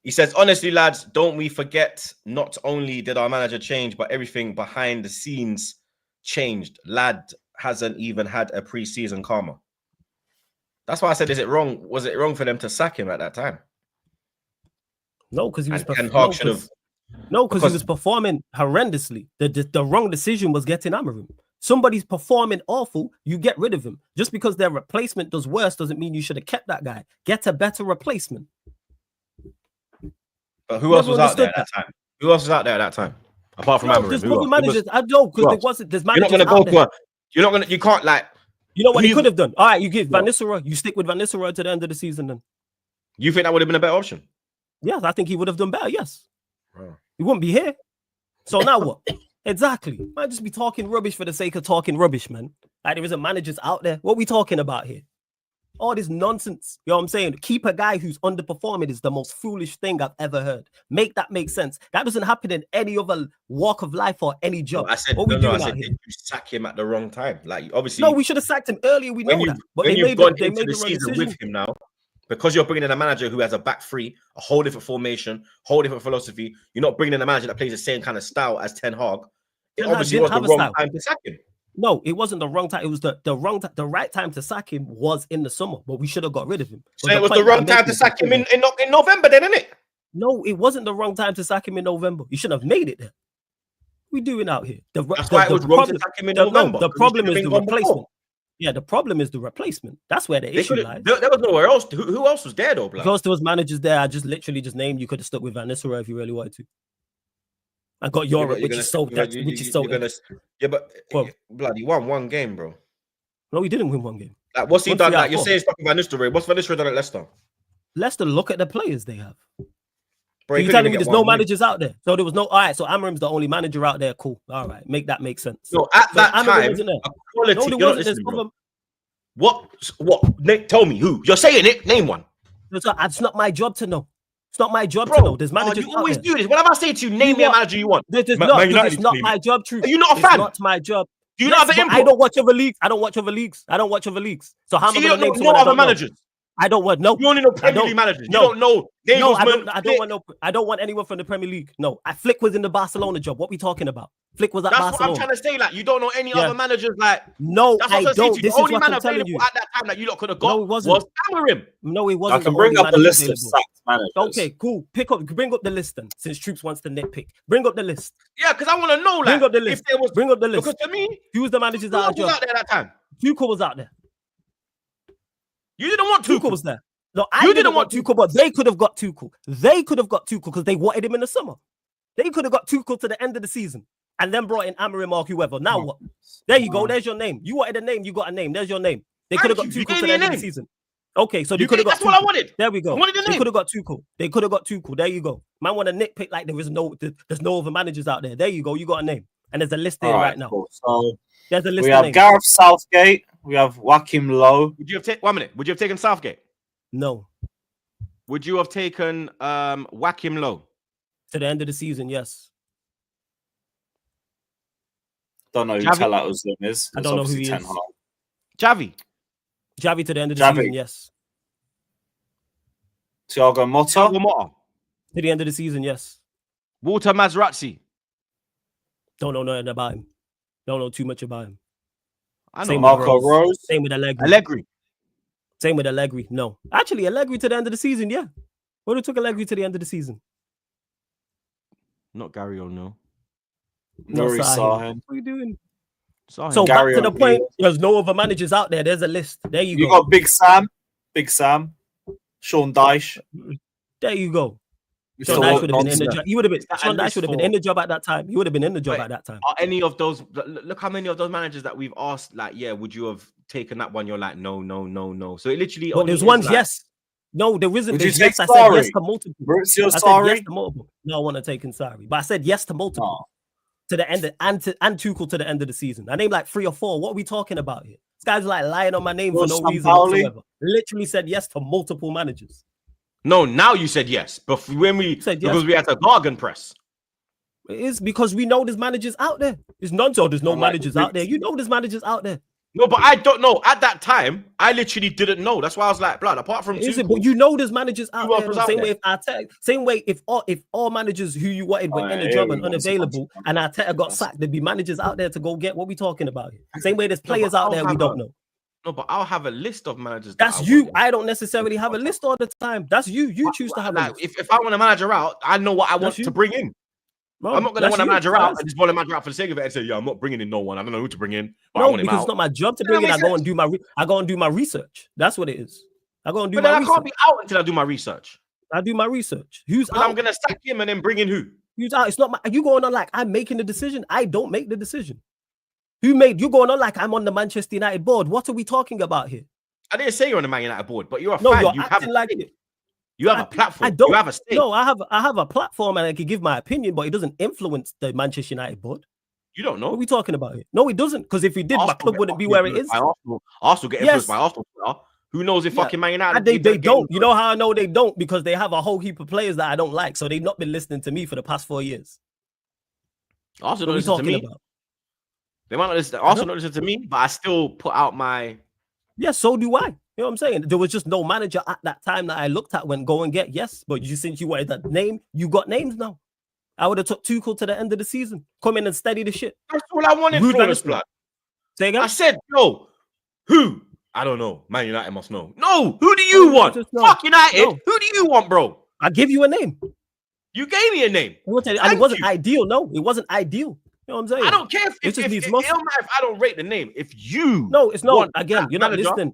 He says, honestly, lads, don't we forget, not only did our manager change, but everything behind the scenes changed. Lad hasn't even had a pre-season karma. That's why I said, is it wrong? Was it wrong for them to sack him at that time? No, because he was because he was performing horrendously. The wrong decision was getting Amorim. Somebody's performing awful, you get rid of him. Just because their replacement does worse doesn't mean you should have kept that guy. Get a better replacement. But who else was out there at that time? Who else was out there at that time? Apart from Amorim. There's other managers. I don't, because there wasn't. There's managers. You're not going to go to You're not going to. You can't like. You know what he could have done? All right, you give Van Nistelrooy. You stick with Van Nistelrooy to the end of the season. Then you think that would have been a better option? Yes, I think he would have done better. Yes, he wouldn't be here. So now what? Exactly. Might just be talking rubbish for the sake of talking rubbish, man. Like there isn't managers out there. What are we talking about here? All this nonsense. You know what I'm saying? Keep a guy who's underperforming is the most foolish thing I've ever heard. Make that make sense. That doesn't happen in any other walk of life or any job. No, I said, what we doing out here? Did you sack him at the wrong time? Like obviously, no, we should have sacked him earlier. We know that. But they made the season with him now. Because you're bringing in a manager who has a back three, a whole different formation, whole different philosophy. You're not bringing in a manager that plays the same kind of style as Ten Hag. It obviously was the wrong time to sack him. No, it wasn't the wrong time. It was the right time to sack him was in the summer, but we should have got rid of him. So it was the wrong time to sack him in November, then, isn't it? No, it wasn't the wrong time to sack him in November. You should have made it then. What are we doing out here? That's why it was wrong to sack him in November. The problem is the replacement. Yeah, the problem is the replacement. That's where the issue lies. There was nowhere else. Who else was there though? Because there was managers there. I just literally named. You could have stuck with Van Nistelrooy if you really wanted to. I got Europe, which is so. Yeah, but bloody won one game, bro. No, he didn't win one game. Like, what's he done? Like you're saying, stuck with Van Nistelrooy. What's Van Nistelrooy done at Leicester? Leicester, look at the players they have. Bro, you're telling me there's no managers out there? So there was no. All right, so Amorim's the only manager out there. Cool. All right, make that make sense. No, at that time, quality. No, What? Tell me who. You're saying it. Name one. It's not my job to know. It's not my job to know. There's managers. You always do this. Whenever I say to you, name me a manager you want. It's not my job, True. Are you not a fan? It's not my job. Do you not have an input? I don't watch other leagues. I don't watch other leagues. So how am I going to name someone? Other managers. I don't want no. You only know Premier League managers. You don't know. I don't want anyone from the Premier League. No, Flick was in the Barcelona job. What we talking about? Flick was at That's what I'm Barcelona. trying to say. Like, you don't know any Yeah. other managers. Like, No, that's what I I'm saying don't. to you. This The is only what man I'm telling available you. at that time that you lot could have No, got it wasn't. was Amorim. No, it I wasn't. can the bring only up a manager list of available. sacked managers. Okay, cool. Bring up the list then, since Troops wants to nitpick. Bring up the list. Yeah, because I want to know, Bring like, up the if list. there was, Bring up the list. because to me, Who was the managers who out else of was job? out there at that time? Tuchel was out there. You didn't want Tuchel Tuchel. was there. No, I You didn't didn't want want Tuchel, but they could have got Tuchel. They could have got Tuchel because they wanted him in the summer. They could have got Tuchel to the end of the season and then brought in Amorim or whoever. Now what? There you go. There's your name. You wanted a name. You got a name. There's your name. They could have got Thank you. You Tuchel gave to me the a end of the name. season. Okay, so they You could have get, got that's what I Tuchel. wanted. There we go. I wanted the They name. could have got Tuchel. They could have got Tuchel. There you go. Man want to nitpick like there's no other managers out there. There you go. You got a name. And there's a list here right now. Cool. So There's a list we of have names. Gareth Southgate. We have Joachim Low. Would you have taken 1 minute? Would you have taken Southgate? No. Would you have taken Joachim Low? To the end of the season, yes. Don't know who Xavi? Talat Uzun is. I It's don't know who obviously he Ten is. Hag. Javi? Javi to the end of the Xavi. season, yes. Thiago Motta. Thiago Motta? To the end of the season, yes. Walter Materazzi? Don't know nothing about him. Don't know too much about him. I know. Same with Marco Rose. Same with Allegri. Allegri? Same with Allegri. No. Actually, Allegri to the end of the season, yeah. Would have took Allegri to the end of the season. Not Gary O'Neill. Nuri Sahin. What are you doing? Sahin. So Gary back to the O'Neill. point, there's no other managers out there. There's a list. There you You go. got Big Sam. Sean Dyche. There you go. Mr. Sean Dyche would have been in Nonsense. the job. He would have been. that a Sean Dyche list would have been for- in the job at that time. He would have been in the job Wait, at that time. Are any of those, look how many of those managers that we've asked, like, yeah, would you have taken that one? You're like, no. So it literally But only there's is ones, like, yes. No, there isn't. Would you There's take yes. I said yes Sarri? to multiple. Maurizio I said yes Sarri. to multiple. No, I want to take Sarri, but I said yes to multiple. Oh. To the end and Tuchel to the end of the season. I named like 3 or 4. What are we talking about here? This guy's like lying on my name for no reason Sampaoli. whatsoever. Literally said yes to multiple managers. no, now you said yes. But when we, Said yes. because we had to bargain press. It is because we know there's managers out there. It's none so there's no I'm like, managers out there. You know there's managers out there. No, but I don't know. At that time, I literally didn't know. That's why I was like, blood, apart from Is Tuchel, it? But you know there's managers out Who else there. was The out same there? way if Arteta, same way if all managers who you wanted were in the here job we and go. unavailable, and Arteta got sacked, there'd be managers out there to go get. What we talking about here? Same way there's No, but players out I'll there we have don't a- know. no, but I'll have a list of managers. That's that you. want. I don't necessarily have a list all the time. That's you. You choose to have a Like, list. if I want a manager out, I know what I want That's you. to bring in. Bro, I'm not going to that's want a you. manager out That's- and just want a manager out for the sake of it and say, yeah, I'm not bringing in no one. I don't know who to bring in, but I No, want him because out. it's not my job to Doesn't bring in. make I go sense. and do my I go and do my research. That's what it is. I go and do But my then I research. can't be out until I do my research. I do my research. Who's But out? I'm going to sack him and then bring in who? Who's out? It's not my. You going on like I'm making the decision? I don't make the decision. Who made you going on like I'm on the Manchester United board? What are we talking about here? I didn't say you're on the Man United board, but you're a No, fan. you're You have acting like it. you have a platform. I don't. You have a stake. No, I have a platform and I can give my opinion, but it doesn't influence the Manchester United board. You don't What are know. we talking about here? No, it doesn't. Because if we did, my Arsenal club get wouldn't be fucking where it influenced is. by Arsenal. Arsenal get influenced Yes. by Arsenal. Twitter. Who knows if Yeah. fucking Man United? And they get don't. You know how I know they don't? Because they have a whole heap of players that I don't like. So they've not been listening to me for the past 4 years. Arsenal What don't are we listen to talking me. about? They might not listen. Arsenal don't listen to me, but I still put out my. Yeah, so do I. You know what I'm saying? There was just no manager at that time that I looked at when go and get. Yes, but since you wanted that name, you got names now. I would have took Tuchel to the end of the season. Come in and steady the shit. That's all I wanted. Rude Flawless management. blood. Say again? I said, yo, who? I don't know. Man United must know. No, who do you want? just no. Fuck United. No. Who do you want, bro? I give you a name. You gave me a name. I will tell you, and Thank it wasn't you. ideal. No, it wasn't ideal. You know what I'm saying? I don't care if It just needs it muscle. don't matter if I don't rate the name. If you No, it's no. want Again, that you're not manager- listening.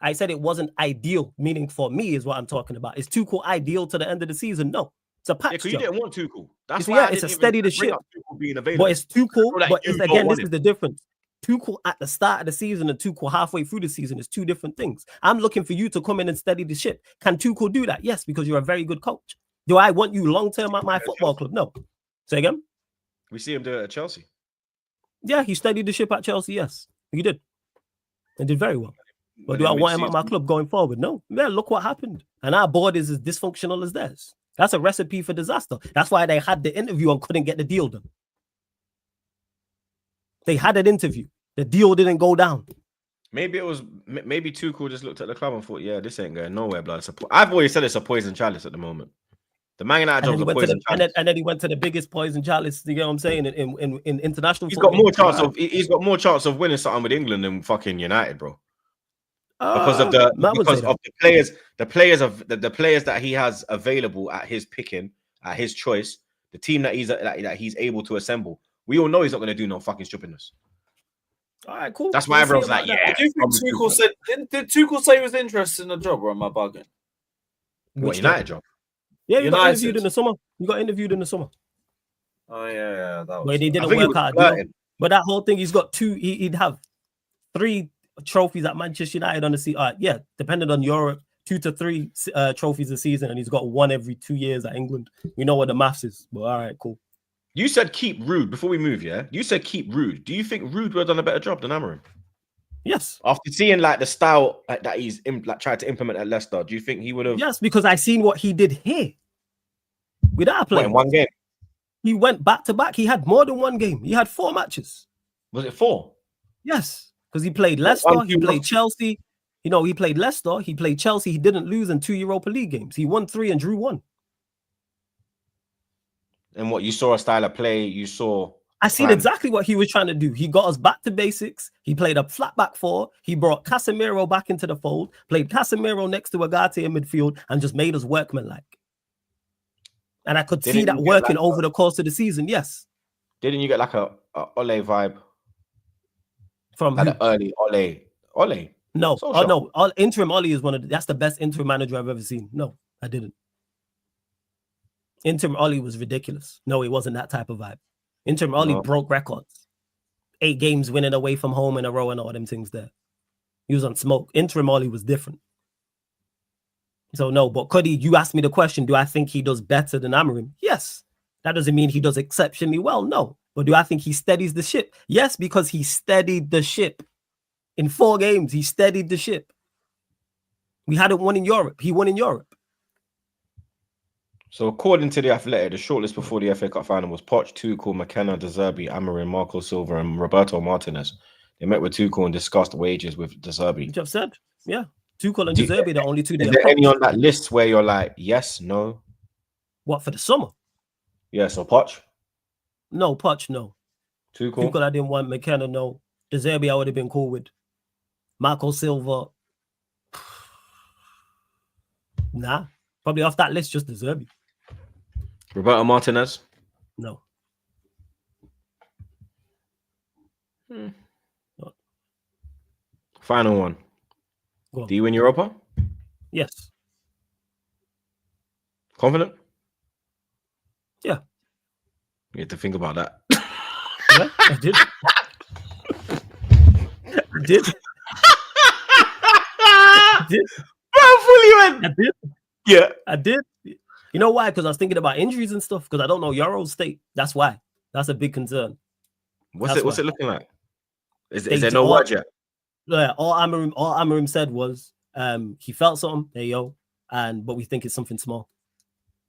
I said it wasn't ideal, meaning for me is what I'm talking about. Is Tuchel ideal to the end of the season? No, it's a patch because you job. didn't want Tuchel. That's See, why yeah, I it's a didn't steady even the bring ship. up Tuchel being available. But it's Tuchel. So that But you it's don't again, want this him. is the difference. Tuchel at the start of the season and Tuchel halfway through the season is two different things. I'm looking for you to come in and steady the ship. Can Tuchel do that? Yes, because you're a very good coach. Do I want you long term at my football club? No. Say again. We see him do it at Chelsea. Yeah, he steadied the ship at Chelsea. Yes, he did, and did very well. But And do I then we want him see at my club going forward? No. Yeah, look what happened. And our board is as dysfunctional as theirs. That's a recipe for disaster. That's why they had the interview and couldn't get the deal done. They had an interview. The deal didn't go down. Maybe it was. Maybe Tuchel just looked at the club and thought, "Yeah, this ain't going nowhere, blood." I've always said it's a poison chalice at the moment. The Man United And then, job's he a went to poison the, and, chalice. then, and then he went to the biggest poison chalice. You get what I'm saying? In international He's football. got more chance of winning something with England than fucking United, bro. Because of the I wouldn't say that. the players that he has available at his picking, at his choice, the team that he's able to assemble. We all know he's not going to do no fucking stupidness. All right, cool. That's why We'll see everyone's about like, that. yeah. Do you think Tuchel said? Did Tuchel say he was interested in the job, or am I bugging? What, Which United job? Yeah, you got United. interviewed in the summer. You got interviewed in the summer. Oh yeah, that was. But he I didn't think he work was out. You know? flirting. But that whole thing, he's got two. He'd have 3 trophies at Manchester United on the season. Yeah, depending on Europe, 2 to 3 trophies a season, and he's got 1 every 2 years at England. We know what the maths is. But all right, cool. You said keep Rude before we move, yeah? You said keep Rude. Do you think Rude would have done a better job than Amorim? Yes. After seeing like the style that he's tried to implement at Leicester, do you think he would have? Yes, because I seen what he did here with our What, players. in one game? He went back to back. He had more than 1 game. He had 4 matches. Was it 4? Yes, because he played Leicester. He played Chelsea. You know, he played Leicester. He played Chelsea. He didn't lose in 2 Europa League games. He won 3 and drew 1. And what, you saw a style of play? You saw? I seen exactly what he was trying to do. He got us back to basics. He played a flat back 4. He brought Casemiro back into the fold, played Casemiro next to Agate in midfield, and just made us workmanlike. And I could see that working over the course of the season. Yes. Didn't you get like a Ole vibe from like the early Ole? No, no. Interim Ole is that's the best interim manager I've ever seen. No, I didn't. Interim Ole was ridiculous. No, it wasn't that type of vibe. Interim Ole broke records. 8 games winning away from home in a row and all them things there. He was on smoke. Interim Ole was different. So no, but Cuddy, you asked me the question, do I think he does better than Amorim? Yes. That doesn't mean he does exceptionally well. No. But do I think he steadies the ship? Yes, because he steadied the ship. In 4 games, he steadied the ship. We hadn't won in Europe. He won in Europe. So according to the Athletic, the shortlist before the FA Cup final was Poch, Tuchel, McKenna, De Zerbi, Amorim, Marco Silva, and Roberto Martinez. They met with Tuchel and discussed wages with De Zerbi. Which I've said, yeah. Tuchel and De Zerbi, the only 2. Is there any on that list where you're like, yes, no? What, for the summer? Yeah, so Poch? No, Poch, no. Tuchel, I didn't want. McKenna, no. De Zerbi, I would have been cool with. Marco Silva, nah. Probably off that list, just De Zerbi. Roberto Martinez? No. Final one. Do you win Europa? Yes. Confident? Yeah. You have to think about that. Yeah, I did. I did. I did. I did. Yeah. I did. You know why? Because I was thinking about injuries and stuff. Because I don't know Euro's state. That's why. That's a big concern. What's it looking like? Is there no word yet? Yeah. All Amorim said was he felt something. Hey yo, but we think it's something small.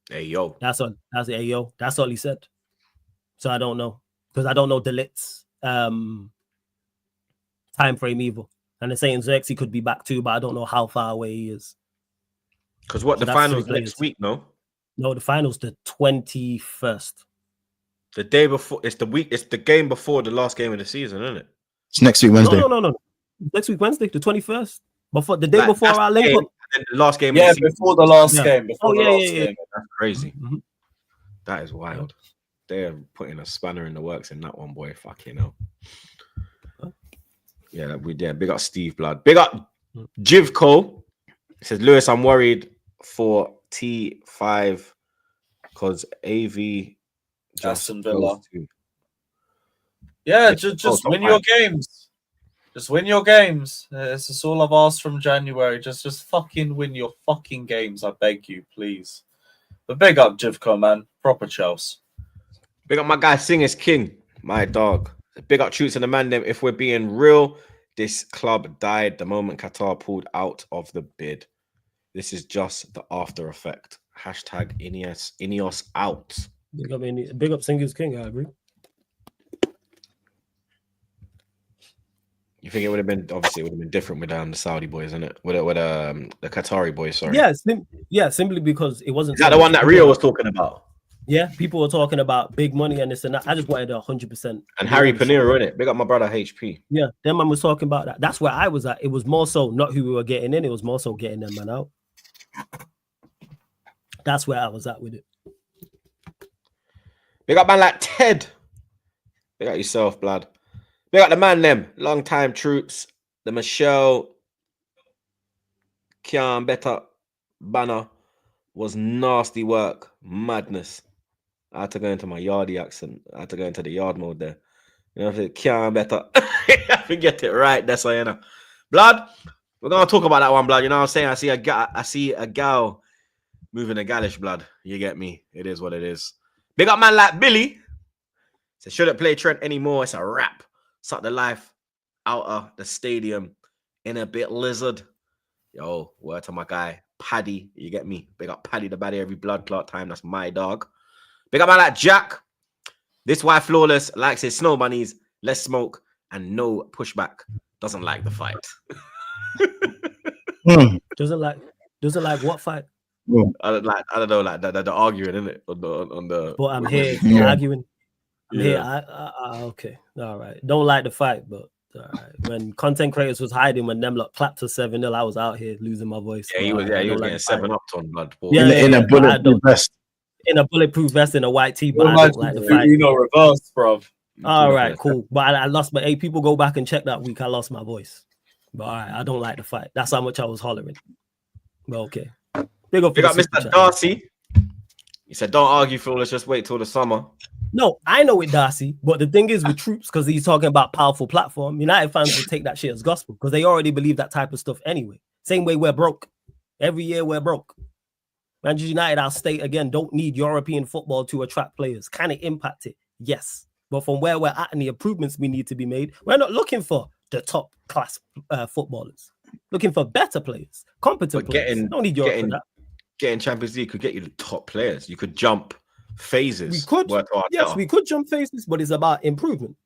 Hey yo. That's all. That's hey yo. That's all he said. So I don't know because I don't know De Ligt's time frame either. And they're saying Xerxes could be back too, but I don't know how far away he is. Because the finals next week, no? No, the finals the 21st. The day before, it's the game before the last game of the season, isn't it? It's next week Wednesday. No. Next week Wednesday, the 21st. The day before our link up. The last game. Yeah, before the last game. Before the last game. That's crazy. Mm-hmm. That is wild. They're putting a spanner in the works in that one, boy. Fucking hell. Yeah, we did. Big up Steve Blood. Big up Jivco. Says Lewis, I'm worried for T5 because AV Aston Villa. Yeah, just win your games. Just win your games. This is all I've asked from January. Just fucking win your fucking games. I beg you, please. But big up Jivco, man. Proper Chelsea. Big up my guy Singers King, my dog. Big up Troops and the man them. If we're being real, this club died the moment Qatar pulled out of the bid. This is just the after effect. Hashtag Ineos out. Big up Singers King, I agree. You think it would have been obviously it would have been different with the Saudi boys, isn't it? With the Qatari boys, sorry. Yeah, simply because it wasn't. Is that the one that Rio was talking about? Yeah, people were talking about big money and this and that. I just wanted 100%. And Harry Panera in it. Big up my brother HP. Yeah, them man was talking about that. That's where I was at. It was more so not who we were getting in. It was more so getting them man out. That's where I was at with it. Big up man like Ted. Big up yourself, blood. Big up the man them. Long time troops. The Michelle Kian Better banner was nasty work. Madness. I had to go into my yardy accent. I had to go into the yard mode there. You know, Kian Better. I forget it right. That's why, you know. Blood. We're gonna talk about that one, blood. You know what I'm saying? I see a gal moving a gallish, blood. You get me? It is what it is. Big up man like Billy. So shouldn't play Trent anymore. It's a wrap. Suck the life out of the stadium in a bit, lizard. Yo, word to my guy Paddy. You get me? Big up Paddy the baddie every blood clot time. That's my dog. Big up man like Jack. This why Flawless likes his snow bunnies, less smoke and no pushback. Doesn't like the fight. Doesn't like what fight? I don't know, like the arguing, isn't it? On the. But I'm here arguing. I'm here. Okay, all right. Don't like the fight, but all right. When content creators was hiding, when them lot clapped to 7-0, I was out here losing my voice. Yeah, he was. Yeah, he was getting 7 up on blood. In a bulletproof vest. In a bulletproof vest and a white tee, but I don't like the fight. Reverse, bro. All right, cool. But I lost my. Hey, people go back and check that week. I lost my voice. But all right, I don't like the fight. That's how much I was hollering. But okay. Big up Mr. Darcy. He said, "Don't argue, Flawless. Just wait till the summer." No, I know it, Darcy. But the thing is with Troops, because he's talking about powerful platform, United fans will take that shit as gospel because they already believe that type of stuff anyway. Same way we're broke. Every year we're broke. Manchester United, I'll state again, don't need European football to attract players. Can it impact it? Yes. But from where we're at and the improvements we need to be made, we're not looking for the top class footballers. Looking for better players, competent players. Don't need Europe for that. Getting Champions League could get you the top players. You could jump phases. We could, yes, we could jump phases, but it's about improvement.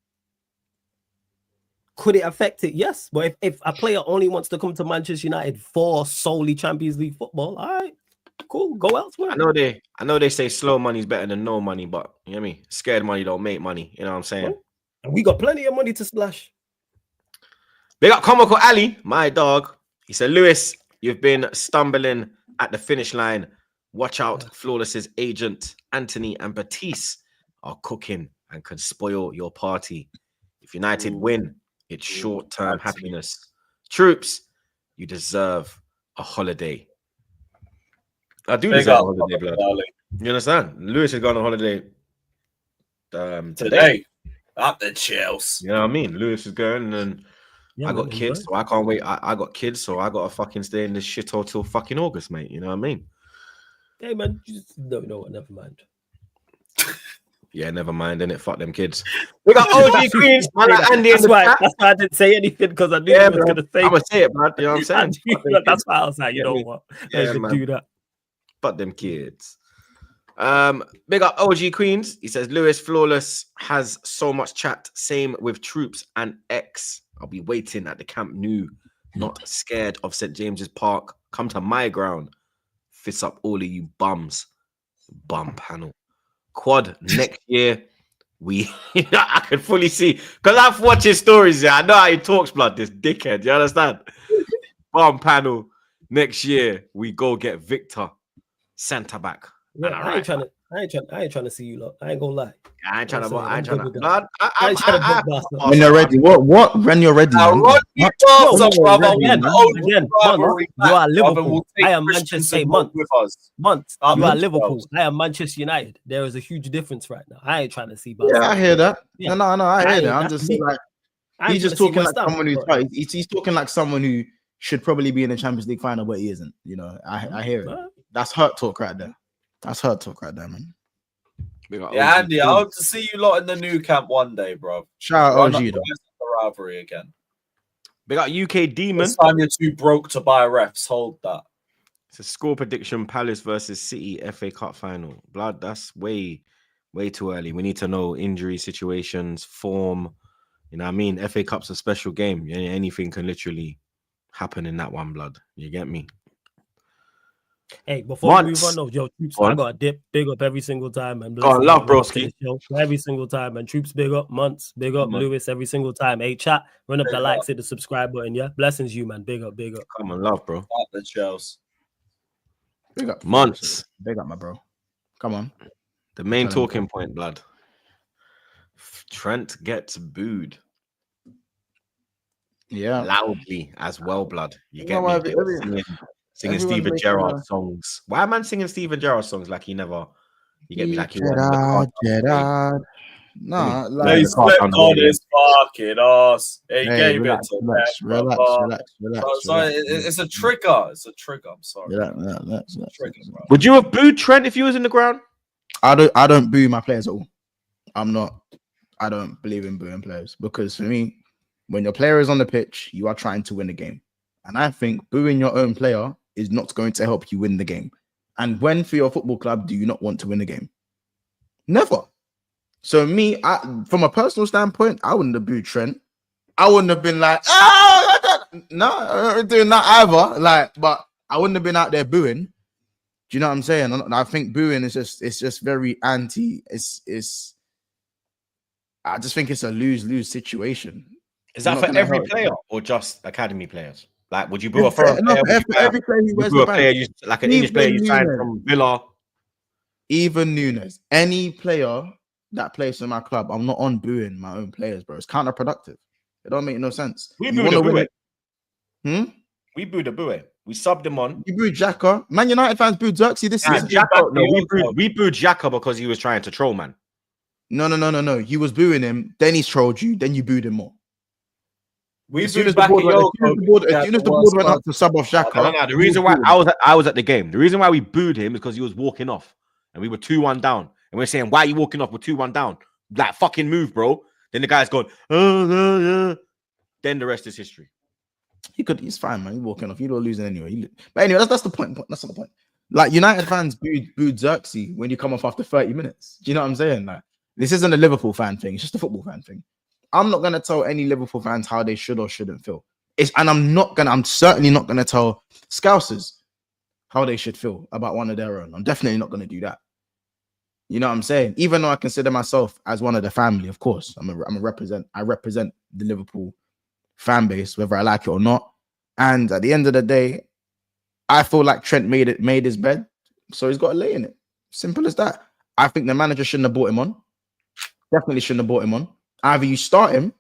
Could it affect it? Yes. But if a player only wants to come to Manchester United for solely Champions League football, all right, cool, go elsewhere. I know they say slow money is better than no money, but you know what I mean? Scared money don't make money. You know what I'm saying? And we got plenty of money to splash. Big up Comical Ali, my dog. He said, Lewis, you've been stumbling at the finish line. Watch out, Flawless's agent, Anthony and Batiste are cooking and can spoil your party. If United win, it's short-term happiness. Troops, you deserve a holiday. I do deserve a holiday, blood. You understand? Lewis is going on holiday today. Up the chills. You know what I mean? Lewis is going and I got kids, so I can't wait. I got kids, so I got to fucking stay in this shithole till fucking August, mate. You know what I mean? Hey, man, no, never mind. Yeah, never mind, innit? Fuck them kids. We got OG Queens, man, like Andy. That's why I didn't say anything because I knew I was going to say. I'm going to say it, man. You know what I'm saying? That's why I was like, you know what? Yeah, man. Do that. Fuck them kids. Big up OG Queens. He says, Lewis Flawless has so much chat. Same with Troops and X. I'll be waiting at the Camp Nou. Not scared of St. James's Park. Come to my ground. Fist up all of you bums. Bum panel. Quad next year. I can fully see. Because I've watched his stories. Yeah, I know how he talks, blood. This dickhead. You understand? Bum panel. Next year, we go get Victor Santa back. Yeah, I ain't trying to see you lot. I ain't gonna lie. I ain't trying to. Blood. I ain't trying to. When you're ready, what? When you're ready, again, you are Liverpool. I am Manchester. Months. You are Liverpool. I am Manchester United. There is a huge difference right now. I ain't trying to see. Yeah, I hear that. No, I hear that. I'm just like he's just talking like someone who's he's talking like someone who should probably be in the Champions League final, but he isn't. You know, I hear it. That's hurt talk right there. That's hurt talk right there, man. Yeah, Andy, I hope to see you lot in the new camp one day, bro. Shout out OG, the rivalry again. Big up UK Demon. This time you're too broke to buy refs. Hold that. It's a score prediction: Palace versus City FA Cup final. Blood, that's way too early. We need to know injury situations, form. You know what I mean? FA Cup's a special game. Anything can literally happen in that one, blood. You get me? Hey, before we move Months. on, though, yo, Troops, Go I on. got a dip, big up every single time, and Go on, blessings love, that we up to broski. the show every single time, and Troops, big up, Months, big up, Come on. Lewis, every single time. Hey, chat, run up Big the up. likes, hit the subscribe button, yeah. Blessings, you man, big up, big up. Come on, love, bro. Up the shells. Big up. Months. Big up, my bro. Come on. The main Tell him. talking point, blood. Trent gets booed Yeah. loudly as well, blood. You You get know me? what, They were singing everyone's Steven making Gerrard a- songs. Why am I singing Steven Gerrard songs like he never? You get me? Like he won the Gerrard, card. Gerrard. Nah, Really? like, He the car slept down the on road, his fucking ass. He hey, gave relax, it to relax, Pep, relax, brother. relax, relax, Bro, so relax, it's a trigger. It's a trigger. I'm sorry. relax. Trigger, bro. Would you have booed Trent if he was in the ground? I don't boo my players at all. I don't believe in booing players because for me, when your player is on the pitch, you are trying to win the game. And I think booing your own player is not going to help you win the game. And when for your football club do you not want to win the game? Never. So me, from a personal standpoint, I wouldn't have booed Trent. I wouldn't have been like, no, I'm not doing that either. Like, but I wouldn't have been out there booing. Do you know what I'm saying? And I think booing is just very anti. I just think it's a lose-lose situation. Is You're that not for gonna every help. player or just academy players? Like, would you boo a For foreign player? Would you boo every player who would wears you boo the a player badge, you, like an English player you signed from Villa? even Nunes, any player that plays for my club, I'm not on booing my own players, bro. It's counterproductive. It don't make no sense. We You booed wanna a win boo. Hmm? We booed a boo. We subbed him on. You booed Xhaka. Man United fans booed Xerxes this Nah, season. Xhaka, no, we booed Xhaka because he was trying to troll, man. No. You was booing him, then he's trolled you, then you booed him more. We As soon as booed the board went, Bakayoko. as soon as the board went up to sub off Xhaka, No. The reason why I was at the game, the reason why we booed him is because he was walking off and we were 2-1 down. And we're saying, why are you walking off? We're 2-1 down. Like, fucking move, bro. Then the guy's gone, yeah. Then the rest is history. he's fine, man. He's walking off. You're losing anyway. But anyway, that's the point. That's not the point. Like United fans booed Xerxes when you come off after 30 minutes. Do you know what I'm saying? Like, this isn't a Liverpool fan thing, it's just a football fan thing. I'm not gonna tell any Liverpool fans how they should or shouldn't feel. I'm certainly not gonna tell Scousers how they should feel about one of their own. I'm definitely not gonna do that. You know what I'm saying? Even though I consider myself as one of the family, of course, I represent the Liverpool fan base, whether I like it or not. And at the end of the day, I feel like Trent made his bed, so he's got to lay in it. Simple as that. I think the manager shouldn't have brought him on. Definitely shouldn't have brought him on. Either you start him,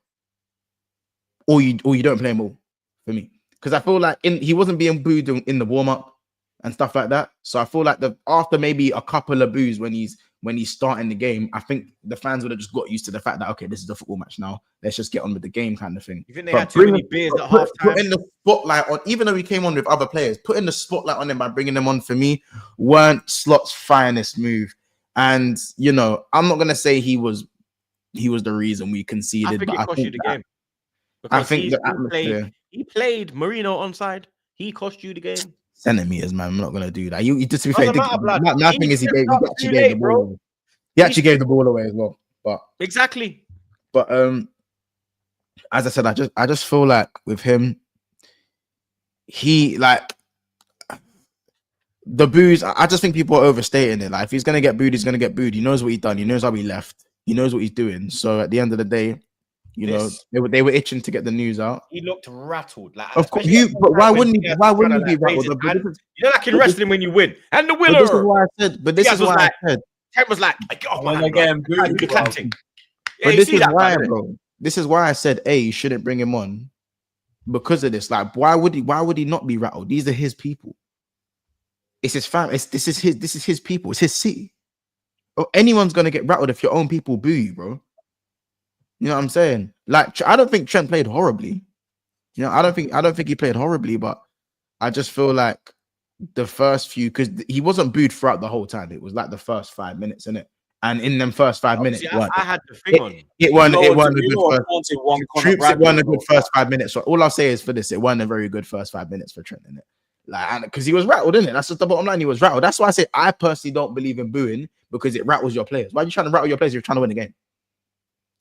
or you don't play him all. For me, because I feel like he wasn't being booed in the warm up and stuff like that. So I feel like after maybe a couple of boos when he's starting the game, I think the fans would have just got used to the fact that okay, this is a football match now. Let's just get on with the game, kind of thing. You think they had too many beers at half time? Putting the spotlight on, even though he came on with other players, putting the spotlight on him by bringing them on for me weren't Slot's finest move. And you know, I'm not gonna say he was the reason we conceded. I think it cost you the game. I think the atmosphere. He played Marino onside. He cost you the game. Centimeters, man. I'm not gonna do that. You just to be Doesn't fair, matter, blood. nothing is he actually gave the ball away. He actually gave the ball away as well. But exactly. But as I said, I just feel like with him, he like the boos. I just think people are overstating it. Like if he's gonna get booed, he's gonna get booed. He knows what he's done. He knows how he left. He knows what he's doing. So at the end of the day, you know, they were itching to get the news out. He looked rattled. Like, of course, but why wouldn't he? Why wouldn't he be rattled? You know, like in wrestling when you win and the winner. This is why I said. But this is why I said. Trent was like, "Get off my hand, But this is why, bro. This is why I said, "Hey, you shouldn't bring him on," because of this. Like, why would he not be rattled? These are his people. It's his family. This is his people. It's his city. Oh, anyone's gonna get rattled if your own people boo you, bro. You know what I'm saying? Like, I don't think Trent played horribly. You know, I don't think he played horribly, but I just feel like the first few, because he wasn't booed throughout the whole time. It was like the first 5 minutes, innit? And in them first 5 minutes, I had the thing on. It wasn't a good first 5 minutes. So all I'll say is for this, it wasn't a very good first 5 minutes for Trent, innit? Like, because he was rattled, innit? That's just the bottom line. He was rattled. That's why I say I personally don't believe in booing, because it rattles your players. Why are you trying to rattle your players if you're trying to win the game?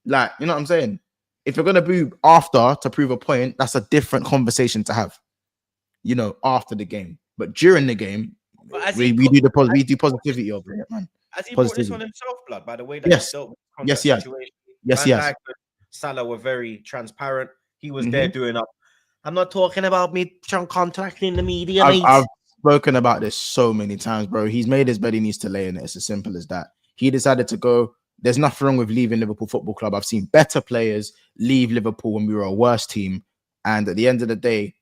Like, you know what I'm saying? If you're gonna boo after to prove a point, that's a different conversation to have. You know, after the game, but during the game, we do positivity over it, man. Has he brought this Positivity. on himself, blood? By the way that he's dealt with the Yes, he has. situation. Yes, he Van has. Dijk and Salah were very transparent. He was Mhm. there doing up. I'm not talking about me contacting the media, I've spoken about this so many times, bro. He's made his bed, he needs to lay in it. It's as simple as that. He decided to go. There's nothing wrong with leaving Liverpool Football Club. I've seen better players leave Liverpool when we were a worse team. And at the end of the day,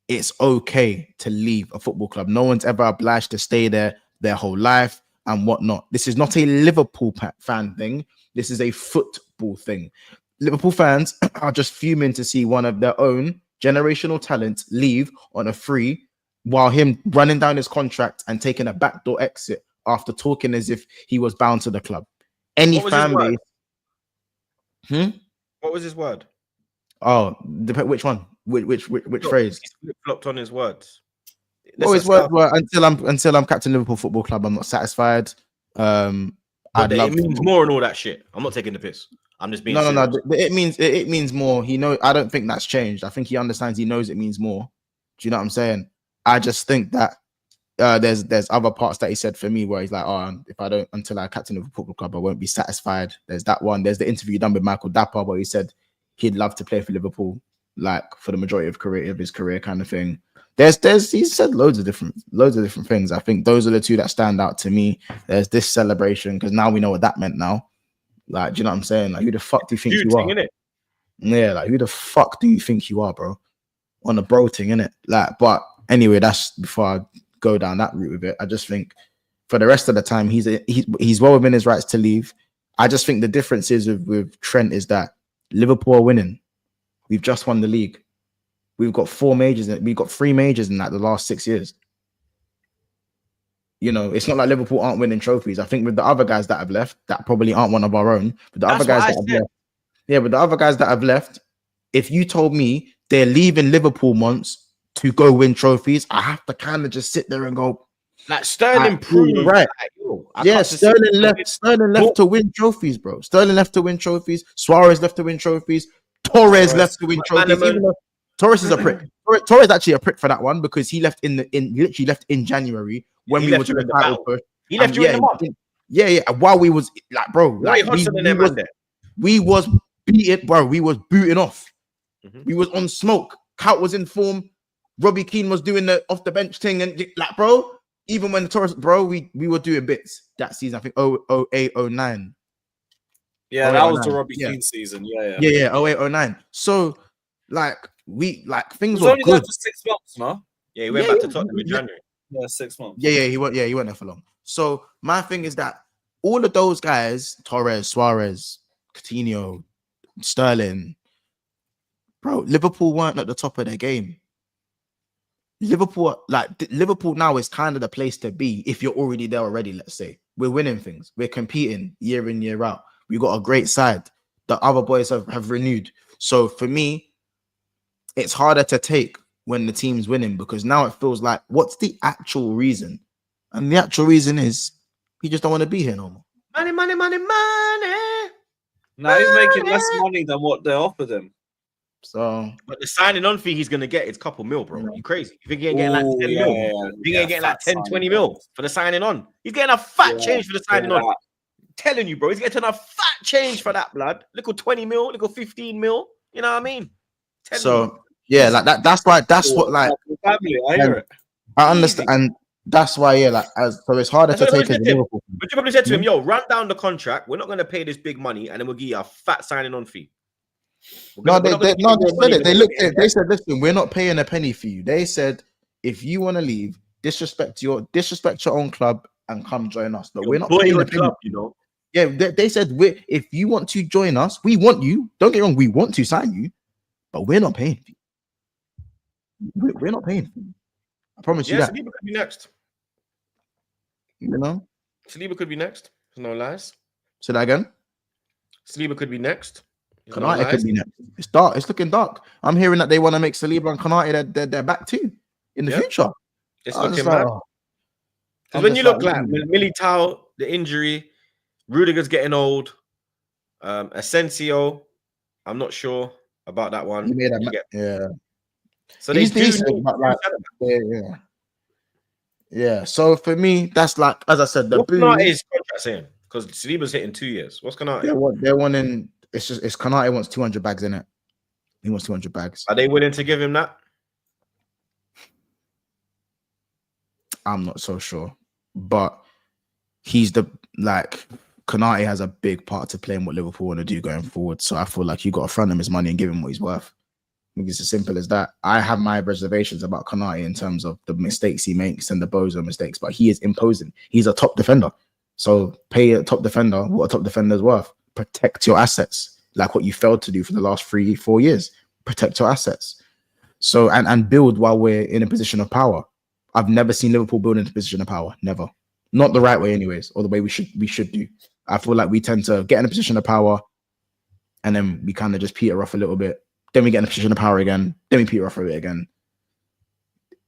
it's okay to leave a football club. No one's ever obliged to stay there their whole life and whatnot. This is not a Liverpool fan thing. This is a football thing. Liverpool fans are just fuming to see one of their own generational talents leave on a free while him running down his contract and taking a backdoor exit after talking as if he was bound to the club. Any fan base. What was his word? Oh, which one? Which phrase? He flopped on his words. Well, his words were until I'm captain Liverpool Football Club, I'm not satisfied. It means more and all that shit. I'm not taking the piss. I'm just being no. It means more. He knows. I don't think that's changed. I think he understands. He knows it means more. Do you know what I'm saying? I just think that there's other parts that he said for me where he's like, oh, if I don't until I captain Liverpool Football Club, I won't be satisfied. There's that one. There's the interview done with Michael Dapper where he said he'd love to play for Liverpool, like for the majority of his career, kind of thing. He said loads of different things. I think those are the two that stand out to me. There's this celebration because now we know what that meant now. Like, do you know what I'm saying? Like, who the fuck do you think you are? Innit? Yeah, like who the fuck do you think you are, bro? On a bro thing, innit? Like, but anyway, that's before I go down that route with it. I just think for the rest of the time, he's well within his rights to leave. I just think the difference is with Trent is that Liverpool are winning. We've just won the league. We've got 4 majors. We've got 3 majors in the last 6 years. You know, it's not like Liverpool aren't winning trophies. I think with the other guys that have left, that probably aren't one of our own. But the other guys that have left, but the other guys that have left, if you told me they're leaving Liverpool once to go win trophies, I have to kind of just sit there and go, like Sterling proved, right? Sterling left to win trophies, bro. Sterling left to win trophies. Suarez left to win trophies. Torres left to win trophies. Even though Torres is a prick. Torres actually a prick for that one because he left literally left in January when we were doing the title push. He left you in the month. Yeah. While we was like, bro, like we was beating, bro. We was booting off. We was on smoke. Cout was in form. Robbie Keane was doing the off the bench thing, and like, bro, even when the Torres, bro, we were doing bits that season. I think 08, 09. Yeah, that was the Robbie Keane season. Yeah, 08, 09. So, like, things were only good. there for 6 months, no? Yeah, he went back to Tottenham in January. Yeah, 6 months. Yeah, he went there for long. So my thing is that all of those guys, Torres, Suarez, Coutinho, Sterling, bro, Liverpool weren't at the top of their game. Liverpool now is kind of the place to be if you're already there already. Let's say we're winning things, we're competing year in, year out. We got a great side. The other boys have renewed. So for me, it's harder to take when the team's winning because now it feels like, what's the actual reason? And the actual reason is he just don't want to be here no more. Money. Now he's making less money than what they offered him. So, but the signing on fee he's gonna get is a couple mil, bro. You crazy? You think he ain't getting like 10 mil? He ain't getting like 10, 20 mil for the signing on. He's getting a fat change for the signing on. I'm telling you, bro, he's getting a fat change for that, blood. Little 20 mil, little 15 mil. You know what I mean? Yeah, like that. That's why. That's what, like, family. I hear it. I understand, and that's why. Yeah, like, so it's harder to take as a Liverpool. But you probably said to him, "Yo, run down the contract. We're not going to pay this big money, and then we'll give you a fat signing on fee." They said it. They looked at it. They said, "Listen, we're not paying a penny for you." They said, "If you want to leave, disrespect your own club and come join us." But we're not paying a penny. You know. Yeah, they said, if you want to join us, we want you. Don't get me wrong, we want to sign you, but we're not paying for you. We're not paying for you. I promise you that. Saliba could be next. You know? Saliba could be next. No lies. Say that again? Saliba could be next. Konate could be next. It's dark. It's looking dark. I'm hearing that they want to make Saliba and Konate their back too in the future. It's looking bad. Because when you look like Militao, the injury, Rudiger's getting old, Asensio, I'm not sure about that one. He made You a get- yeah. So they He's do decent, need but like, two centre backs. yeah. So for me, that's like, as I said, the What's boo. Konate's contract saying? Because Saliba's hitting 2 years. What's Konate? They're wanting. It's Kanate wants 200 bags in it. He wants 200 bags. Are they willing to give him that? I'm not so sure, but he's Konate has a big part to play in what Liverpool want to do going forward. So I feel like you got to front him his money and give him what he's worth. I think it's as simple as that. I have my reservations about Konate in terms of the mistakes he makes and the Bozo mistakes, but he is imposing. He's a top defender. So pay a top defender what a top defender's worth. Protect your assets, like what you failed to do for the last 3-4 years. Protect your assets. So and build while we're in a position of power. I've never seen Liverpool build into a position of power. Never. Not the right way, anyways, or the way we should do. I feel like we tend to get in a position of power and then we kind of just peter off a little bit. Then we get in a position of power again. Then we peter off a bit again.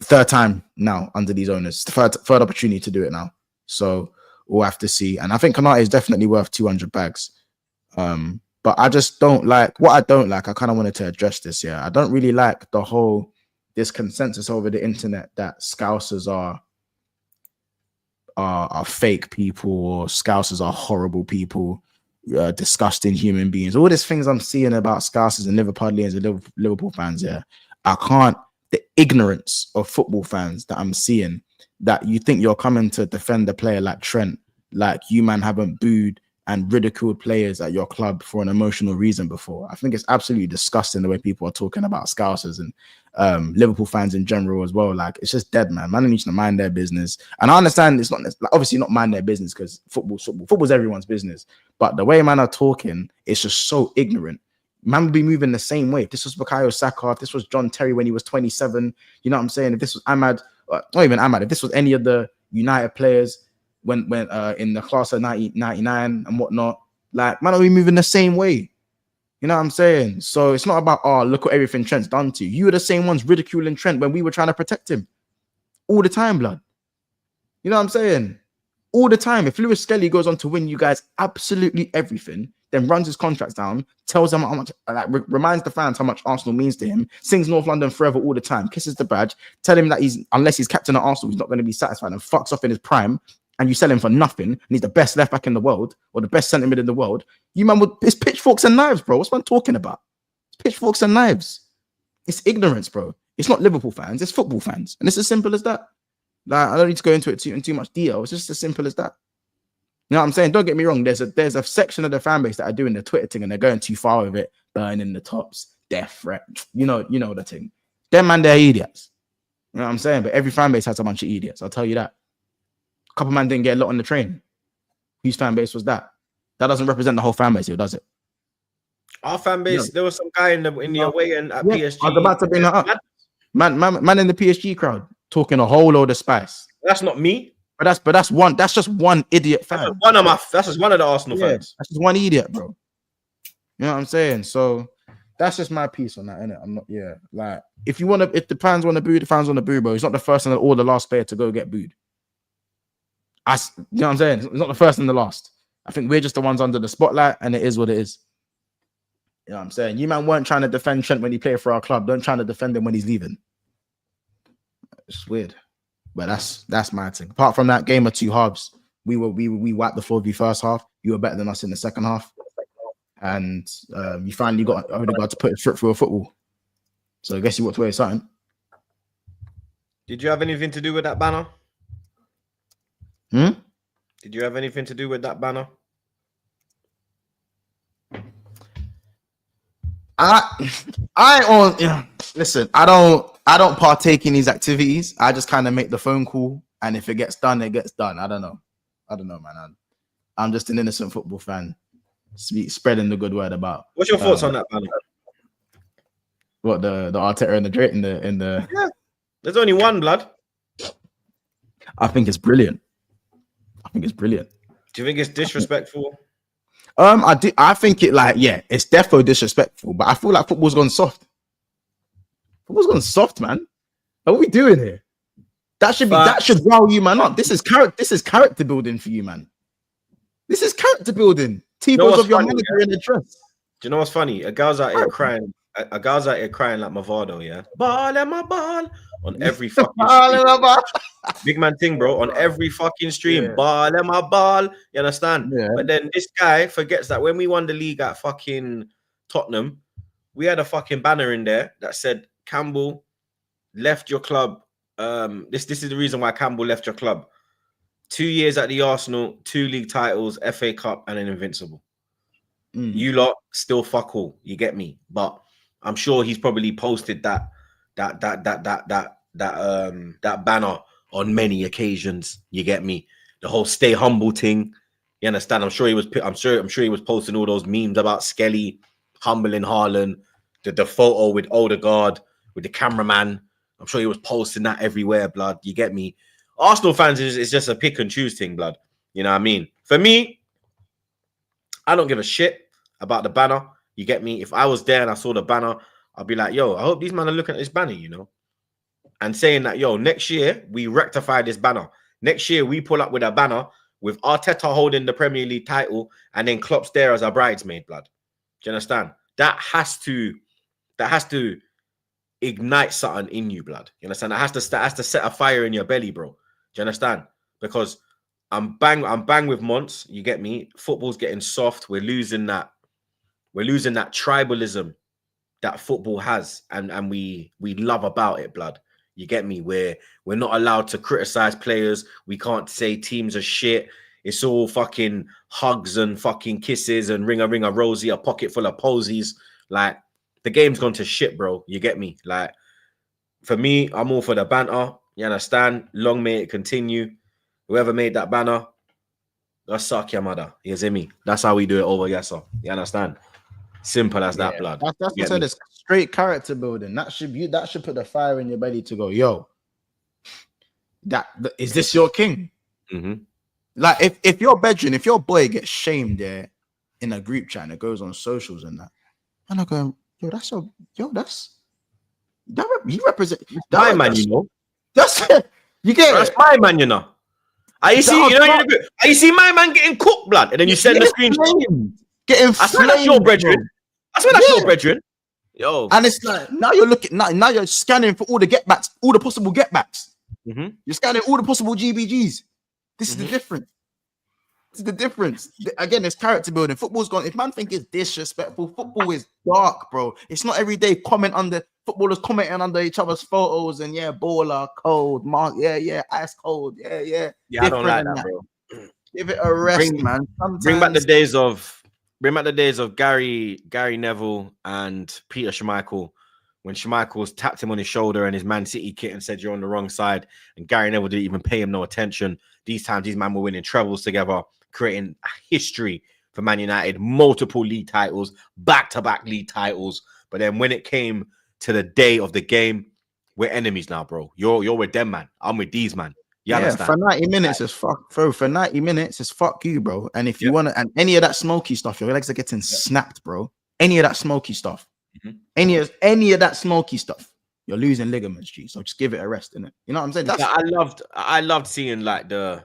Third time now under these owners. Third opportunity to do it now. So we'll have to see. And I think Konate is definitely worth 200 bags. But I just don't like what I don't like. I kind of wanted to address this. Yeah, I don't really like this consensus over the internet that Scousers are fake people or Scousers are horrible people, disgusting human beings. All these things I'm seeing about Scousers and Liverpudlians and Liverpool fans. Yeah, the ignorance of football fans that I'm seeing, that you think you're coming to defend a player like Trent, like you man haven't booed and ridiculed players at your club for an emotional reason before. I think it's absolutely disgusting the way people are talking about Scousers and Liverpool fans in general as well. Like, it's just dead, man. Man needs to mind their business. And I understand it's not obviously not mind their business because football's everyone's business. But the way man are talking, it's just so ignorant. Man would be moving the same way. If this was Bukayo Saka, if this was John Terry when he was 27, you know what I'm saying? If this was Ahmad, not even Ahmad, if this was any of the United players when in the class of 99 and whatnot, like, man, are we moving the same way? You know what I'm saying? So it's not about, oh, look what everything Trent's done to you. You were the same ones ridiculing Trent when we were trying to protect him. All the time, blood. You know what I'm saying? All the time. If Lewis Skelly goes on to win you guys absolutely everything, then runs his contracts down, tells them how much, reminds the fans how much Arsenal means to him, sings North London forever all the time, kisses the badge, tell him that unless he's captain at Arsenal, he's not going to be satisfied and fucks off in his prime, and you sell him for nothing, and he's the best left back in the world, or the best centre mid in the world, you man, it's pitchforks and knives, bro. What's man talking about? It's pitchforks and knives. It's ignorance, bro. It's not Liverpool fans, it's football fans. And it's as simple as that. Like, I don't need to go into it in too much detail. It's just as simple as that. You know what I'm saying? Don't get me wrong. There's a section of the fan base that are doing the Twitter thing and they're going too far with it, burning the tops, death threat. You know the thing. Them man, they're idiots. You know what I'm saying? But every fan base has a bunch of idiots. I'll tell you that. A couple man didn't get a lot on the train. Whose fan base was that? That doesn't represent the whole fan base here, does it? Our fan base, there was some guy in the away and at PSG. I was about to bring that up. Man in the PSG crowd talking a whole load of spice. That's not me. But that's just one idiot fan. That's just one of the Arsenal fans. That's just one idiot, bro. You know what I'm saying? So that's just my piece on that, innit? I'm not, like, if the fans want to boo, the fans want to boo, bro. He's not the first or the last player to go get booed. You know what I'm saying? It's not the first and the last. I think we're just the ones under the spotlight, and it is what it is. You know what I'm saying? You man weren't trying to defend Trent when he played for our club. Don't try to defend him when he's leaving. It's weird. But that's my thing. Apart from that game of two halves, we wiped the floor of the first half. You were better than us in the second half, and you finally got Odegaard to put his foot through a football. So I guess you walked away with something. Did you have anything to do with that banner? Did you have anything to do with that banner? Listen, I don't partake in these activities. I just kind of make the phone call, and if it gets done, it gets done. I don't know, man. I'm just an innocent football fan, spreading the good word about. What's your thoughts on that banner? What, the Arteta and the Drake in the? Yeah, there's only one, blood. I think it's brilliant. Do you think it's disrespectful? I think it's definitely disrespectful, but I feel like football's gone soft. Man. What are we doing here? That should wow you, man, up. This is character building for you, man. This is character building. T-balls of your manager in the dress. you know what's funny? A girl's out here crying. A girl's out here crying like Mavado, yeah. Ball and my ball on every fucking stream. Big man thing, bro. On every fucking stream. Yeah. Ball and my ball. You understand? Yeah. But then this guy forgets that when we won the league at fucking Tottenham, we had a fucking banner in there that said Campbell left your club. This is the reason why Campbell left your club. 2 years at the Arsenal, 2 league titles, FA Cup, and an invincible. You lot still fuck all. You get me? But I'm sure he's probably posted that banner on many occasions. You get me? The whole stay humble thing. You understand? I'm sure he was posting all those memes about Skelly humbling Haaland, the photo with Odegaard, with the cameraman. I'm sure he was posting that everywhere, blood. You get me? Arsenal fans is just a pick and choose thing, blood. You know what I mean? For me, I don't give a shit about the banner. You get me? If I was there and I saw the banner, I'd be like, yo, I hope these men are looking at this banner, you know? And saying that, yo, next year we rectify this banner. Next year we pull up with a banner with Arteta holding the Premier League title and then Klopp's there as a bridesmaid, blood. Do you understand? That has to ignite something in you, blood. You understand? That has to set a fire in your belly, bro. Do you understand? Because I'm bang with Monts. You get me? Football's getting soft. We're losing that tribalism that football has, and we love about it, blood. You get me? We're not allowed to criticize players. We can't say teams are shit. It's all fucking hugs and fucking kisses and ring a rosy, a pocket full of posies. Like, the game's gone to shit, bro. You get me? Like, for me, I'm all for the banter. You understand? Long may it continue. Whoever made that banner, that's suck your mother. You see me? That's how we do it over here, so you understand? Simple as that, blood. That's what I said. It's straight character building. That should put the fire in your belly to go, yo. Is this your king? Mm-hmm. Like, if your bedroom, if your boy gets shamed there in a group chat and it goes on socials and that, and I go, yo, you represent my man, you know. That's you get that's my man, you know. You see my man getting cooked, blood, and then you send the screenshot. Getting I swear that's your brethren. I swear that's your brethren. Yo. And it's like now you're looking now you're scanning for all the getbacks, all the possible getbacks. Mm-hmm. You're scanning all the possible GBGs. This is the difference. This is the difference. Again, it's character building. Football's gone. If man think it's disrespectful, football is dark, bro. It's not every day footballers commenting under each other's photos and baller, cold, mark, ice cold, Yeah, I don't like that, bro. Give it a rest, man. Bring back the days of Gary Neville and Peter Schmeichel, when Schmeichel tapped him on his shoulder and his Man City kit and said, you're on the wrong side. And Gary Neville didn't even pay him no attention. These times, these men were winning trebles together, creating a history for Man United, multiple league titles, back-to-back league titles. But then when it came to the day of the game, we're enemies now, bro. You're with them, man. I'm with these, man. You understand? For 90 minutes, it's fuck, bro. For 90 minutes, it's fuck you, bro. And if you want to, and any of that smoky stuff, your legs are getting snapped, bro. Any of that smoky stuff, any of that smoky stuff, you're losing ligaments, G. So just give it a rest, innit? You know what I'm saying? I loved seeing like the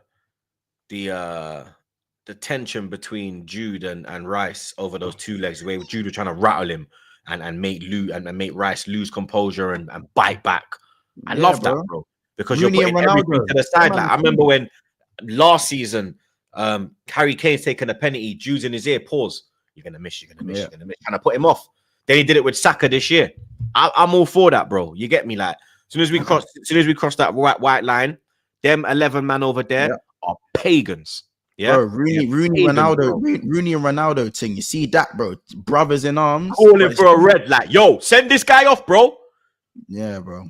tension between Jude and Rice over those 2 legs, where Jude was trying to rattle him and make Rice lose composure and bite back. I love that, bro. Because Rooney you're putting everything to the side. Like, I remember when last season, Harry Kane's taking a penalty, Jude's in his ear, pause. You're gonna miss. Trying to put him off. Then he did it with Saka this year. I'm all for that, bro. You get me? Like, as soon as we cross that white line, them 11 man over there are pagans. Yeah, bro, Rooney and Ronaldo thing. You see that, bro? Brothers in arms, calling for a red. Like, yo, send this guy off, bro. Yeah, bro.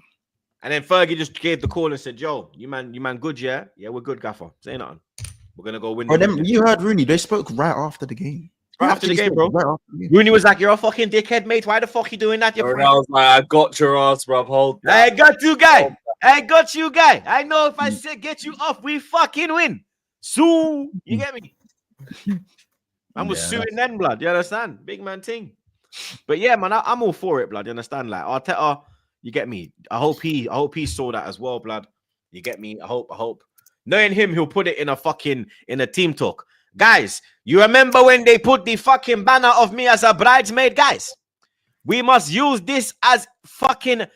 And then Fergie just gave the call and said, yo, you man good, yeah? Yeah, we're good, Gaffer. Say nothing. We're going to go win. You heard Rooney. They spoke right after the game. Right after the game, bro. Rooney was like, you're a fucking dickhead, mate. Why the fuck you doing that? I was like, I got your ass, bro. Hold that. I got you, guy. I know if I say get you off, we fucking win. Sue. You get me? I was suing then, blood. You understand? Big man thing. But yeah, man, I'm all for it, blood. You understand? Like, Arteta, you get me? I hope he saw that as well, blood. You get me? I hope. Knowing him, he'll put it in a team talk. Guys, you remember when they put the fucking banner of me as a bridesmaid, guys? We must use this as fucking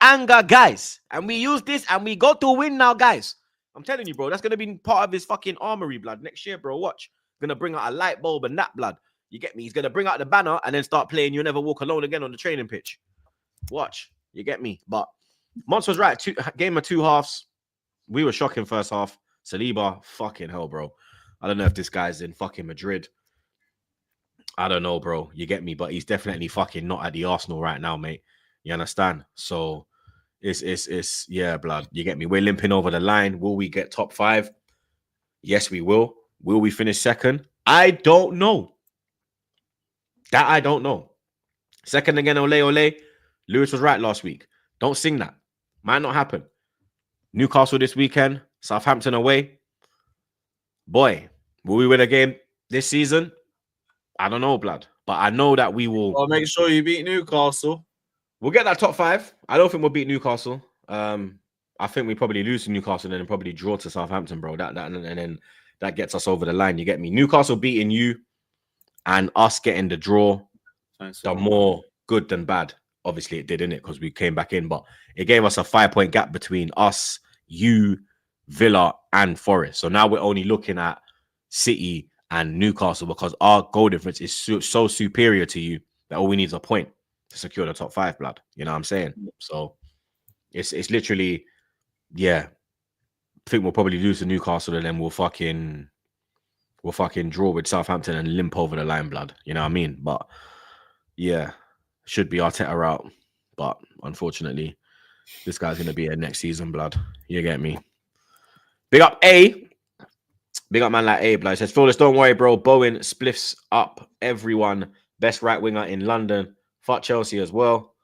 anger, guys. And we use this and we go to win now, guys. I'm telling you, bro, that's going to be part of his fucking armory, blood. Next year, bro, watch. Going to bring out a light bulb and that, blood. You get me? He's going to bring out the banner and then start playing You'll Never Walk Alone again on the training pitch. Watch. You get me? But Mons was right. Game of 2 halves. We were shocking first half. Saliba, fucking hell, bro. I don't know if this guy's in fucking Madrid. I don't know, bro. You get me? But he's definitely fucking not at the Arsenal right now, mate. You understand? So it's yeah, blood. You get me? We're limping over the line. Will we get top 5? Yes, we will. Will we finish second? I don't know. That I don't know. Second again, ole ole. Lewis was right last week. Don't sing that. Might not happen. Newcastle this weekend. Southampton away. Boy, will we win a game this season? I don't know, blood. But I know that we will. Well, make sure you beat Newcastle. We'll get that top 5. I don't think we'll beat Newcastle. I think we probably lose to Newcastle and then probably draw to Southampton, bro. And then that gets us over the line. You get me? Newcastle beating you and us getting the draw. The more good than bad. Obviously, it did, innit? Because we came back in, but it gave us a 5-point gap between us, you, Villa, and Forest. So now we're only looking at City and Newcastle because our goal difference is so superior to you that all we need is a point to secure the top 5, blood. You know what I'm saying? So it's literally, yeah. I think we'll probably lose to Newcastle and then we'll fucking draw with Southampton and limp over the line, blood. You know what I mean? But yeah, should be Arteta out. But unfortunately, this guy's going to be here next season, blood. You get me? Big up A. Big up man like A, blood. He says, Flawless, don't worry, bro. Bowen spliffs up everyone. Best right winger in London. Fuck Chelsea as well.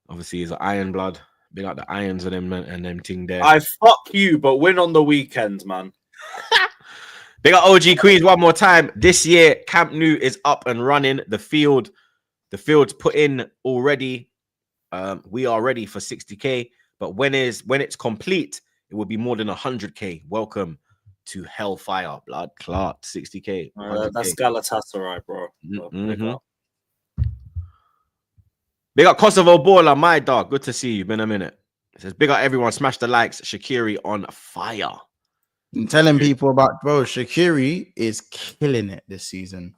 Obviously, he's an iron, blood. Big up the irons of them and them thing there. I fuck you, but win on the weekend, man. Big up OG Queens one more time. This year, Camp Nou is up and running. The field's put in already. We are ready for 60k, but when it's complete, it will be more than 100k. Welcome to Hellfire, blood clot. 60k. That's Galatasaray, bro. Mm-hmm. Big up Kosovo baller, my dog. Good to see you. Been a minute. It says big up everyone. Smash the likes. Shaqiri on fire. I'm telling people about, bro, Shaqiri is killing it this season.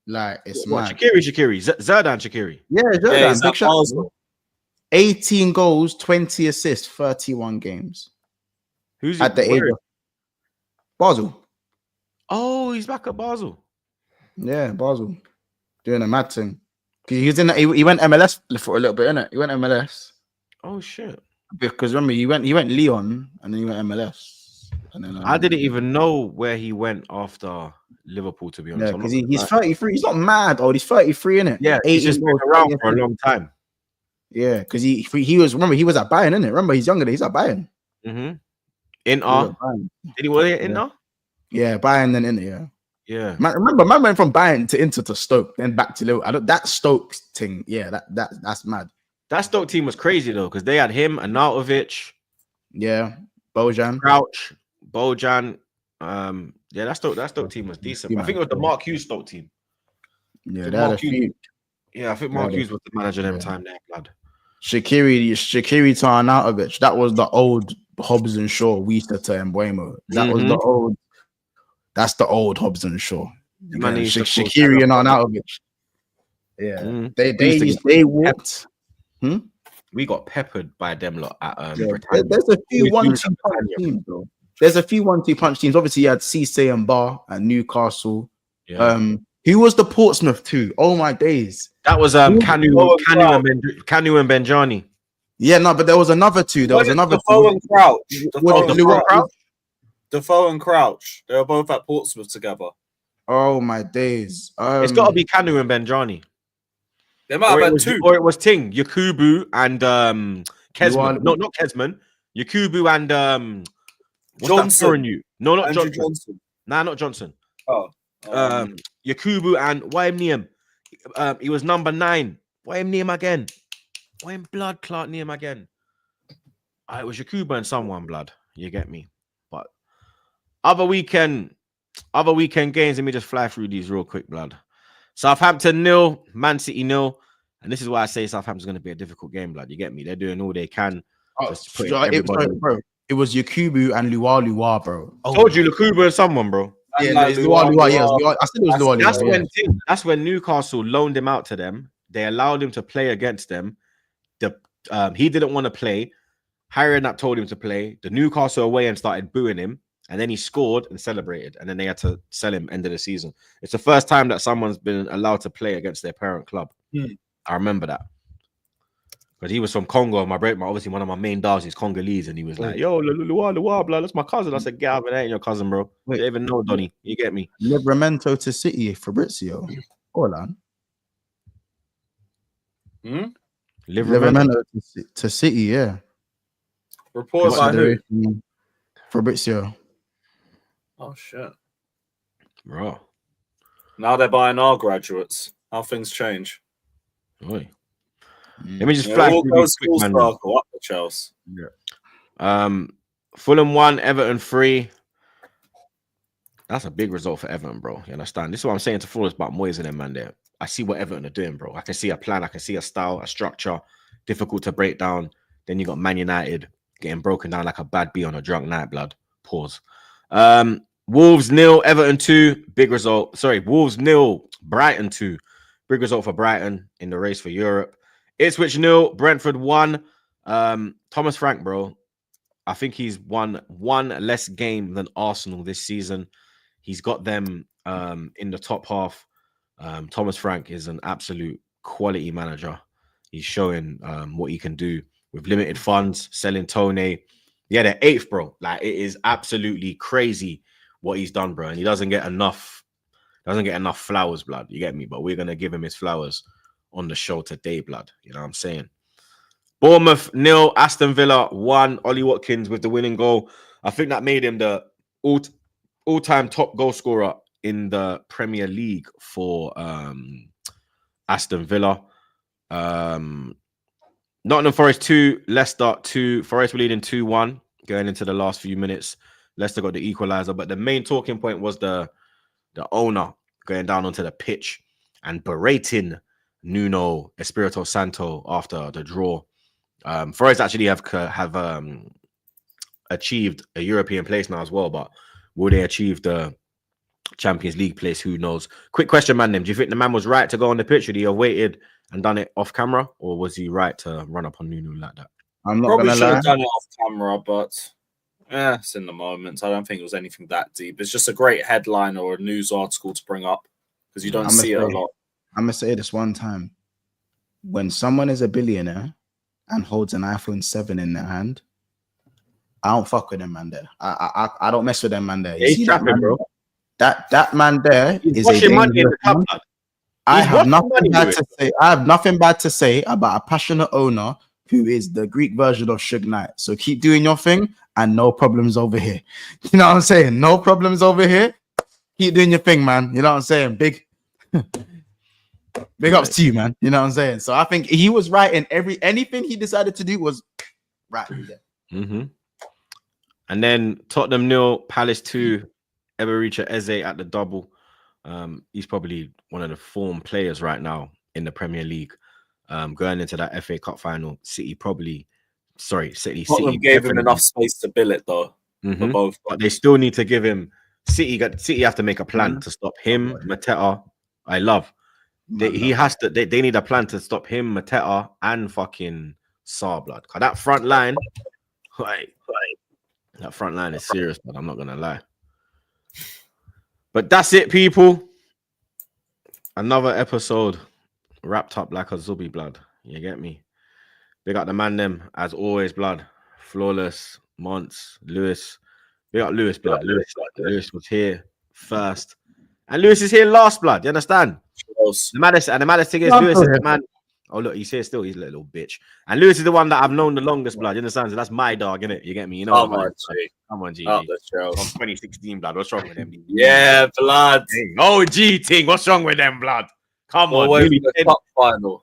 Like, it's mad. Shaqiri. Zerdan Shaqiri. Yeah, Zerdan. Big shot. 18 goals, 20 assists, 31 games. Who's at the age of Basel? Oh, he's back at Basel. Yeah, Basel. Doing a mad thing. He went MLS for a little bit, innit? He went MLS. Oh shit. Because remember, he went Lyon and then he went MLS. And then I didn't even know where he went after Liverpool, to be honest. Yeah, because he's 33. He's not mad, he's 33, innit? Yeah, he's just been around for a long time. Yeah, because he was at Bayern, innit? Remember, he's younger. He's at Bayern. Mm-hmm. Inter. Did he was Inter? Yeah, Bayern then Inter. Yeah. Yeah. Man went from Bayern to Inter to Stoke, then back to Liverpool. That Stoke thing, yeah, that's mad. That Stoke team was crazy though, because they had him, Arnautovic, yeah, Bojan, Crouch, Bojan. Yeah, that Stoke team was decent. I think it was the Mark Hughes Stoke team. Yeah, that had a few. Yeah, I think Mark Hughes was the manager them time there, blood. Shaqiri to Arnautovic. That was the old Hobbs and Shaw. We used to tell Mbuemo. That was the old. That's the old Hobbs and Shaw. Shaqiri and Arnautovic. Yeah, they walked. We got peppered by them lot at There's a few 1-2 punch teams, bro. There's a few 1-2 punch teams. Obviously, you had Cisse and Bar at Newcastle. Yeah. Who was the Portsmouth too? Oh my days. That was Kanu and Benjani. Yeah, no, but there was another two. There was another Defoe and Crouch. Crouch. Defoe and Crouch. They were both at Portsmouth together. Oh my days. It's got to be Kanu and Benjani. They might have had two. Or it was Ting, Yakubu and Kesman. No, not Kesman. Yakubu and Johnson. No, not Andrew Johnson. Nah, not Johnson. Oh. Yakubu and why him name? He was number 9. Why him name again? Why him blood clot name again? It was Yakubu and someone blood. You get me? But other weekend, Other weekend games, let me just fly through these real quick, blood. Southampton 0, Man City 0. And this is why I say Southampton's going to be a difficult game, blood. You get me? They're doing all they can. Just putting everybody. Bro, it was Yakubu and Luwa, bro. I told you, Lukubu and someone, bro. Yeah, it's Luwa. Yeah, I said it was Luwa. That's when Newcastle loaned him out to them. They allowed him to play against them. He didn't want to play. Harry Redknapp told him to play. The Newcastle away and started booing him. And then he scored and celebrated. And then they had to sell him end of the season. It's the first time that someone's been allowed to play against their parent club. I remember that. Because he was from Congo. Obviously, one of my main dogs is Congolese. And he was like, yo, Luwa, blood, that's my cousin. I said, get out of it, that ain't your cousin, bro. You don't even know, Donny. You get me? Livramento to City, Fabrizio. Hold on. Livramento to City, yeah. Reported by who? Fabrizio. Oh, shit. Bro. Now they're buying our graduates. How things change. Oi. Let me just flash all goes quick, full man. circle up the Chelsea. Fulham 1, Everton 3. That's a big result for Everton, bro. You understand? This is what I'm saying to Fulham about Moyes and them, man. There, I see what Everton are doing, bro. I can see a plan. I can see a style, a structure. Difficult to break down. Then you got Man United getting broken down like a bad bee on a drunk night, blood. Pause. Wolves 0, Everton 2. Big result. Sorry, Wolves 0, Brighton 2. Big result for Brighton in the race for Europe. Ipswich 0, Brentford 1. Thomas Frank, bro. I think he's won one less game than Arsenal this season. He's got them in the top half. Thomas Frank is an absolute quality manager. He's showing what he can do with limited funds, selling Tone. Yeah, they're 8th, bro. Like, it is absolutely crazy what he's done, bro. And he doesn't get enough flowers, blood. You get me? But we're gonna give him his flowers on the show today, blood. You know what I'm saying? Bournemouth 0, Aston Villa 1. Ollie Watkins with the winning goal. I think that made him the all-time top goal scorer in the Premier League for Aston Villa. Nottingham Forest 2, Leicester 2. Forest were leading 2-1 going into the last few minutes. Leicester got the equalizer, but the main talking point was the owner going down onto the pitch and berating Nuno Espirito Santo after the draw. Forest actually have achieved a European place now as well, but will they achieve the Champions League place? Who knows? Quick question, man. Do you think the man was right to go on the pitch? Should he have waited and done it off camera, or was he right to run up on Nuno like that? I'm not Probably gonna should lie. have done it off camera, but it's in the moment. I don't think it was anything that deep. It's just a great headline or a news article to bring up because you don't see it a lot. I'm gonna say this one time: when someone is a billionaire and holds an iPhone 7 in their hand, I don't fuck with them, man. There, I don't mess with them, man. There, He's trapping, bro. That man there is a money in the cup, man. I have nothing bad to say. I have nothing bad to say about a passionate owner who is the Greek version of Suge Knight. So keep doing your thing and no problems over here. You know what I'm saying? No problems over here. Keep doing your thing, man. You know what I'm saying? Big ups to you, man. You know what I'm saying? So I think he was right in anything he decided to do was right. And then Tottenham 0, Palace 2, Eberechi Eze at the double. He's probably one of the form players right now in the Premier League. Going into that FA Cup final, City Tottenham gave him enough space to bill it though. For both, but they still need to give him. City have to make a plan to stop him, Mateta. They need a plan to stop him, Mateta, and fucking Sarr, blood. Cause that front line, that front line is serious, but I'm not gonna lie. But that's it, people. Another episode wrapped up like a Zubi, blood. You get me? Big up the man, them as always, blood. Flawless, Monts, Lewis. Big up Lewis, blood. Lewis was here first, and Lewis is here last, blood. You understand? The maddest thing is Lewis is the man. Oh look, he's here still. He's a little bitch. And Lewis is the one that I've known the longest, blood. You understand? So that's my dog, innit? You get me? You know. Come on, G. From 2016, blood. What's wrong with them? Yeah, blood. OG thing. What's wrong with them, blood? Come on.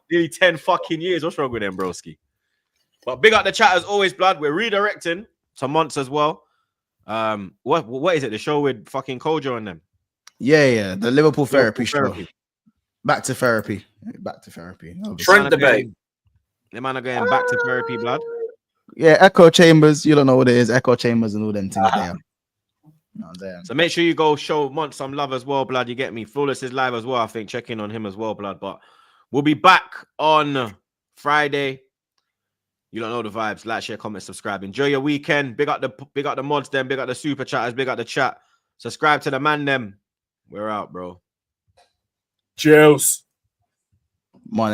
Nearly 10 fucking years. What's wrong with them, broski? But big up the chat as always, blood. We're redirecting to Monts as well. What is it? The show with fucking Kojo and them. Yeah. The Liverpool therapy show. therapy. Back to therapy. Obviously. Trent debate. The man are going back to therapy, blood. Yeah, echo chambers. You don't know what it is. Echo chambers and all them things there. No, there. So make sure you go show Mont some love as well, blood. You get me? Flawless is live as well, I think. Check in on him as well, blood. But we'll be back on Friday. You don't know the vibes. Like, share, comment, subscribe. Enjoy your weekend. Big up the mods, them. Big up the super chatters. Big up the chat. Subscribe to the man, them. We're out, bro. Cheers.